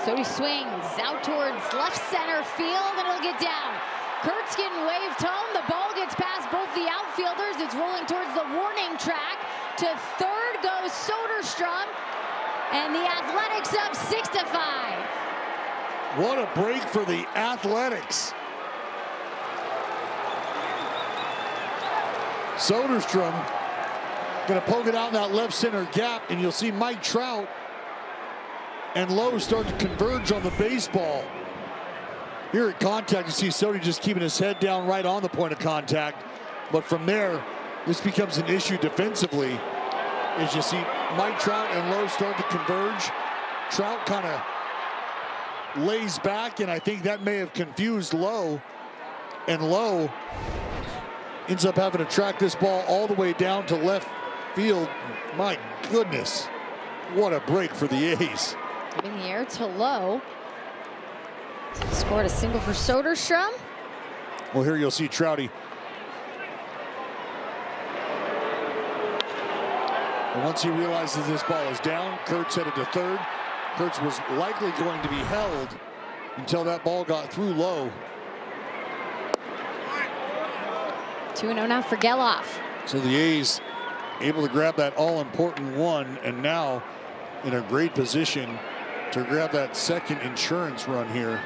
Sody swings out towards left center field, and it'll get down. Kurtz getting waved home. The ball gets past both the outfielders. It's rolling towards the warning track. To third goes Soderstrom, and the Athletics up 6-5. What a break for the Athletics. Soderstrom going to poke it out in that left center gap, and you'll see Mike Trout and Lowe start to converge on the baseball. Here at contact, you see Sody just keeping his head down right on the point of contact. But from there, this becomes an issue defensively. As you see Mike Trout and Lowe start to converge. Trout kind of lays back, and I think that may have confused Lowe. And Lowe ends up having to track this ball all the way down to left field. My goodness, what a break for the A's. In the air to Lowe. Scored a single for Soderstrom. Well, here you'll see Trouty. And once he realizes this ball is down, Kurtz headed to third. Kurtz was likely going to be held until that ball got through Lowe. 2-0 now for Geloff. So the A's able to grab that all-important one, and now in a great position to grab that second insurance run here.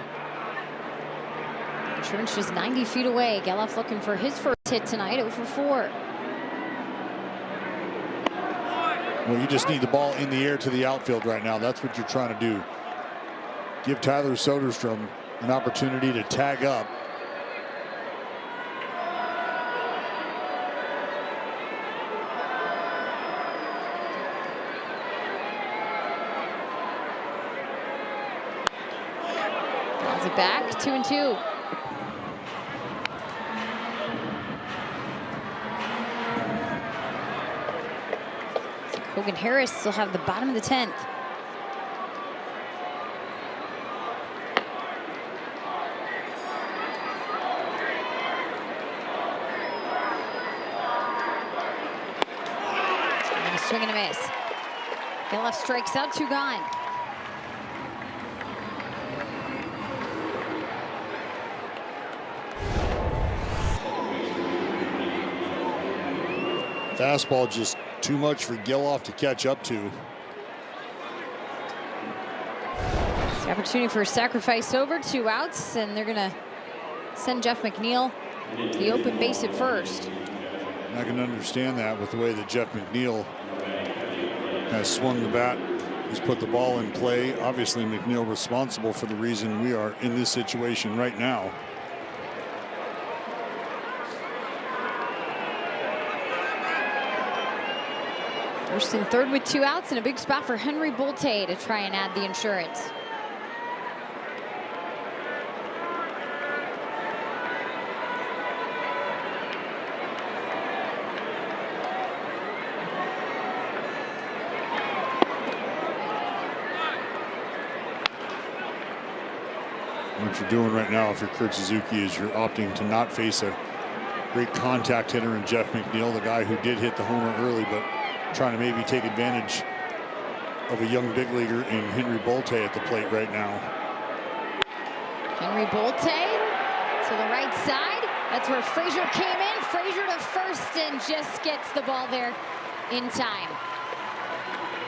Insurance just 90 feet away. Geloff looking for his first hit tonight, 0 for 4. Well, you just need the ball in the air to the outfield right now. That's what you're trying to do. Give Tyler Soderstrom an opportunity to tag up. Calls it back, 2-2. Hogan Harris still have the bottom of the 10th. And a swing and a miss. Geloff strikes out, 2 gone. Fastball just too much for Geloff to catch up to. It's the opportunity for a sacrifice over, 2 outs, and they're gonna send Jeff McNeil to the open base at first. I can understand that with the way that Jeff McNeil has swung the bat. He's put the ball in play. Obviously, McNeil responsible for the reason we are in this situation right now. First and third with 2 outs, and a big spot for Henry Bolte to try and add the insurance. What you're doing right now, if you're Kurt Suzuki, is you're opting to not face a great contact hitter in Jeff McNeil, the guy who did hit the homer early, but trying to maybe take advantage of a young big leaguer in Henry Bolte at the plate right now. Henry Bolte to the right side, That's where Frazier came in. Frazier to first and just gets the ball there in time.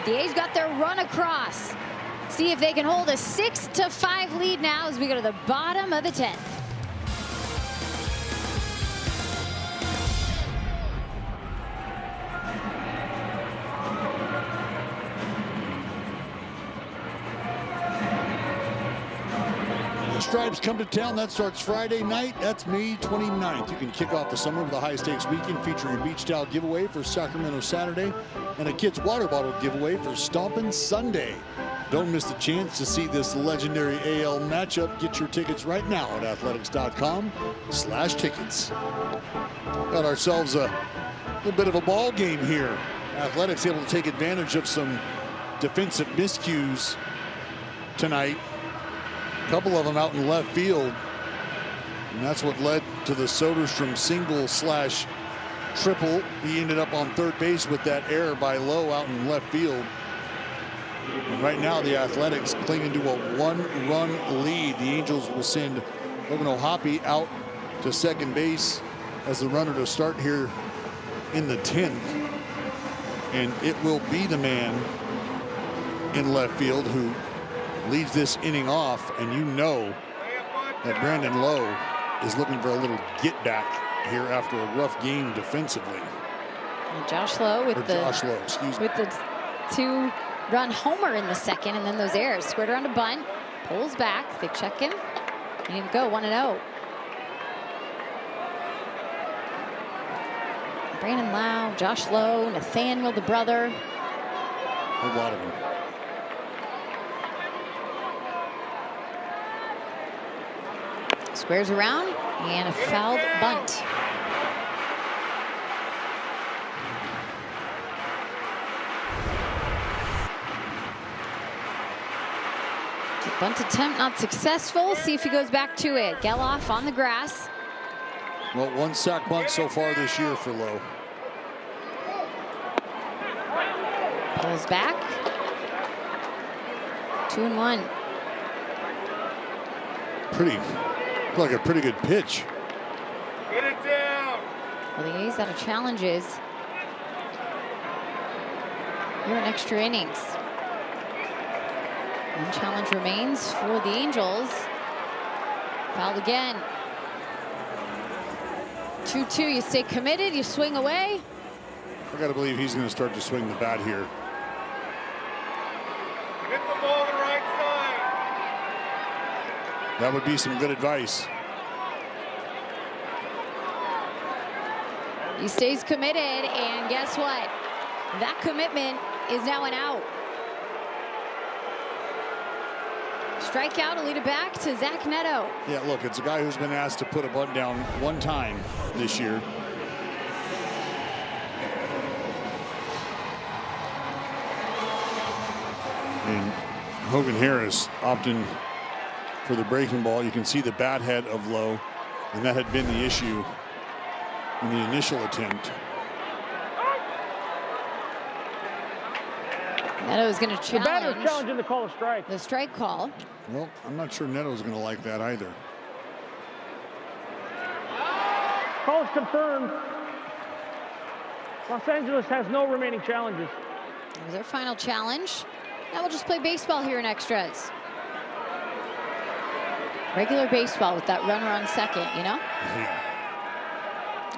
The A's got their run across. See if they can hold a 6-5 lead now as we go to the bottom of the 10th. The Stripes come to town. That starts Friday night. That's May 29th. You can kick off the summer with a high-stakes weekend featuring a beach-style giveaway for Sacramento Saturday and a kids' water bottle giveaway for Stompin' Sunday. Don't miss the chance to see this legendary AL matchup. Get your tickets right now at athletics.com/tickets. Got ourselves a little bit of a ball game here. Athletics able to take advantage of some defensive miscues tonight. A couple of them out in left field. And that's what led to the Soderstrom single/triple. He ended up on third base with that error by Lowe out in left field. And right now the Athletics clinging to a 1-run lead. The Angels will send Logan O'Hoppe out to second base as the runner to start here in the 10th. And it will be the man in left field who leads this inning off, and you know that Brandon Lowe is looking for a little get back here after a rough game defensively. And Josh Lowe with the 2-run homer in the second, and then those errors. Squared around a bunt, pulls back, they check him, he didn't go 1-0. Brandon Lowe, Josh Lowe, Nathaniel the brother. A lot of them. Squares around and a fouled bunt. The bunt attempt not successful. See if he goes back to it. Geloff on the grass. Well, 1 sack bunt so far this year for Lowe. Pulls back. 2-1. Like a pretty good pitch. Get it down. Well, the A's out of challenges. Here in extra innings. One challenge remains for the Angels. Fouled again. 2-2, you stay committed, you swing away. I got to believe he's going to start to swing the bat here. Hit the ball the right side. That would be some good advice. He stays committed, and guess what? That commitment is now an out. Strikeout to lead it back to Zach Neto. Yeah, look, it's a guy who's been asked to put a bunt down one time this year. And Hogan Harris opting for the breaking ball. You can see the bat head of Lowe, and that had been the issue in the initial attempt. Neto is going to The batter challenge challenging the call of strike. the strike call. Well, I'm not sure Neto's going to like that either. Call is confirmed. Los Angeles has no remaining challenges. That was their final challenge. Now we'll just play baseball here in extras. Regular baseball with that runner on second, you know? Yeah.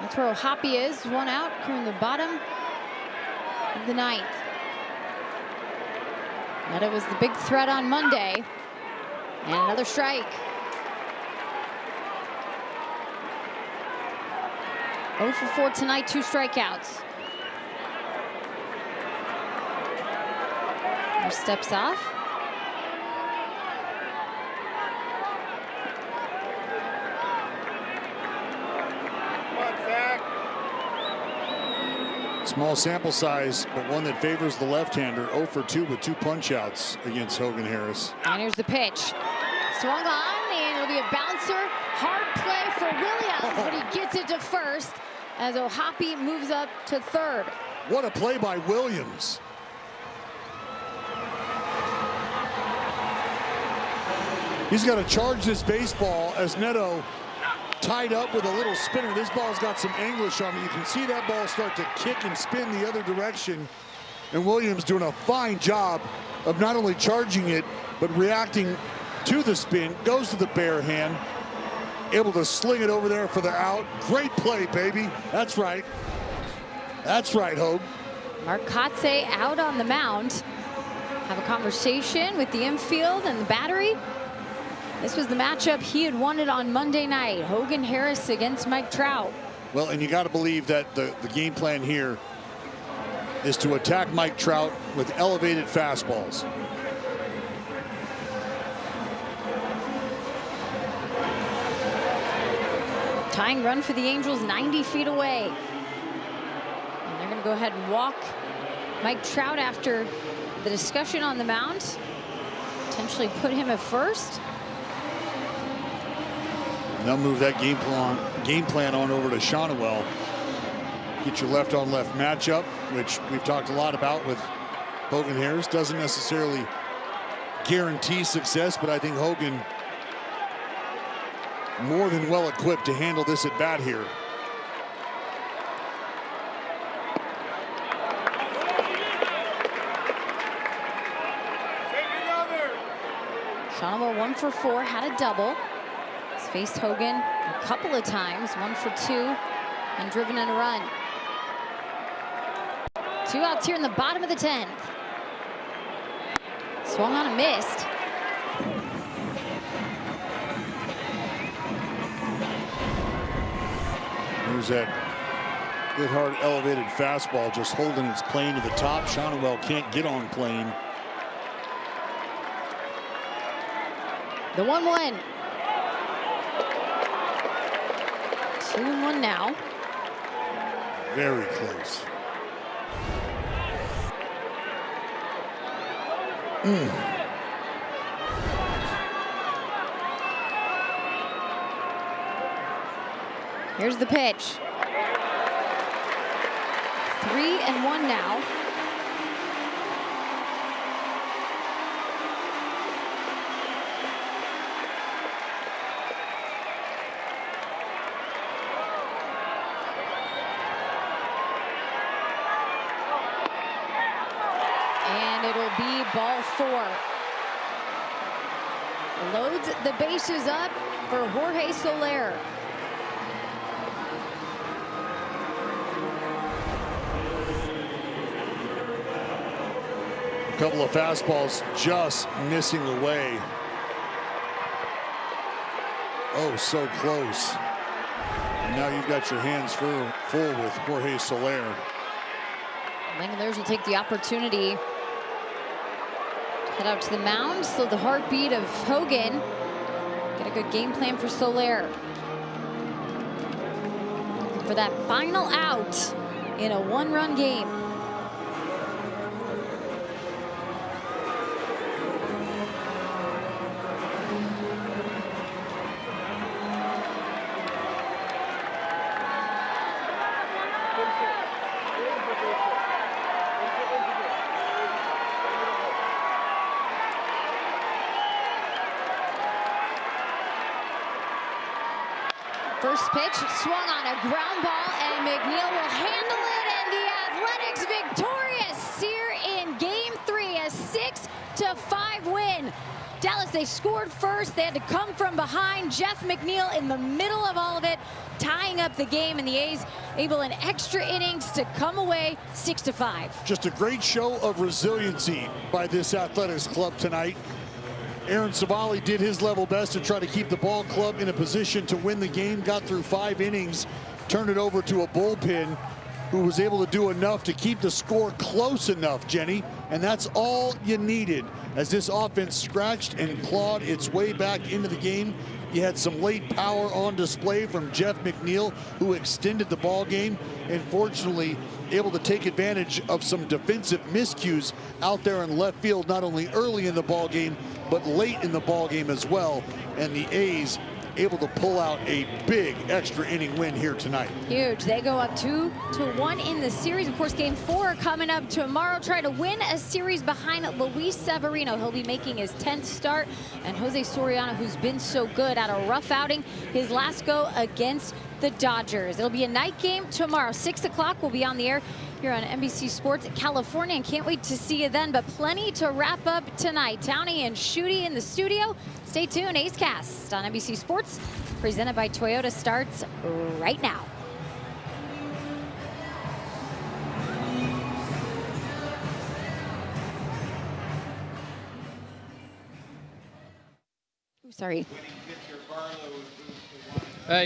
That's where O'Hoppe is. One out, here in the bottom of the 9th. Neto was the big threat on Monday. And another strike. 0 for 4 tonight, 2 strikeouts. There steps off. Small sample size, but one that favors the left-hander. 0 for 2 with 2 punch-outs against Hogan Harris. And here's the pitch. Swung on, and it'll be a bouncer. Hard play for Williams, but he gets it to first as O'Hoppe moves up to third. What a play by Williams. He's got to charge this baseball as Neto tied up with a little spinner. This ball's got some anglish on it. You can see that ball start to kick and spin the other direction. And Williams doing a fine job of not only charging it, but reacting to the spin. Goes to the bare hand, able to sling it over there for the out. Great play, baby. That's right. That's right, Hogue. Mark Kotze out on the mound. Have a conversation with the infield and the battery. This was the matchup he had wanted on Monday night. Hogan Harris against Mike Trout. Well, and you got to believe that the game plan here is to attack Mike Trout with elevated fastballs. Tying run for the Angels 90 feet away. And they're going to go ahead and walk Mike Trout after the discussion on the mound. Potentially put him at first. They'll move that game plan on over to Shonowell. Get your left-on-left matchup, which we've talked a lot about with Hogan Harris. Doesn't necessarily guarantee success, but I think Hogan more than well equipped to handle this at bat here. Shonowell 1 for 4, had a double. He's faced Hogan a couple of times, 1 for 2, and driven in a run. 2 outs here in the bottom of the 10th. Swung on and missed. There's that good hard elevated fastball just holding its plane to the top. Shonowell can't get on plane. The 1-1. 2-1 now. Very close. Here's the pitch. 3-1 now. And it'll be ball 4. Loads the bases up for Jorge Soler. A couple of fastballs just missing away. Oh, so close. And now you've got your hands full with Jorge Soler. Langeliers will take the opportunity to head out to the mound, slow the heartbeat of Hogan. Get a good game plan for Soler. For that final out in a 1-run game. First pitch swung on a ground ball, and McNeil will handle it, and the Athletics victorious here in Game 3, a 6-5 win. Dallas, they scored first. They had to come from behind. Jeff McNeil in the middle of all of it, tying up the game, and the A's able in extra innings to come away 6-5. Just a great show of resiliency by this Athletics club tonight. Aaron Savali did his level best to try to keep the ball club in a position to win the game. Got through 5 innings, turned it over to a bullpen who was able to do enough to keep the score close enough, Jenny. And that's all you needed as this offense scratched and clawed its way back into the game. You had some late power on display from Jeff McNeil, who extended the ball game, and fortunately able to take advantage of some defensive miscues out there in left field, not only early in the ball game, but late in the ball game as well. And the A's able to pull out a big extra inning win here tonight. Huge. They go up 2-1 in the series. Of course, game 4 coming up tomorrow. Try to win a series behind Luis Severino. He'll be making his 10th start. And Jose Soriano, who's been so good, at a rough outing his last go against the Dodgers. It'll be a night game tomorrow. 6 o'clock. We'll be on the air here on NBC Sports California, and can't wait to see you then. But plenty to wrap up tonight. Townie and Shooty in the studio. Stay tuned. A's Cast on NBC Sports, presented by Toyota, starts right now. Ooh, sorry.